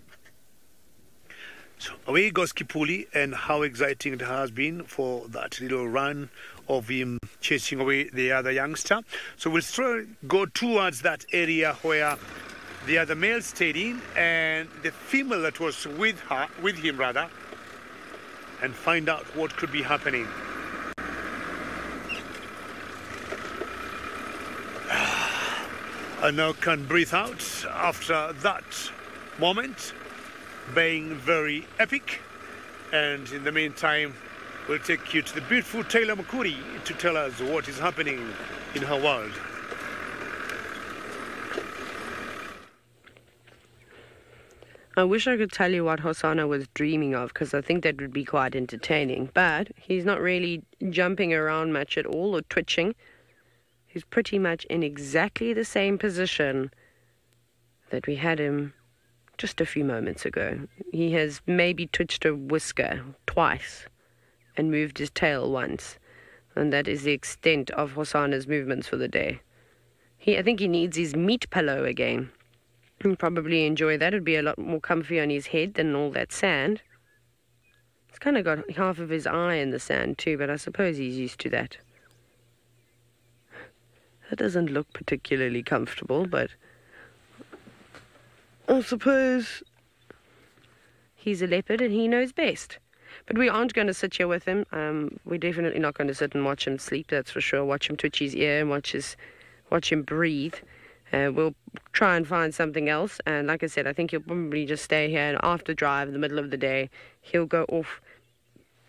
So away goes Kipuli, and how exciting it has been for that little run of him chasing away the other youngster. So we'll go towards that area where the other male stayed in, and the female that was with him, and find out what could be happening. I now can breathe out after that moment, being very epic. And in the meantime, we'll take you to the beautiful Taylor Mukuri to tell us what is happening in her world. I wish I could tell you what Hosanna was dreaming of, because I think that would be quite entertaining. But he's not really jumping around much at all or twitching. He's pretty much in exactly the same position that we had him just a few moments ago. He has maybe twitched a whisker twice and moved his tail once. And that is the extent of Hosanna's movements for the day. I think he needs his meat pillow again. He'll probably enjoy that. It'd be a lot more comfy on his head than all that sand. He's kind of got half of his eye in the sand too, but I suppose he's used to that. That doesn't look particularly comfortable, but I suppose he's a leopard and he knows best. But we aren't going to sit here with him. We're definitely not going to sit and watch him sleep, that's for sure. Watch him twitch his ear and watch him breathe. We'll try and find something else. And like I said, I think he'll probably just stay here, and after drive in the middle of the day, he'll go off,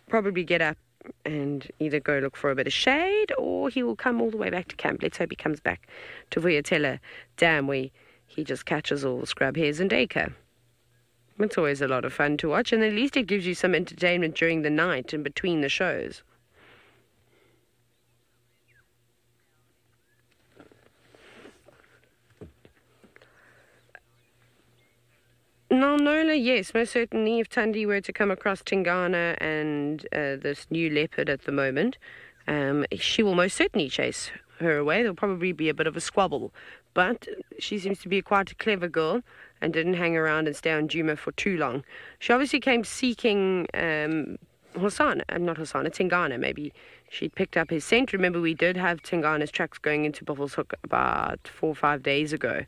probably get up and either go look for a bit of shade, or he will come all the way back to camp. Let's hope he comes back to Vuyatela Dam, where he just catches all the scrub hares and acre. It's always a lot of fun to watch, and at least it gives you some entertainment during the night and between the shows. No, Nola, yes, most certainly. If Tandi were to come across Tingana and this new leopard at the moment, she will most certainly chase her away. There'll probably be a bit of a squabble, but she seems to be quite a clever girl and didn't hang around and stay on Djuma for too long. She obviously came seeking Tingana. Maybe she'd picked up his scent. Remember, we did have Tingana's tracks going into Buffelshoek about 4 or 5 days ago.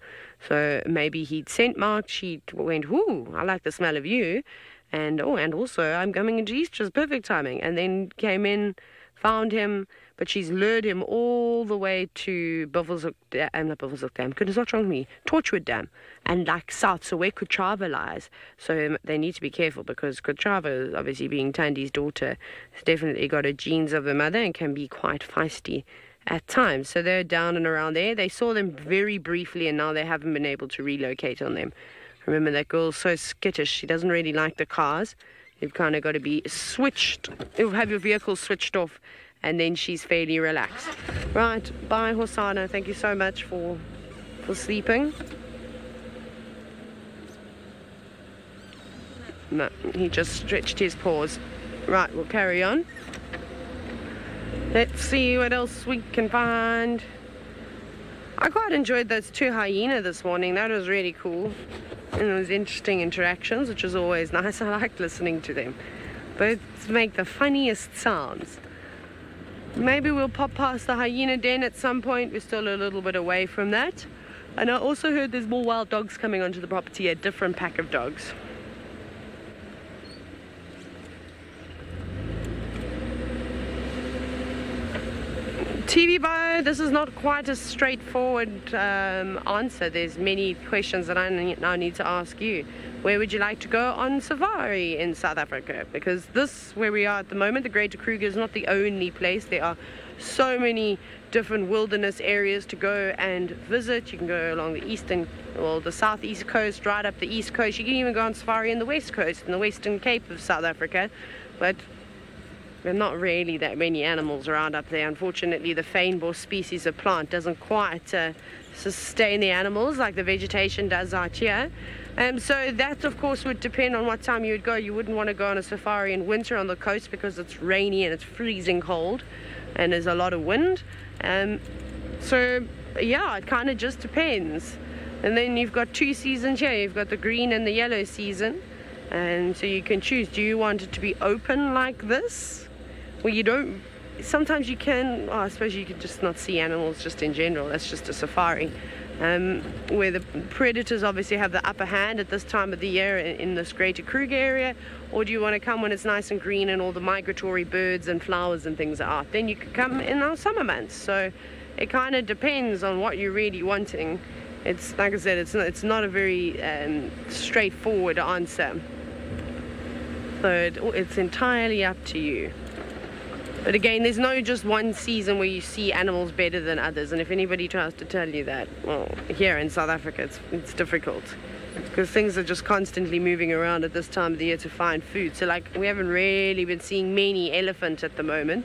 So maybe he'd scent marked. She went, "Ooh, I like the smell of you." And also, I'm coming into Easter's perfect timing. And then came in, found him, but she's lured him all the way to Buffelshoek Dam. Goodness, what's wrong with me? Torchwood Dam. And like south, so where Kutrava lies. So they need to be careful, because Kutrava, obviously being Tandi's daughter, has definitely got her genes of the mother and can be quite feisty at times. So they're down and around there. They saw them very briefly, and now they haven't been able to relocate on them. Remember, that girl's so skittish. She doesn't really like the cars. You've kind of got to be switched. You'll have your vehicle switched off, and then she's fairly relaxed. Right, bye Hosanna. Thank you so much for sleeping. No, he just stretched his paws. Right, we'll carry on. Let's see what else we can find. I quite enjoyed those 2 hyena this morning. That was really cool. And it was interesting interactions, which was always nice. I liked listening to them. Birds make the funniest sounds. Maybe we'll pop past the hyena den at some point. We're still a little bit away from that. And I also heard there's more wild dogs coming onto the property, a different pack of dogs. TV Bio, this is not quite a straightforward answer. There's many questions that I now need to ask you. Where would you like to go on safari in South Africa? Because this, where we are at the moment, the Greater Kruger, is not the only place. There are so many different wilderness areas to go and visit. You can go along the southeast coast, right up the east coast. You can even go on safari in the west coast, in the Western Cape of South Africa. But there are not really that many animals around up there. Unfortunately, the fynbos species of plant doesn't quite sustain the animals like the vegetation does out here. So that, of course, would depend on what time you would go. You wouldn't want to go on a safari in winter on the coast, because it's rainy and it's freezing cold and there's a lot of wind. So, yeah, it kind of just depends. And then you've got 2 seasons here. You've got the green and the yellow season. And so you can choose, do you want it to be open like this? Well, you don't, sometimes you can, I suppose you could just not see animals just in general, that's just a safari. Where the predators obviously have the upper hand at this time of the year in this greater Kruger area, or do you want to come when it's nice and green and all the migratory birds and flowers and things are out? Then you could come in our summer months. So it kind of depends on what you're really wanting. It's like I said, it's not a very straightforward answer. So it's entirely up to you. But again, there's no just one season where you see animals better than others. And if anybody tries to tell you that, well, here in South Africa, it's difficult. Because things are just constantly moving around at this time of the year to find food. So like, we haven't really been seeing many elephant at the moment.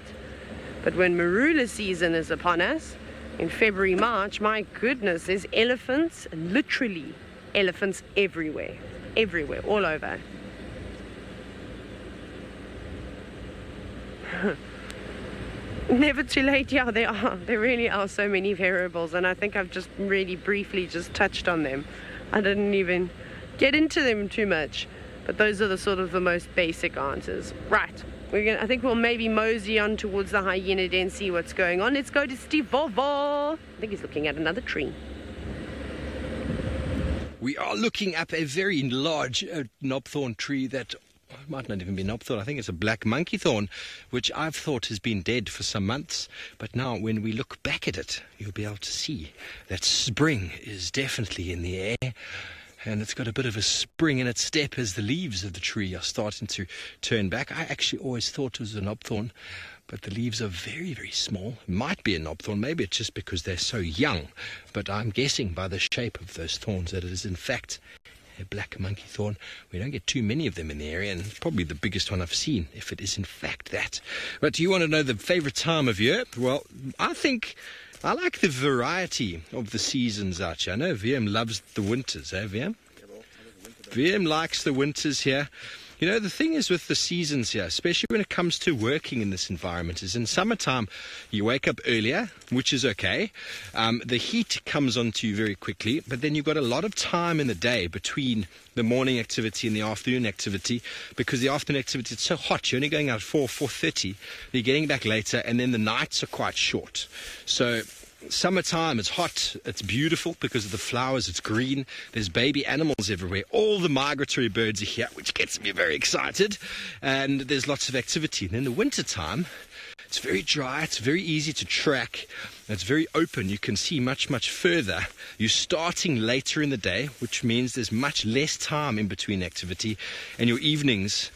But when marula season is upon us, in February, March, my goodness, there's elephants, literally elephants everywhere. Everywhere, all over. Never too late. Yeah, there really are so many variables, and I think I've just really briefly just touched on them. I didn't even get into them too much, but those are the sort of the most basic answers. Right, I think we'll maybe mosey on towards the hyena den, see what's going on. Let's go to Steve Vovo. I think he's looking at another tree. We are looking up a very large knobthorn tree that might not even be knobthorn. I think it's a black monkey thorn, which I've thought has been dead for some months. But now when we look back at it, you'll be able to see that spring is definitely in the air. And it's got a bit of a spring in its step as the leaves of the tree are starting to turn back. I actually always thought it was a knobthorn, but the leaves are very, very small. It might be a knobthorn. Maybe it's just because they're so young. But I'm guessing by the shape of those thorns that it is in fact a black monkey thorn. We don't get too many of them in the area, and it's probably the biggest one I've seen, if it is in fact that. But do you want to know the favourite time of year? Well, I think I like the variety of the seasons out here. I know VM loves the winters, eh, VM? VM likes the winters here. You know, the thing is with the seasons here, especially when it comes to working in this environment, is in summertime you wake up earlier, which is okay. The heat comes onto you very quickly, but then you've got a lot of time in the day between the morning activity and the afternoon activity, because the afternoon activity, it's so hot, you're only going out at 4:30, you're getting back later, and then the nights are quite short. So summertime, it's hot, it's beautiful because of the flowers, it's green, there's baby animals everywhere, all the migratory birds are here, which gets me very excited, and there's lots of activity. And in the wintertime, it's very dry, it's very easy to track, it's very open, you can see much, much further. You're starting later in the day, which means there's much less time in between activity, and your evenings,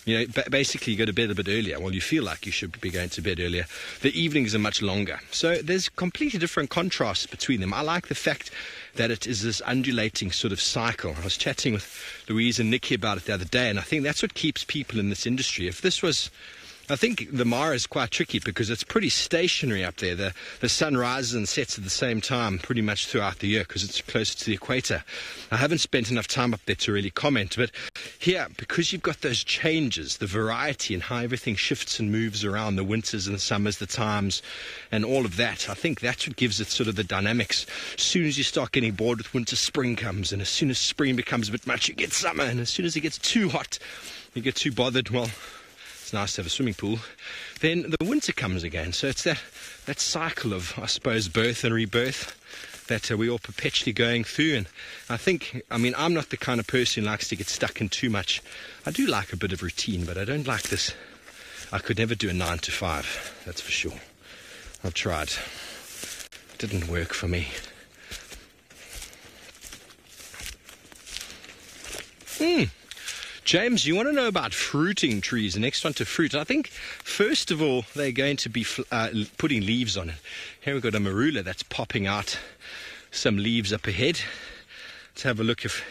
you know, basically you go to bed a bit earlier. Well, you feel like you should be going to bed earlier. The evenings are much longer. So there's completely different contrasts between them. I like the fact that it is this undulating sort of cycle. I was chatting with Louise and Nikki about it the other day, and I think that's what keeps people in this industry. If this was, I think the Mara is quite tricky because it's pretty stationary up there. The sun rises and sets at the same time pretty much throughout the year because it's closer to the equator. I haven't spent enough time up there to really comment, but here, because you've got those changes, the variety and how everything shifts and moves around, the winters and the summers, the times, and all of that, I think that's what gives it sort of the dynamics. As soon as you start getting bored with winter, spring comes, and as soon as spring becomes a bit much, you get summer, and as soon as it gets too hot, you get too bothered, well, it's nice to have a swimming pool, then the winter comes again. So it's that cycle of, I suppose, birth and rebirth that we all perpetually going through. And I think, I mean, I'm not the kind of person who likes to get stuck in too much. I do like a bit of routine, but I don't like this. I could never do a 9 to 5, that's for sure. I've tried. It didn't work for me. James, you want to know about fruiting trees, the next one to fruit. I think, first of all, they're going to be putting leaves on it. Here we've got a marula that's popping out some leaves up ahead. Let's have a look if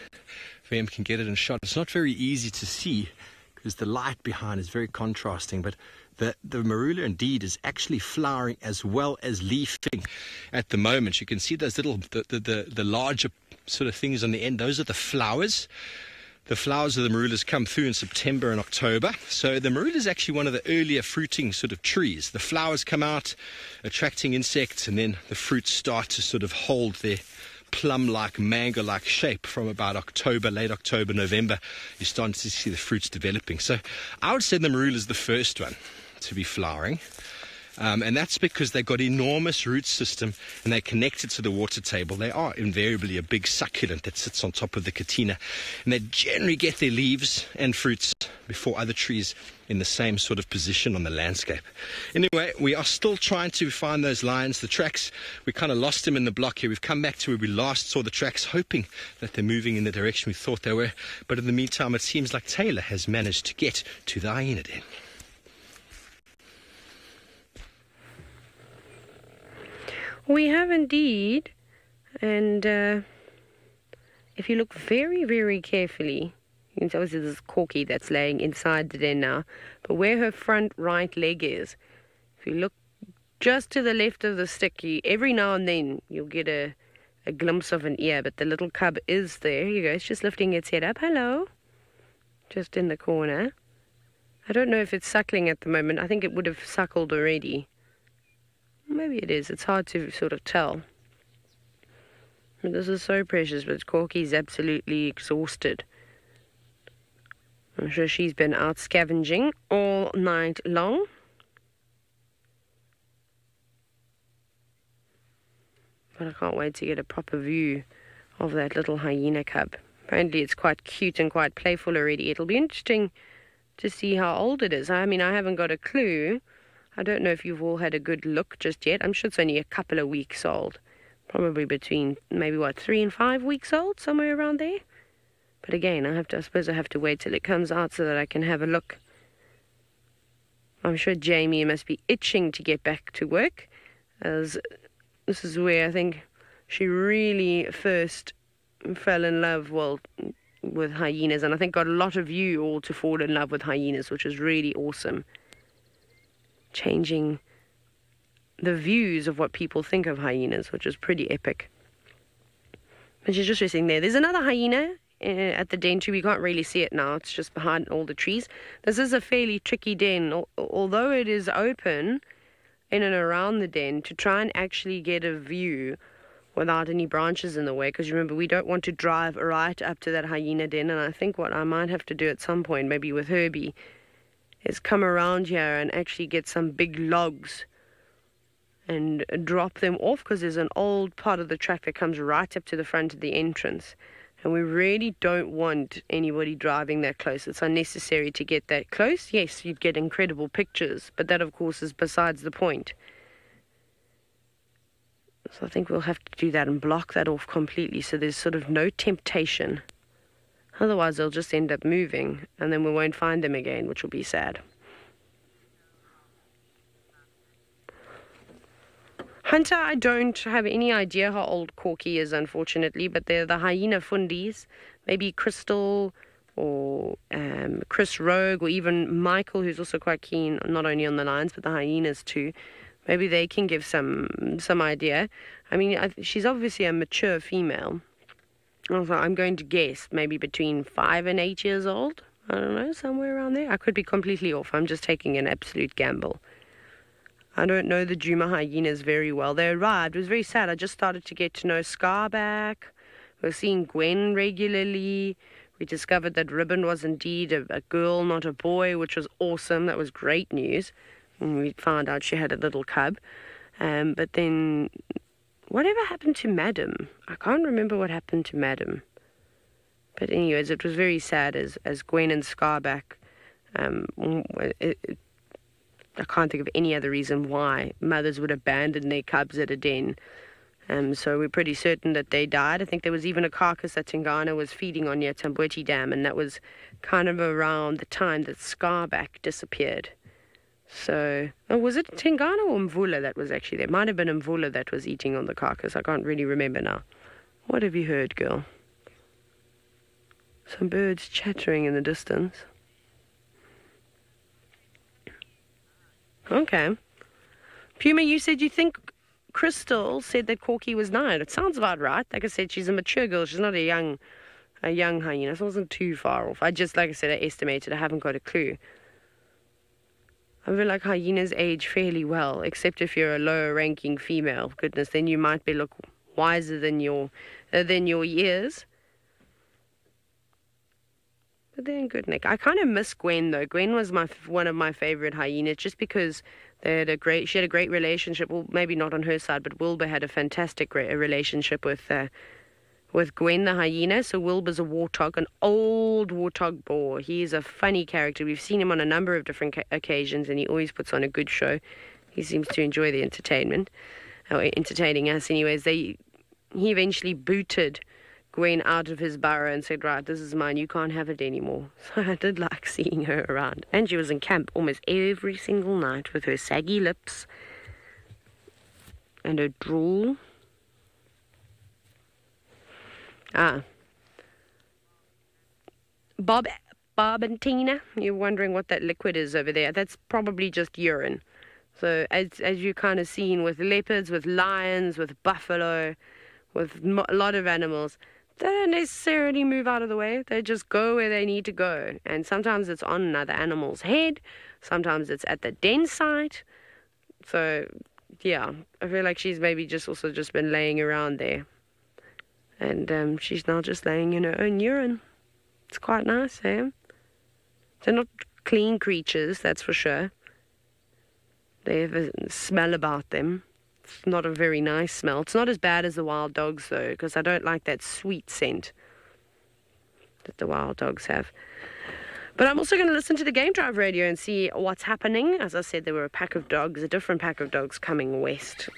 VM can get it in shot. It's not very easy to see because the light behind is very contrasting, but the marula indeed is actually flowering as well as leafing at the moment. You can see those little, the larger sort of things on the end. Those are the flowers. The flowers of the marulas come through in September and October. So the marula is actually one of the earlier fruiting sort of trees. The flowers come out, attracting insects, and then the fruits start to sort of hold their plum-like, mango-like shape from about October, late October, November. You're starting to see the fruits developing. So I would say the marula is the first one to be flowering. And that's because they've got enormous root system and they're connected to the water table. They are invariably a big succulent that sits on top of the katina. And they generally get their leaves and fruits before other trees in the same sort of position on the landscape. Anyway, we are still trying to find those lines, the tracks. We kind of lost them in the block here. We've come back to where we last saw the tracks, hoping that they're moving in the direction we thought they were. But in the meantime, it seems like Taylor has managed to get to the hyena den. We have indeed, and if you look very, very carefully, you can tell this is Corky that's laying inside the den now, but where her front right leg is, if you look just to the left of the stick, every now and then you'll get a glimpse of an ear, but the little cub is there. Here you go, it's just lifting its head up. Hello. Just in the corner. I don't know if it's suckling at the moment. I think it would have suckled already. Maybe it is. It's hard to sort of tell. But this is so precious, but Corky's absolutely exhausted. I'm sure she's been out scavenging all night long. But I can't wait to get a proper view of that little hyena cub. Apparently it's quite cute and quite playful already. It'll be interesting to see how old it is. I mean, I haven't got a clue. I don't know if you've all had a good look just yet. I'm sure it's only a couple of weeks old. Probably between, maybe, 3 and 5 weeks old, somewhere around there. But again, I suppose I have to wait till it comes out so that I can have a look. I'm sure Jamie must be itching to get back to work, as this is where I think she really first fell in love, with hyenas. And I think got a lot of you all to fall in love with hyenas, which is really awesome. Changing the views of what people think of hyenas, which is pretty epic. And she's just resting there. There's another hyena at the den too. We can't really see it now. It's just behind all the trees. This is a fairly tricky den. Although it is open in and around the den, to try and actually get a view without any branches in the way, because remember, we don't want to drive right up to that hyena den. And I think what I might have to do at some point, maybe with Herbie, is come around here and actually get some big logs and drop them off, because there's an old part of the track that comes right up to the front of the entrance, and we really don't want anybody driving that close. It's unnecessary to get that close. Yes, you'd get incredible pictures, but that of course is besides the point. So I think we'll have to do that and block that off completely, so there's sort of no temptation. Otherwise, they'll just end up moving, and then we won't find them again, which will be sad. Hunter, I don't have any idea how old Corky is, unfortunately, but they're the hyena fundies. Maybe Crystal or Chris Rogue, or even Michael, who's also quite keen, not only on the lions, but the hyenas too. Maybe they can give some idea. I mean, she's obviously a mature female. Also, I'm going to guess maybe between 5 and 8 years old. I don't know, somewhere around there. I could be completely off. I'm just taking an absolute gamble. I don't know the Djuma hyenas very well. They arrived. It was very sad. I just started to get to know Scarback. We're seeing Gwen regularly. We discovered that Ribbon was indeed a girl, not a boy, which was awesome. That was great news. And we found out she had a little cub. But then, whatever happened to Madam? I can't remember what happened to Madam. But anyways, it was very sad as Gwen and Scarback. I can't think of any other reason why mothers would abandon their cubs at a den. So we're pretty certain that they died. I think there was even a carcass that Tingana was feeding on near Tamboti Dam, and that was kind of around the time that Scarback disappeared. So, was it Tingana or Mvula that was actually there? It might have been Mvula that was eating on the carcass. I can't really remember now. What have you heard, girl? Some birds chattering in the distance. Okay. Puma, you said you think Crystal said that Corky was 9. It sounds about right. Like I said, she's a mature girl. She's not a young hyena. So it wasn't too far off. I just, like I said, I estimated. I haven't got a clue. I feel like hyenas age fairly well, except if you're a lower ranking female. Goodness, then you might be wiser than your than your years. But they're in good nick. I kind of miss Gwen though. Gwen was one of my favorite hyenas, just because she had a great relationship. Well, maybe not on her side, but Wilbur had a fantastic relationship with Gwen the hyena. So Wilbur's a warthog, an old warthog boar. He's a funny character. We've seen him on a number of different occasions, and he always puts on a good show. He seems to enjoy the entertainment, or entertaining us anyways. He eventually booted Gwen out of his burrow and said, right, this is mine, you can't have it anymore. So I did like seeing her around. And she was in camp almost every single night with her saggy lips and her drool. Bob and Tina, you're wondering what that liquid is over there. That's probably just urine. So as you kind of seen with leopards, with lions, with buffalo, with a lot of animals, they don't necessarily move out of the way. They just go where they need to go. And sometimes it's on another animal's head. Sometimes it's at the den site. So, yeah, I feel like she's maybe just been laying around there. And she's now just laying in her own urine. It's quite nice, eh? They're not clean creatures, that's for sure. They have a smell about them. It's not a very nice smell. It's not as bad as the wild dogs, though, because I don't like that sweet scent that the wild dogs have. But I'm also going to listen to the Game Drive radio and see what's happening. As I said, there were a different pack of dogs coming west.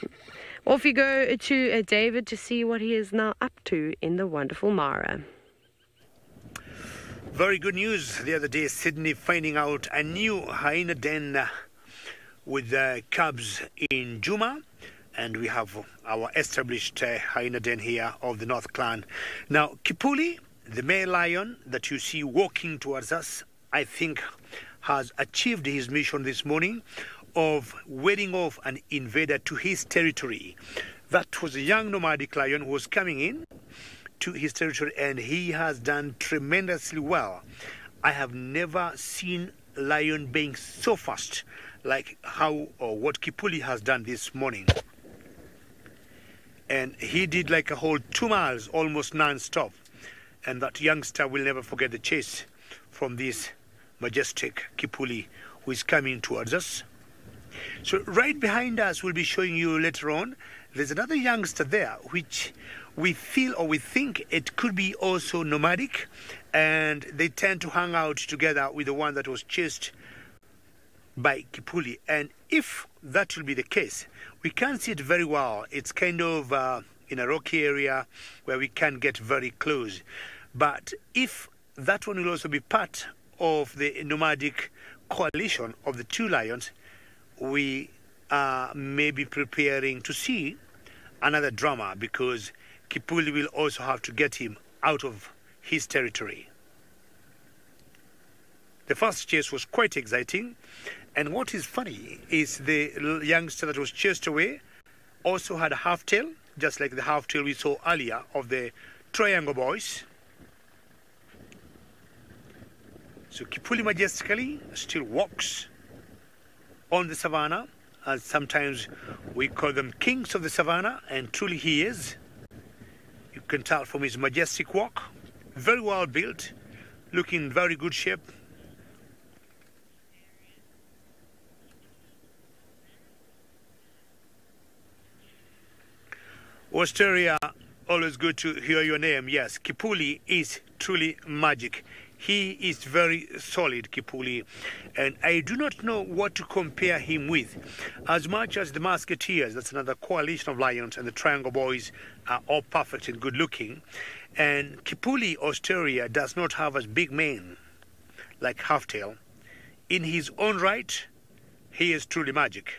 Off you go to David to see what he is now up to in the wonderful Mara. Very good news the other day, Sydney finding out a new hyena den with cubs in Juma. And we have our established hyena den here of the North Clan. Now, Kipuli, the male lion that you see walking towards us, I think has achieved his mission this morning of warding off an invader to his territory. That was a young nomadic lion who was coming in to his territory, and he has done tremendously well. I have never seen a lion being so fast like what Kipuli has done this morning. And he did like a whole 2 miles, almost non-stop. And that youngster will never forget the chase from this majestic Kipuli who is coming towards us. So right behind us, we'll be showing you later on, there's another youngster there, which we feel or we think it could be also nomadic. And they tend to hang out together with the one that was chased by Kipuli. And if that will be the case, we can't see it very well. It's kind of in a rocky area where we can't get very close. But if that one will also be part of the nomadic coalition of the two lions, we are maybe preparing to see another drama, because Kipuli will also have to get him out of his territory. The first chase was quite exciting. And what is funny is the youngster that was chased away also had a half-tail, just like the half-tail we saw earlier of the Triangle Boys. So Kipuli majestically still walks on the savannah, as sometimes we call them kings of the savannah, and truly he is. You can tell from his majestic walk, very well built, looking in very good shape. Australia, always good to hear your name. Yes, Kipuli is truly magic. He is very solid, Kipuli, and I do not know what to compare him with. As much as the Musketeers, that's another coalition of lions, and the Triangle Boys are all perfect and good looking, and Kipuli, Australia, does not have as big mane like Halftail. In his own right, he is truly magic.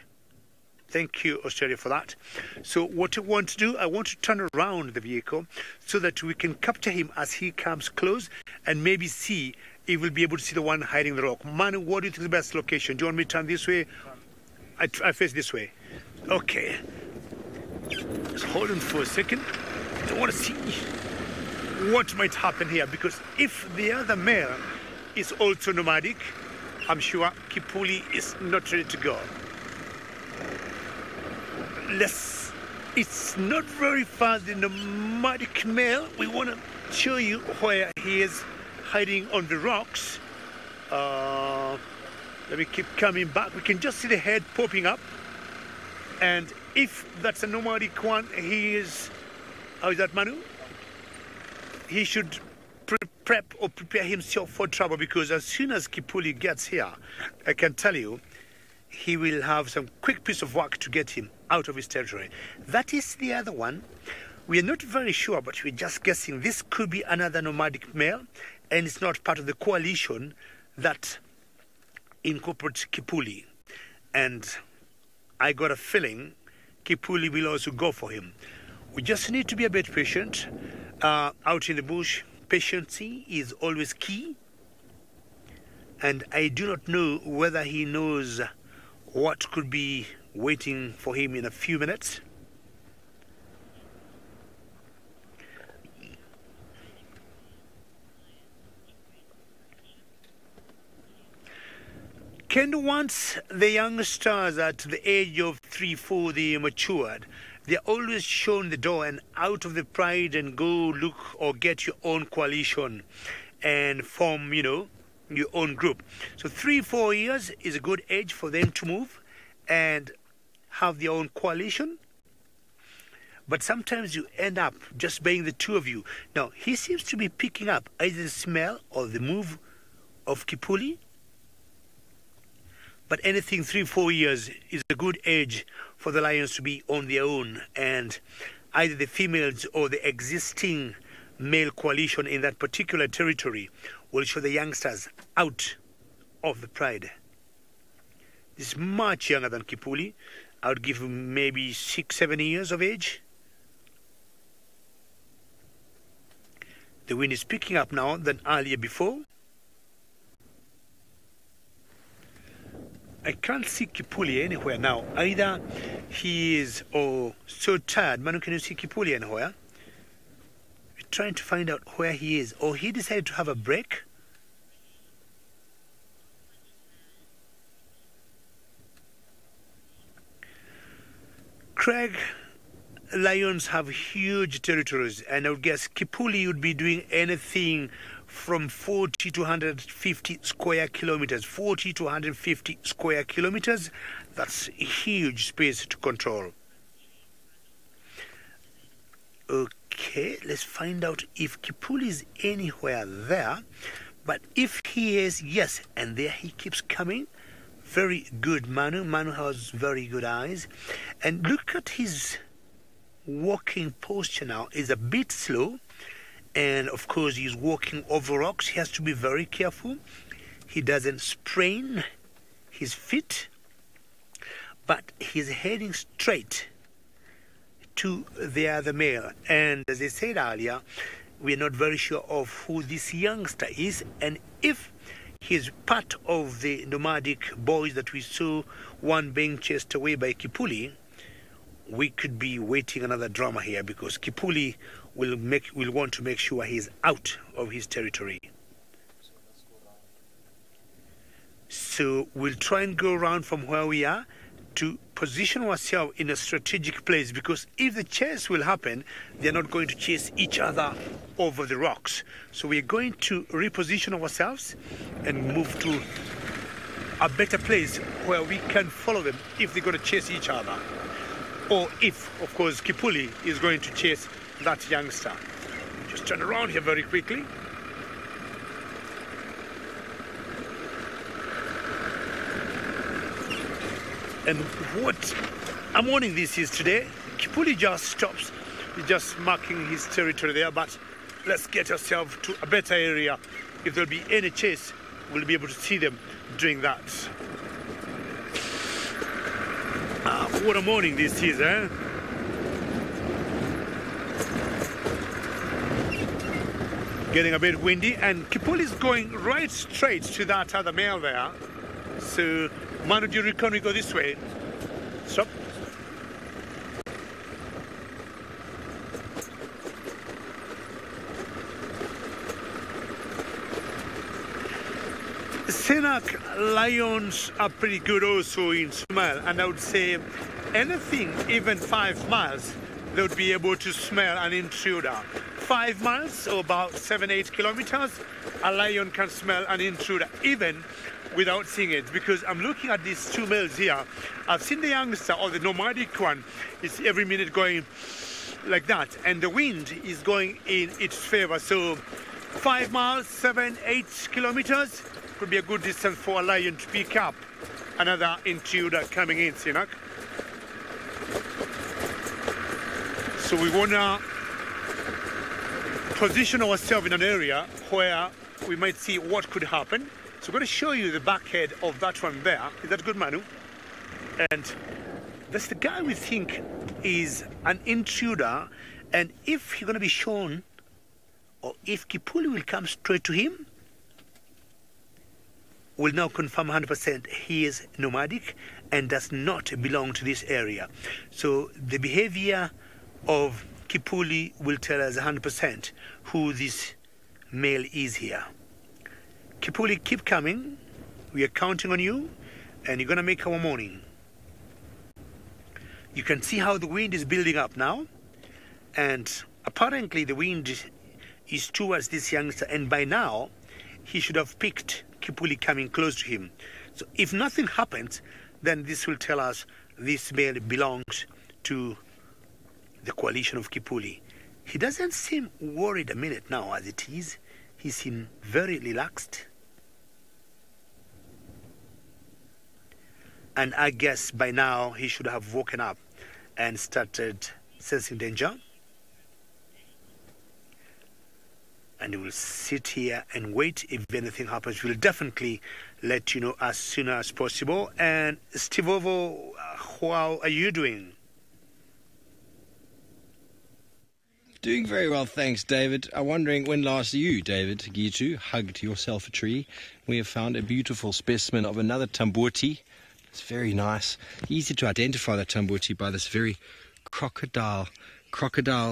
Thank you, Australia, for that. So what I want to do, I want to turn around the vehicle so that we can capture him as he comes close and maybe see if we'll be able to see the one hiding the rock. Manu, what do you think is the best location? Do you want me to turn this way? I face this way. Okay. Just hold on for a second. I want to see what might happen here, because if the other male is also nomadic, I'm sure Kipuli is not ready to go. Let's It's not very far, the nomadic male. We want to show you where he is hiding on the rocks. Let me keep coming back. We can just see the head popping up. And if that's a nomadic one, he is... How is that, Manu? He should prep or prepare himself for trouble, because as soon as Kipuli gets here, I can tell you, he will have some quick piece of work to get him out of his territory. That is the other one. We are not very sure, but we're just guessing this could be another nomadic male, and it's not part of the coalition that incorporates Kipuli. And I got a feeling Kipuli will also go for him. We just need to be a bit patient. Out in the bush, patience is always key. And I do not know whether he knows what could be waiting for him in a few minutes. Can once the youngsters at the age of 3-4 they matured, they're always shown the door and out of the pride and go look or get your own coalition and form, you know, your own group. So 3-4 years is a good age for them to move and have their own coalition. But sometimes you end up just being the two of you. Now, he seems to be picking up either the smell or the move of Kipuli. But anything 3-4 years is a good age for the lions to be on their own, and either the females or the existing male coalition in that particular territory will show the youngsters out of the pride. This is much younger than Kipuli. I would give him maybe 6-7 years of age. The wind is picking up now than earlier before. I can't see Kipuli anywhere now. Either he is so tired. Manu, can you see Kipuli anywhere? We're trying to find out where he is. Or he decided to have a break. Craig, lions have huge territories, and I would guess Kipuli would be doing anything from 40 to 150 square kilometers. 40 to 150 square kilometers, that's a huge space to control. Okay, let's find out if Kipuli is anywhere there. But if he is, yes, and there he keeps coming. Very good, Manu. Manu has very good eyes. And look at his walking posture now. Is a bit slow. And of course, he's walking over rocks. He has to be very careful. He doesn't sprain his feet, but he's heading straight to the other male. And as I said earlier, we're not very sure of who this youngster is, and if he's part of the nomadic boys that we saw, one being chased away by Kipuli, we could be waiting another drama here, because Kipuli will want to make sure he's out of his territory. So we'll try and go around from where we are to position ourselves in a strategic place, because if the chase will happen, they're not going to chase each other over the rocks. So we're going to reposition ourselves and move to a better place where we can follow them if they're going to chase each other, or if, of course, Kipuli is going to chase that youngster. Just turn around here very quickly. And what I'm warning this is today, Kipuli just stops. He's just marking his territory there, but let's get ourselves to a better area. If there'll be any chase, we'll be able to see them doing that. What a morning this is, eh? Getting a bit windy, and Kipuli is going right straight to that other male there. So, Manu, do you reckon we go this way? Stop. Senak lions are pretty good also in smell, and I would say anything even 5 miles they would be able to smell an intruder. 5 miles or about 7-8 kilometers, a lion can smell an intruder even without seeing it, because I'm looking at these two males here. I've seen the youngster, or the nomadic one, is every minute going like that, and the wind is going in its favor. So 5 miles, 7-8 kilometers could be a good distance for a lion to pick up another intruder coming in, Sinak. So we want to position ourselves in an area where we might see what could happen. So I'm going to show you the back head of that one there. Is that good, Manu? And that's the guy we think is an intruder. And if he's going to be shown, or if Kipuli will come straight to him, we'll now confirm 100% he is nomadic and does not belong to this area. So the behavior of Kipuli will tell us 100% who this male is here. Kipuli, keep coming. We are counting on you, and you're going to make our morning. You can see how the wind is building up now, and apparently the wind is towards this youngster, and by now he should have picked Kipuli coming close to him. So if nothing happens, then this will tell us this male belongs to the coalition of Kipuli. He doesn't seem worried a minute now as it is. He seems very relaxed. And I guess by now he should have woken up and started sensing danger. And he will sit here and wait. If anything happens, we'll definitely let you know as soon as possible. And Stivovo, how are you doing? Doing very well, thanks, David. I'm wondering when last you, David Gitu, hugged yourself a tree. We have found a beautiful specimen of another tambuti. It's very nice. Easy to identify the tambuti by this very crocodile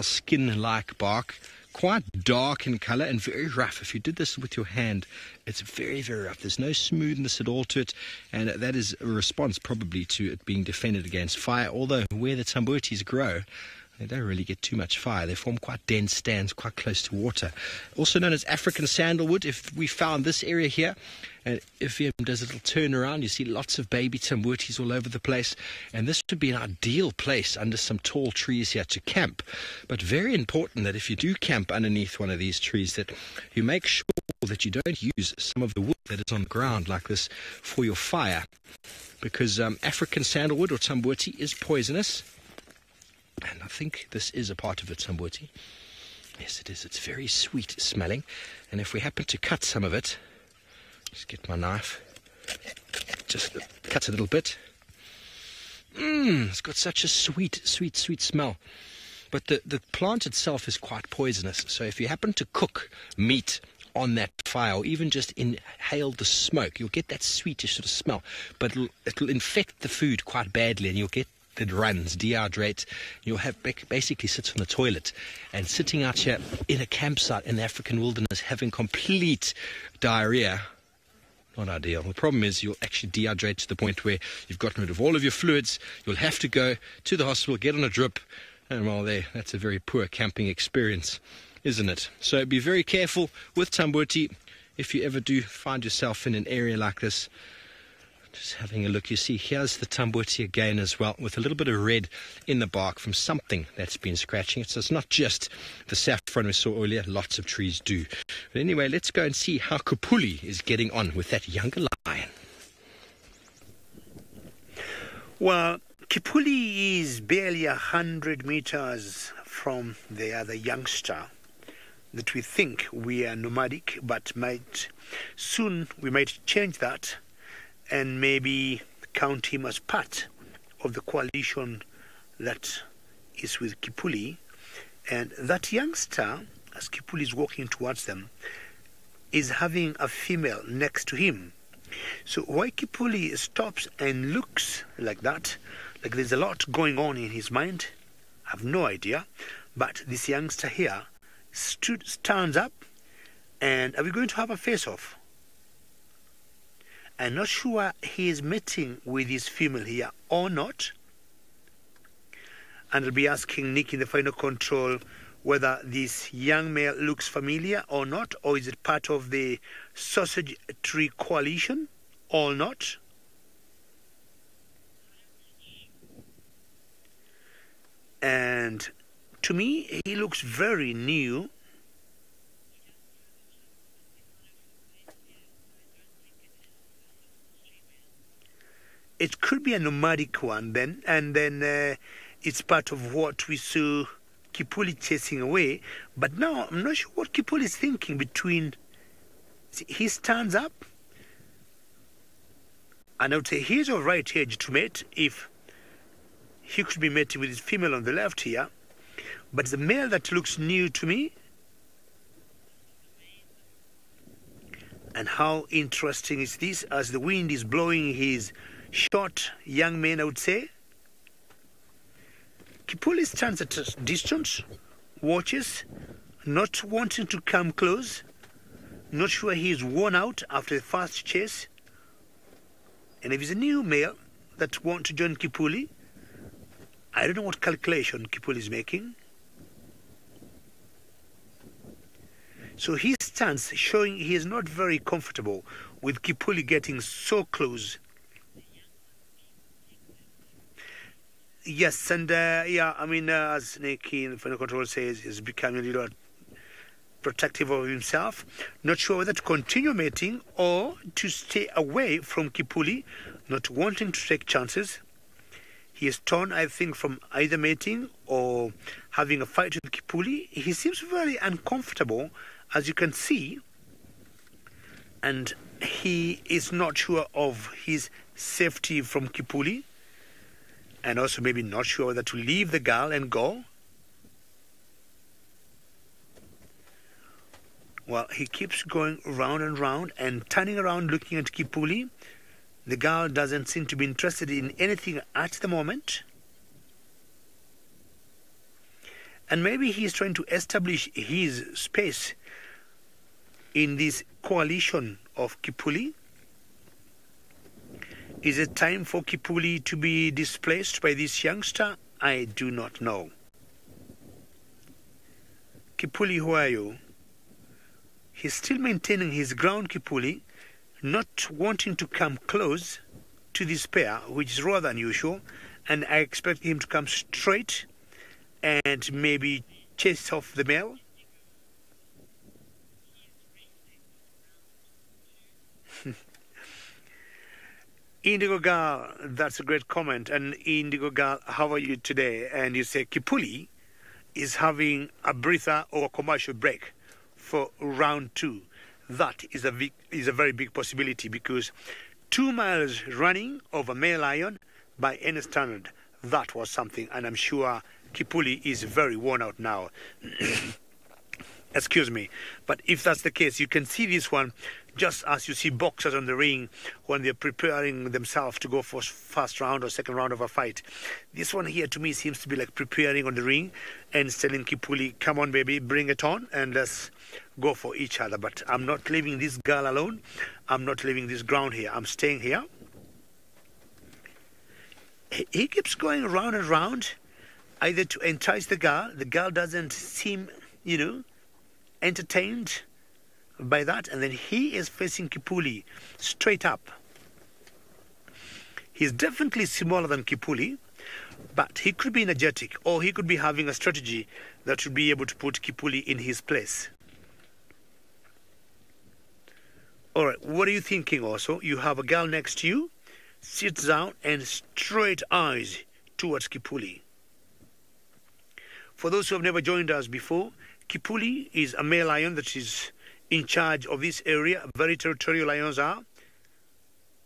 skin-like bark. Quite dark in colour and very rough. If you did this with your hand, it's very, very rough. There's no smoothness at all to it, and that is a response probably to it being defended against fire, although where the tambutis grow, they don't really get too much fire. They form quite dense stands, quite close to water. Also known as African sandalwood. If we found this area here, and if he does a little turn around, you see lots of baby tambutis all over the place. And this would be an ideal place under some tall trees here to camp. But very important that if you do camp underneath one of these trees, that you make sure that you don't use some of the wood that is on the ground like this for your fire. Because African sandalwood or tambuti is poisonous. And I think this is a part of it, tambuti. Yes, it is. It's very sweet smelling. And if we happen to cut some of it, just get my knife, just cut a little bit. It's got such a sweet, sweet, sweet smell. But the plant itself is quite poisonous. So if you happen to cook meat on that fire, or even just inhale the smoke, you'll get that sweetish sort of smell. But it'll infect the food quite badly, and you'll get it runs, dehydrate. You'll have basically sits on the toilet, and sitting out here in a campsite in the African wilderness having complete diarrhea, not ideal. The problem is you'll actually dehydrate to the point where you've gotten rid of all of your fluids. You'll have to go to the hospital, get on a drip, and well, that's a very poor camping experience, isn't it? So be very careful with tambuti if you ever do find yourself in an area like this. Just having a look, you see here's the tambuti again as well, with a little bit of red in the bark from something that's been scratching it. So it's not just the saffron we saw earlier, lots of trees do. But anyway, let's go and see how Kipuli is getting on with that younger lion. Well, Kipuli is barely 100 meters from the other youngster that we think we are nomadic, but soon we might change that and maybe count him as part of the coalition that is with Kipuli. And that youngster, as Kipuli is walking towards them, is having a female next to him. So why Kipuli stops and looks like that, like there's a lot going on in his mind, I have no idea. But this youngster here stands up, and are we going to have a face-off? I'm not sure he is meeting with his female here or not. And I'll be asking Nick in the final control whether this young male looks familiar or not, or is it part of the sausage tree coalition or not. And to me, he looks very new. It could be a nomadic one then, and then it's part of what we saw Kipuli chasing away. But now I'm not sure what Kipuli is thinking between. He stands up, and I would say he's all right here to mate if he could be mating with his female on the left here. But the male that looks new to me. And how interesting is this as the wind is blowing his short young man, I would say. Kipuli stands at a distance, watches, not wanting to come close, not sure he is worn out after the first chase. And if it's a new male that wants to join Kipuli, I don't know what calculation Kipuli is making. So he stands showing he is not very comfortable with Kipuli getting so close. Yes, and yeah, I mean, as Nick in final control says, he's becoming a little protective of himself. Not sure whether to continue mating or to stay away from Kipuli, not wanting to take chances. He is torn, I think, from either mating or having a fight with Kipuli. He seems very uncomfortable, as you can see, and he is not sure of his safety from Kipuli, and also maybe not sure whether to leave the girl and go. Well, he keeps going round and round and turning around looking at Kipuli. The girl doesn't seem to be interested in anything at the moment. And maybe he's trying to establish his space in this coalition of Kipuli. Is it time for Kipuli to be displaced by this youngster? I do not know. Kipuli, who are you? He's still maintaining his ground, Kipuli, not wanting to come close to this pair, which is rather unusual, and I expect him to come straight and maybe chase off the male. Indigo Girl, that's a great comment. And Indigo Girl, how are you today? And you say Kipuli is having a breather or a commercial break for round 2. That is a very big possibility, because 2 miles running of a male lion by any standard, that was something, and I'm sure Kipuli is very worn out now. Excuse me. But if that's the case, you can see this one just as you see boxers on the ring when they're preparing themselves to go for first round or second round of a fight. This one here to me seems to be like preparing on the ring and telling Kipuli, come on baby, bring it on and let's go for each other. But I'm not leaving this girl alone. I'm not leaving this ground here. I'm staying here. He keeps going round and round, either to entice the girl. The girl doesn't seem, entertained by that, and then he is facing Kipuli straight up. He's definitely smaller than Kipuli, but he could be energetic, or he could be having a strategy that would be able to put Kipuli in his place. All right, what are you thinking also? You have a girl next to you, sits down and straight eyes towards Kipuli. For those who have never joined us before, Kipuli is a male lion that is in charge of this area. Very territorial lions are.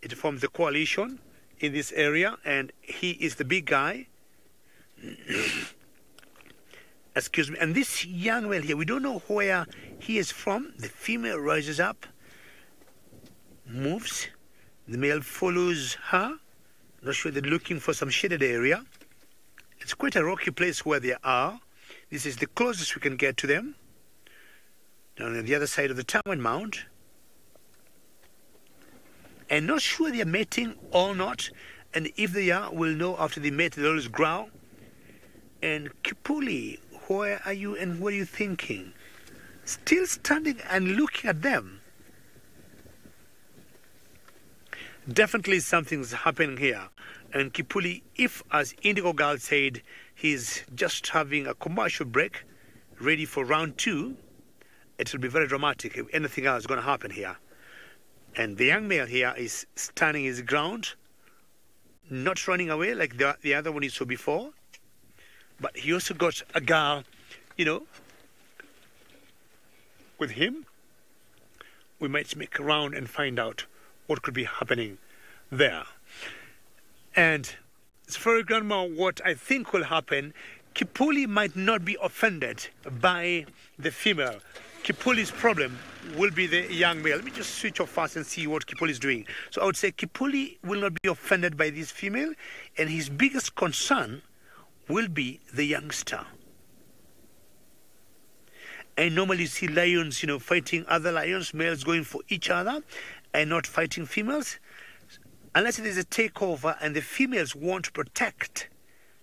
It forms the coalition in this area, and he is the big guy. Excuse me. And this young male here, we don't know where he is from. The female rises up, moves. The male follows her. Not sure they're looking for some shaded area. It's quite a rocky place where they are. This is the closest we can get to them. Down on the other side of the Taman Mount. And not sure they're mating or not. And if they are, we'll know after they mate. They always growl. And Kipuli, where are you and what are you thinking? Still standing and looking at them. Definitely something's happening here. And Kipuli, if, as Indigo Girl said, he's just having a commercial break, ready for round 2, it will be very dramatic if anything else is going to happen here. And the young male here is standing his ground, not running away like the other one you saw before. But he also got a girl, you know, with him. We might make a round and find out what could be happening there. And for Grandma, what I think will happen, Kipuli might not be offended by the female. Kipuli's problem will be the young male. Let me just switch off fast and see what Kipuli is doing. So I would say Kipuli will not be offended by this female, and his biggest concern will be the youngster. And normally you see lions, you know, fighting other lions, males going for each other and not fighting females. Unless there's a takeover and the females want to protect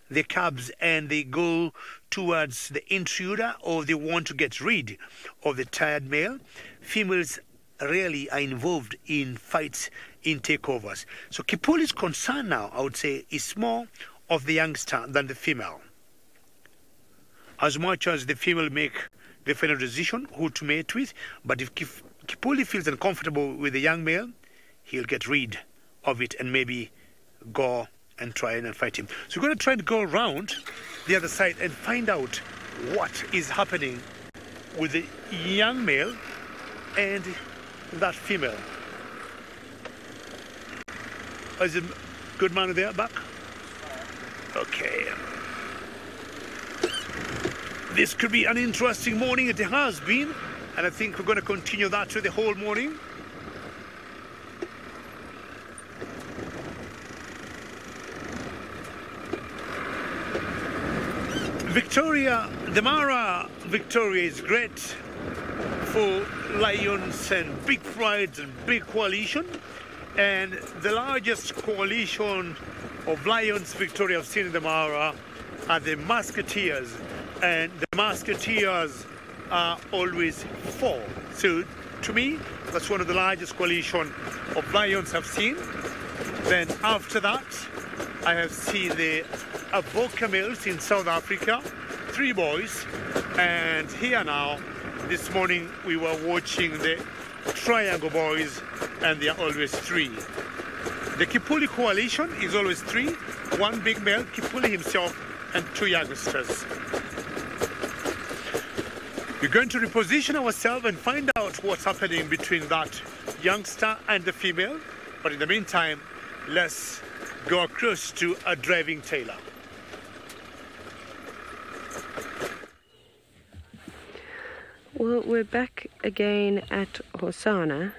the cubs and they go towards the intruder, or they want to get rid of the tired male, females rarely are involved in fights, in takeovers. So Kipuli's concern now, I would say, is more of the youngster than the female. As much as the female make the final decision who to mate with, but if Kipuli feels uncomfortable with the young male, he'll get rid of it and maybe go and try and fight him. So we're going to try and go around the other side and find out what is happening with the young male and that female. Is it good man there back? Okay. This could be an interesting morning. It has been, and I think we're going to continue that through the whole morning. Victoria, the Mara Victoria is great for lions and big prides and big coalition. And the largest coalition of lions Victoria have seen in the Mara are the Musketeers. And the Musketeers are always 4. So to me, that's one of the largest coalition of lions I've seen. Then after that, I have seen the Avoca males in South Africa, 3 boys. And here now, this morning we were watching the Triangle boys, and they are always 3. The Kipuli coalition is always 3, 1 big male, Kipuli himself, and 2 youngsters. We're going to reposition ourselves and find out what's happening between that youngster and the female. But in the meantime, let's go across to a driving tailor. Well, we're back again at Hosanna.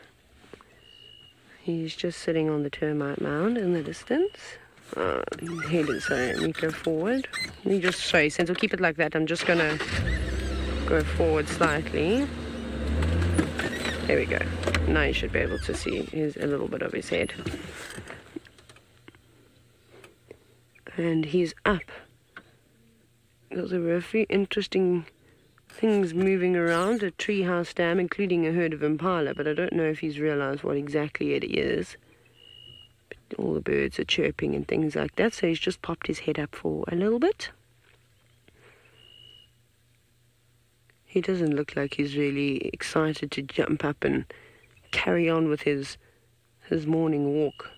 He's just sitting on the termite mound in the distance. He didn't say, let me go forward. Let me just show you, since we'll keep it like that, I'm just going to go forward slightly. There we go. Now you should be able to see a little bit of his head. And he's up. There's a very interesting things moving around, a treehouse dam, including a herd of impala, but I don't know if he's realized what exactly it is. But all the birds are chirping and things like that, so he's just popped his head up for a little bit. He doesn't look like he's really excited to jump up and carry on with his morning walk.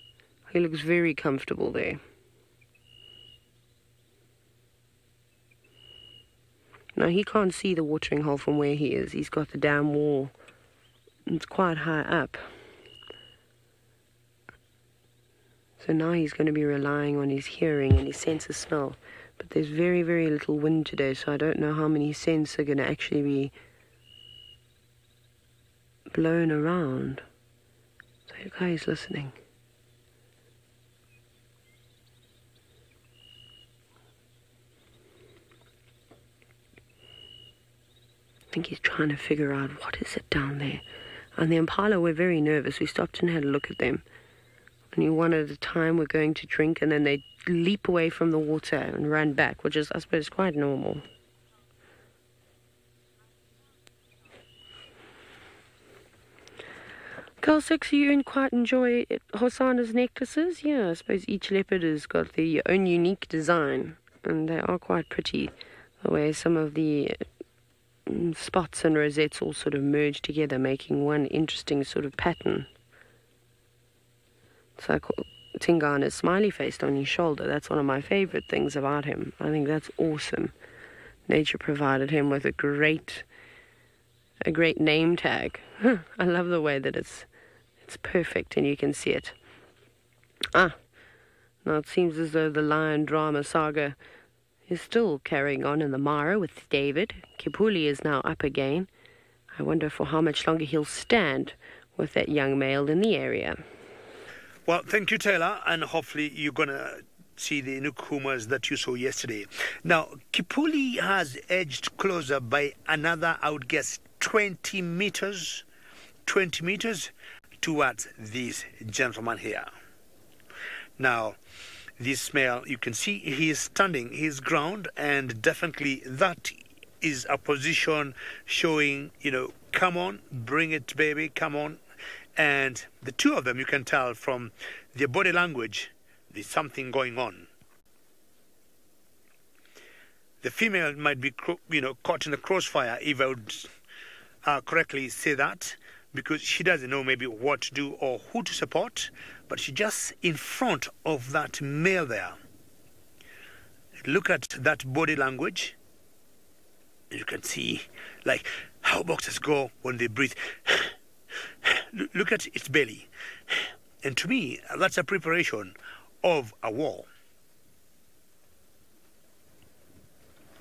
He looks very comfortable there. Now, he can't see the watering hole from where he is. He's got the dam wall. It's quite high up. So now he's going to be relying on his hearing and his sense of smell. But there's very, very little wind today, so I don't know how many scents are going to actually be blown around. So the guy is listening. I think he's trying to figure out what is it down there. And the impala were very nervous. We stopped and had a look at them. only one at a time were going to drink, and then they leap away from the water and run back, which is, I suppose, quite normal. Girl 6, you quite enjoy Hosanna's necklaces? Yeah, I suppose each leopard has got their own unique design, and they are quite pretty, the way some of the spots and rosettes all sort of merge together, making one interesting sort of pattern. It's like Tingana's smiley faced on his shoulder. That's one of my favorite things about him. I think that's awesome. Nature provided him with a great name tag. I love the way that it's perfect and you can see it. Now it seems as though the lion drama saga is still carrying on in the Mara with David. Kipuli is now up again. I wonder for how much longer he'll stand with that young male in the area. Well, thank you, Taylor, and hopefully you're going to see the Nukumas that you saw yesterday. Now, Kipuli has edged closer by another, I would guess, 20 meters towards this gentleman here. Now, this male, you can see he is standing his ground, and definitely that is a position showing, come on, bring it, baby, come on. And the two of them, you can tell from their body language, there's something going on. The female might be, caught in the crossfire, if I would correctly say that, because she doesn't know maybe what to do or who to support, but she's just in front of that male there. Look at that body language. You can see, like, how boxers go when they breathe. Look at its belly. And to me, that's a preparation of a war.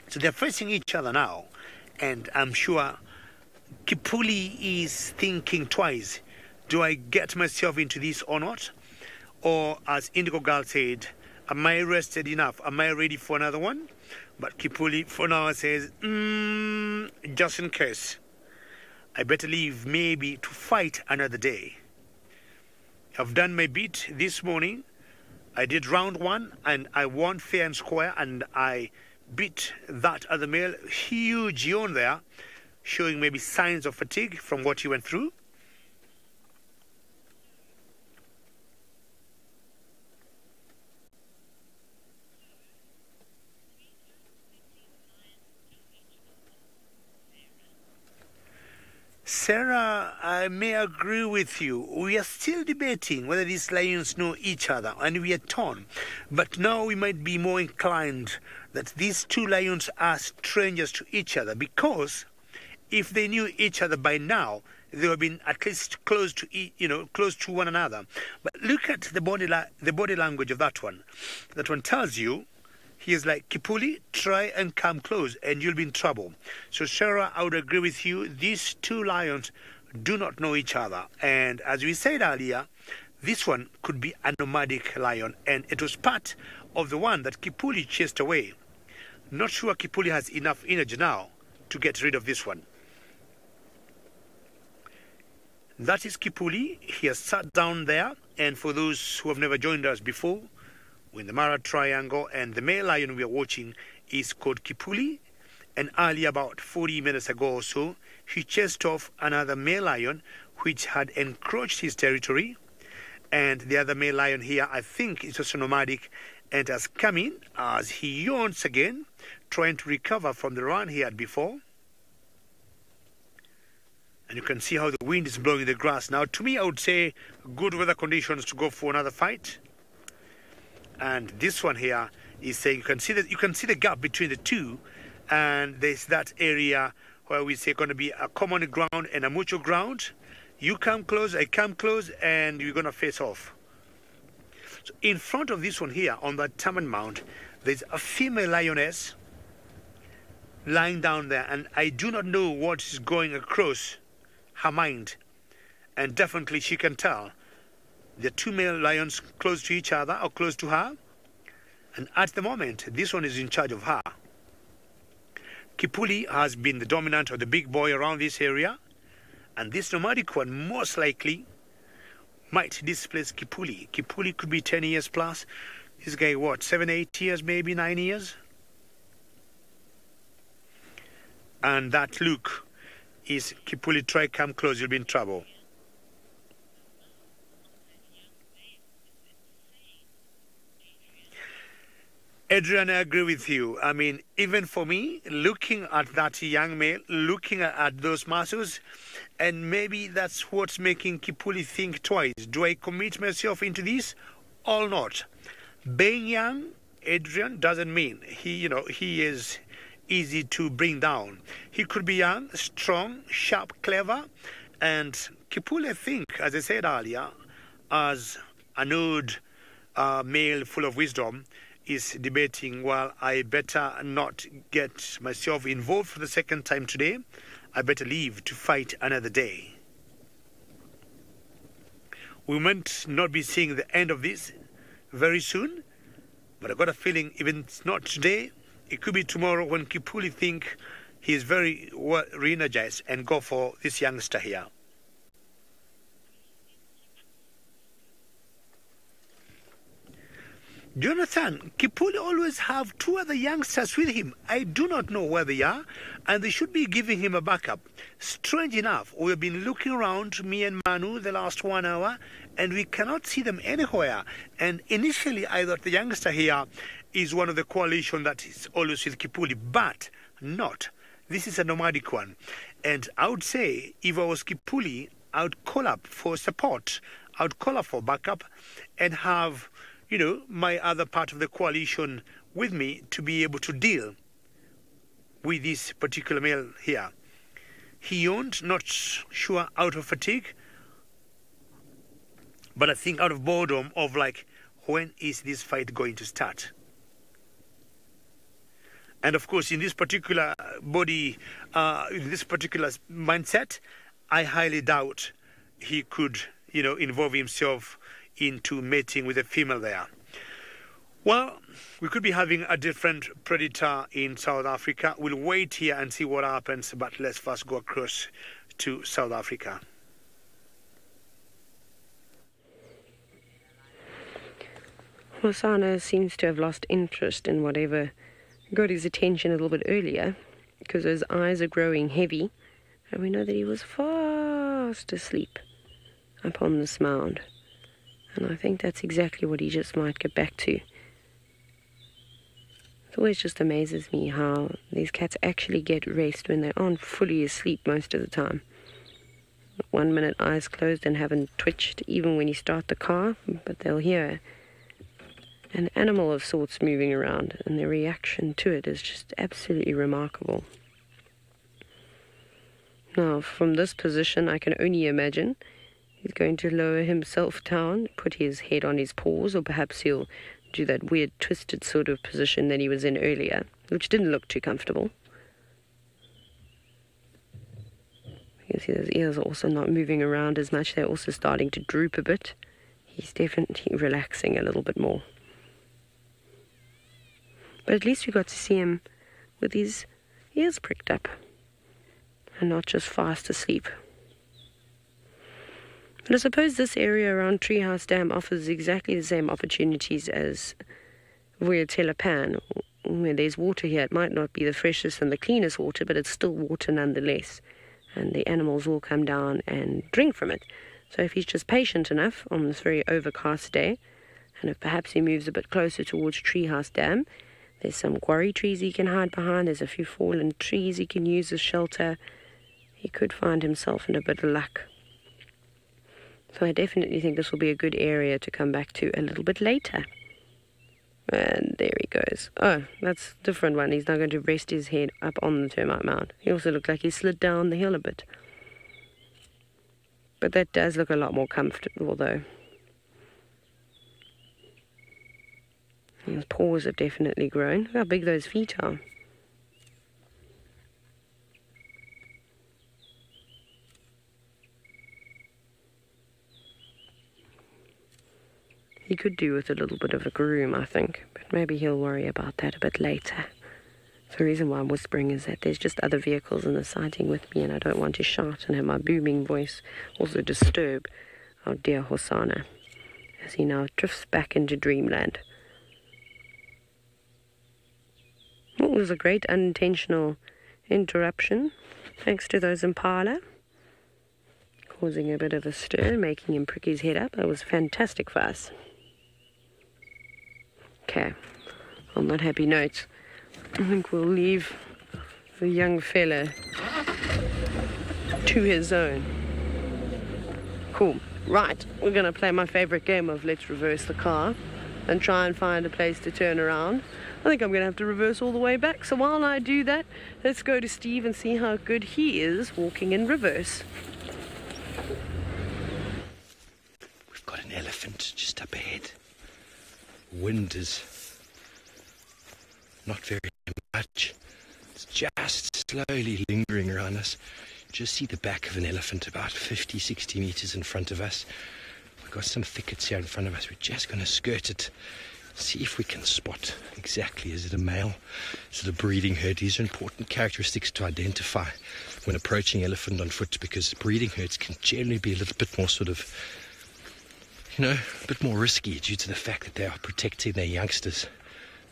So they're facing each other now, and I'm sure Kipuli is thinking twice. Do I get myself into this or not? Or, as Indigo Girl said, am I rested enough? Am I ready for another one? But Kipuli for now says, just in case, I better leave maybe to fight another day. I've done my bit this morning. I did round one and I won fair and square, and I beat that other male. Huge yawn there, showing maybe signs of fatigue from what he went through. Sarah, I may agree with you. We are still debating whether these lions know each other, and we are torn. But now we might be more inclined that these two lions are strangers to each other, because if they knew each other by now, they would have been at least close to one another. But look at the body language of that one. That one tells you he is like, Kipuli, try and come close and you'll be in trouble. So, Sarah, I would agree with you. These two lions do not know each other. And as we said earlier, this one could be a nomadic lion. And it was part of the one that Kipuli chased away. Not sure Kipuli has enough energy now to get rid of this one. That is Kipuli. He has sat down there. And for those who have never joined us before, in the Mara Triangle, and the male lion we are watching is called Kipuli, and earlier, about 40 minutes ago or so, he chased off another male lion which had encroached his territory, and the other male lion here, I think, is also nomadic and has come in as he yawns again, trying to recover from the run he had before. And you can see how the wind is blowing the grass. Now, to me, I would say good weather conditions to go for another fight. And this one here is saying you can see the gap between the two, and there's that area where we say going to be a common ground and a mutual ground. You come close, I come close, and we're going to face off. So in front of this one here on that Taman Mount, there's a female lioness lying down there, and I do not know what is going across her mind, and definitely she can tell. The two male lions close to each other or close to her. And at the moment, this one is in charge of her. Kipuli has been the dominant or the big boy around this area. And this nomadic one most likely might displace Kipuli. Kipuli could be 10 years plus. This guy, what, 7, 8 years, maybe 9 years? And that look is Kipuli, try come close, you'll be in trouble. Adrian, I agree with you. I mean, even for me, looking at that young male, looking at those muscles, and maybe that's what's making Kipuli think twice. Do I commit myself into this or not? Being young, Adrian, doesn't mean he is easy to bring down. He could be young, strong, sharp, clever, and Kipuli, I think, as I said earlier, as an old male full of wisdom, is debating, well, I better not get myself involved for the second time today. I better leave to fight another day. We might not be seeing the end of this very soon, but I got a feeling even if it's not today, it could be tomorrow when Kipuli think he is very well re-energized and go for this youngster here. Jonathan, Kipuli always have 2 other youngsters with him. I do not know where they are, and they should be giving him a backup. Strange enough, we have been looking around, me and Manu, the last 1 hour, and we cannot see them anywhere. And initially, I thought the youngster here is one of the coalition that is always with Kipuli, but not. This is a nomadic one. And I would say, if I was Kipuli, I would call up for support. I would call up for backup and have, you know, my other part of the coalition with me to be able to deal with this particular male here. He yawned, not sure out of fatigue, but I think out of boredom of like, when is this fight going to start? And of course, in this particular body, in this particular mindset, I highly doubt he could, you know, involve himself into mating with a female there. Well, we could be having a different predator in South Africa. We'll wait here and see what happens, but let's first go across to South Africa. Hosana seems to have lost interest in whatever got his attention a little bit earlier, because his eyes are growing heavy, and we know that he was fast asleep upon this mound. And I think that's exactly what he just might get back to. It always just amazes me how these cats actually get rest when they aren't fully asleep most of the time. 1 minute eyes closed and haven't twitched even when you start the car, but they'll hear an animal of sorts moving around, and their reaction to it is just absolutely remarkable. Now, from this position, I can only imagine he's going to lower himself down, put his head on his paws, or perhaps he'll do that weird twisted sort of position that he was in earlier, which didn't look too comfortable. You can see those ears are also not moving around as much. They're also starting to droop a bit. He's definitely relaxing a little bit more. But at least we got to see him with his ears pricked up and not just fast asleep. But I suppose this area around Treehouse Dam offers exactly the same opportunities as Vuyatelapan, where there's water here. It might not be the freshest and the cleanest water, but it's still water nonetheless. And the animals will come down and drink from it. So if he's just patient enough on this very overcast day, and if perhaps he moves a bit closer towards Treehouse Dam, there's some quarry trees he can hide behind. There's a few fallen trees he can use as shelter. He could find himself in a bit of luck. So I definitely think this will be a good area to come back to a little bit later. And there he goes. Oh, that's a different one. He's now going to rest his head up on the termite mound. He also looked like he slid down the hill a bit. But that does look a lot more comfortable, though. His paws have definitely grown. Look how big those feet are. He could do with a little bit of a groom, I think, but maybe he'll worry about that a bit later. So the reason why I'm whispering is that there's just other vehicles in the sighting with me, and I don't want to shout and have my booming voice also disturb our dear Hosanna, as he now drifts back into dreamland. It was a great unintentional interruption, thanks to those impala, causing a bit of a stir, making him prick his head up. That was fantastic for us. Okay, on that happy note, I think we'll leave the young fella to his own. Cool. Right, we're going to play my favorite game of let's reverse the car and try and find a place to turn around. I think I'm going to have to reverse all the way back. So while I do that, let's go to Steve and see how good he is walking in reverse. We've got an elephant just up ahead. Wind is not very much. It's just slowly lingering around us. Just see the back of an elephant about 50, 60 meters in front of us. We've got some thickets here in front of us. We're just going to skirt it, see if we can spot exactly, is it a male? Is it a breeding herd? These are important characteristics to identify when approaching elephant on foot, because breeding herds can generally be a little bit more sort of, a bit more risky due to the fact that they are protecting their youngsters.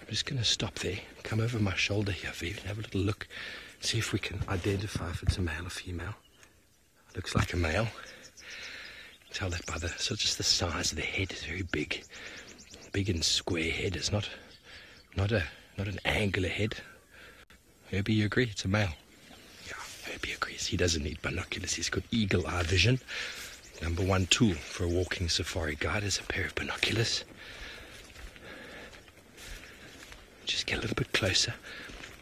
I'm just going to stop there, come over my shoulder here, Viv, and have a little look. See if we can identify if it's a male or female. Looks like a male. Tell that by just the size of the head. It's very big, big and square head. It's not an angular head. Herbie, you agree? It's a male. Yeah, Herbie agrees. He doesn't need binoculars. He's got eagle eye vision. Number one tool for a walking safari guide is a pair of binoculars. Just get a little bit closer.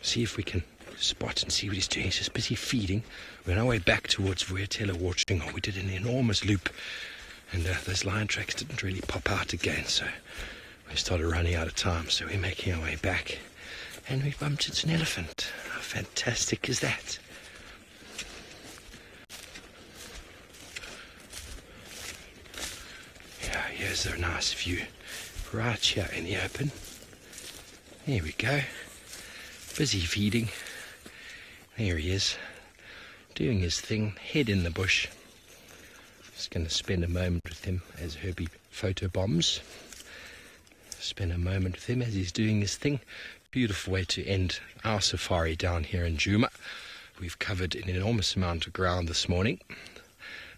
See if we can spot and see what he's doing. He's just busy feeding. We're on our way back towards Vuyatela watering. We did an enormous loop, and those lion tracks didn't really pop out again, so we started running out of time. So we're making our way back, and we bumped into an elephant. How fantastic is that? Yeah, here's a nice view right here in the open. There we go. Busy feeding. There he is, doing his thing, head in the bush. Just going to spend a moment with him as Herbie photobombs. Spend a moment with him as he's doing his thing. Beautiful way to end our safari down here in Djuma. We've covered an enormous amount of ground this morning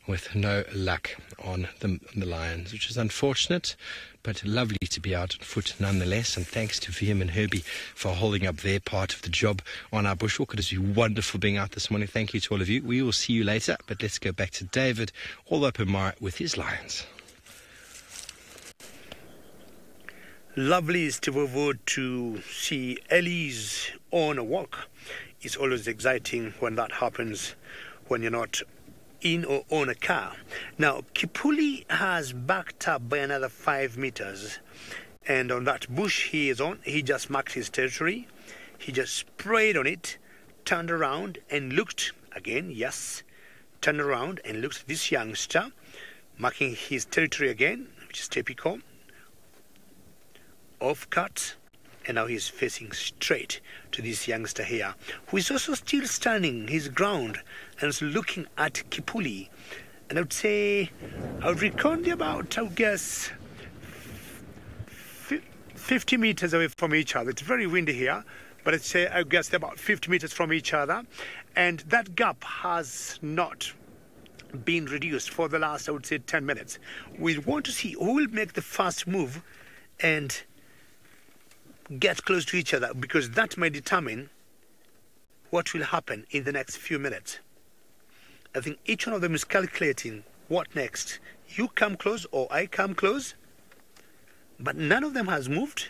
with no luck on the lions, which is unfortunate, but lovely to be out on foot nonetheless. And thanks to VM and Herbie for holding up their part of the job on our bushwalk. It has been wonderful being out this morning. Thank you to all of you. We will see you later, but let's go back to David, all up in Mara with his lions. Lovely to see Ellies on a walk. It's always exciting when that happens, when you're not in or on a car. Now, Kipuli has backed up by another 5 meters, and on that bush he is on, he just marked his territory. He just sprayed on it, turned around and looked again, yes, turned around and looked at this youngster, marking his territory again, which is typical. Off cut, and now he's facing straight to this youngster here, who is also still standing his ground and is looking at Kipuli. And I would reckon about, I would guess, 50 meters away from each other. It's very windy here, but I guess they're about 50 meters from each other. And that gap has not been reduced for the last, I would say, 10 minutes. We want to see who will make the first move and get close to each other, because that may determine what will happen in the next few minutes. I think each one of them is calculating what next. You come close or I come close, but none of them has moved,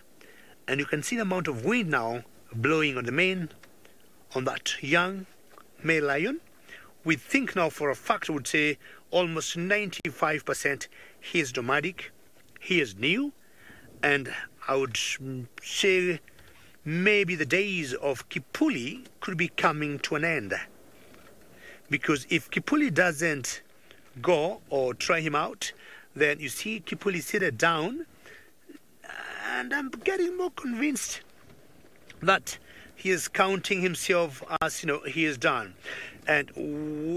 and you can see the amount of wind now blowing on the mane on that young male lion. We think now for a fact, I would say almost 95% he is nomadic, he is new, and I would say maybe the days of Kipuli could be coming to an end. Because if Kipuli doesn't go or try him out, then you see Kipuli seated down, and I'm getting more convinced that he is counting himself as, he is done. And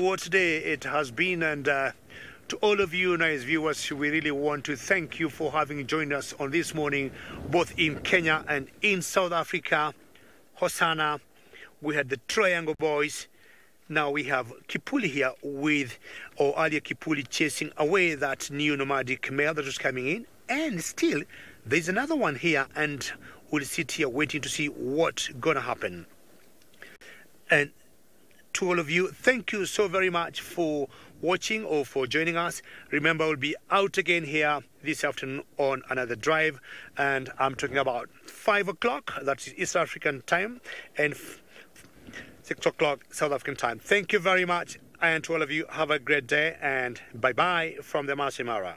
what a day it has been, and To all of you nice viewers, we really want to thank you for having joined us on this morning, both in Kenya and in South Africa. Hosanna, we had the Triangle Boys. Now we have Kipuli here with, or earlier Kipuli chasing away that new nomadic male that was coming in. And still, there's another one here, and we'll sit here waiting to see what's going to happen. And to all of you, thank you so very much for watching or for joining us. Remember, we'll be out again here this afternoon on another drive, and I'm talking about 5 o'clock, that's East African time, and 6 o'clock South African time. Thank you very much, and to all of you, have a great day, and bye-bye from the Masai Mara.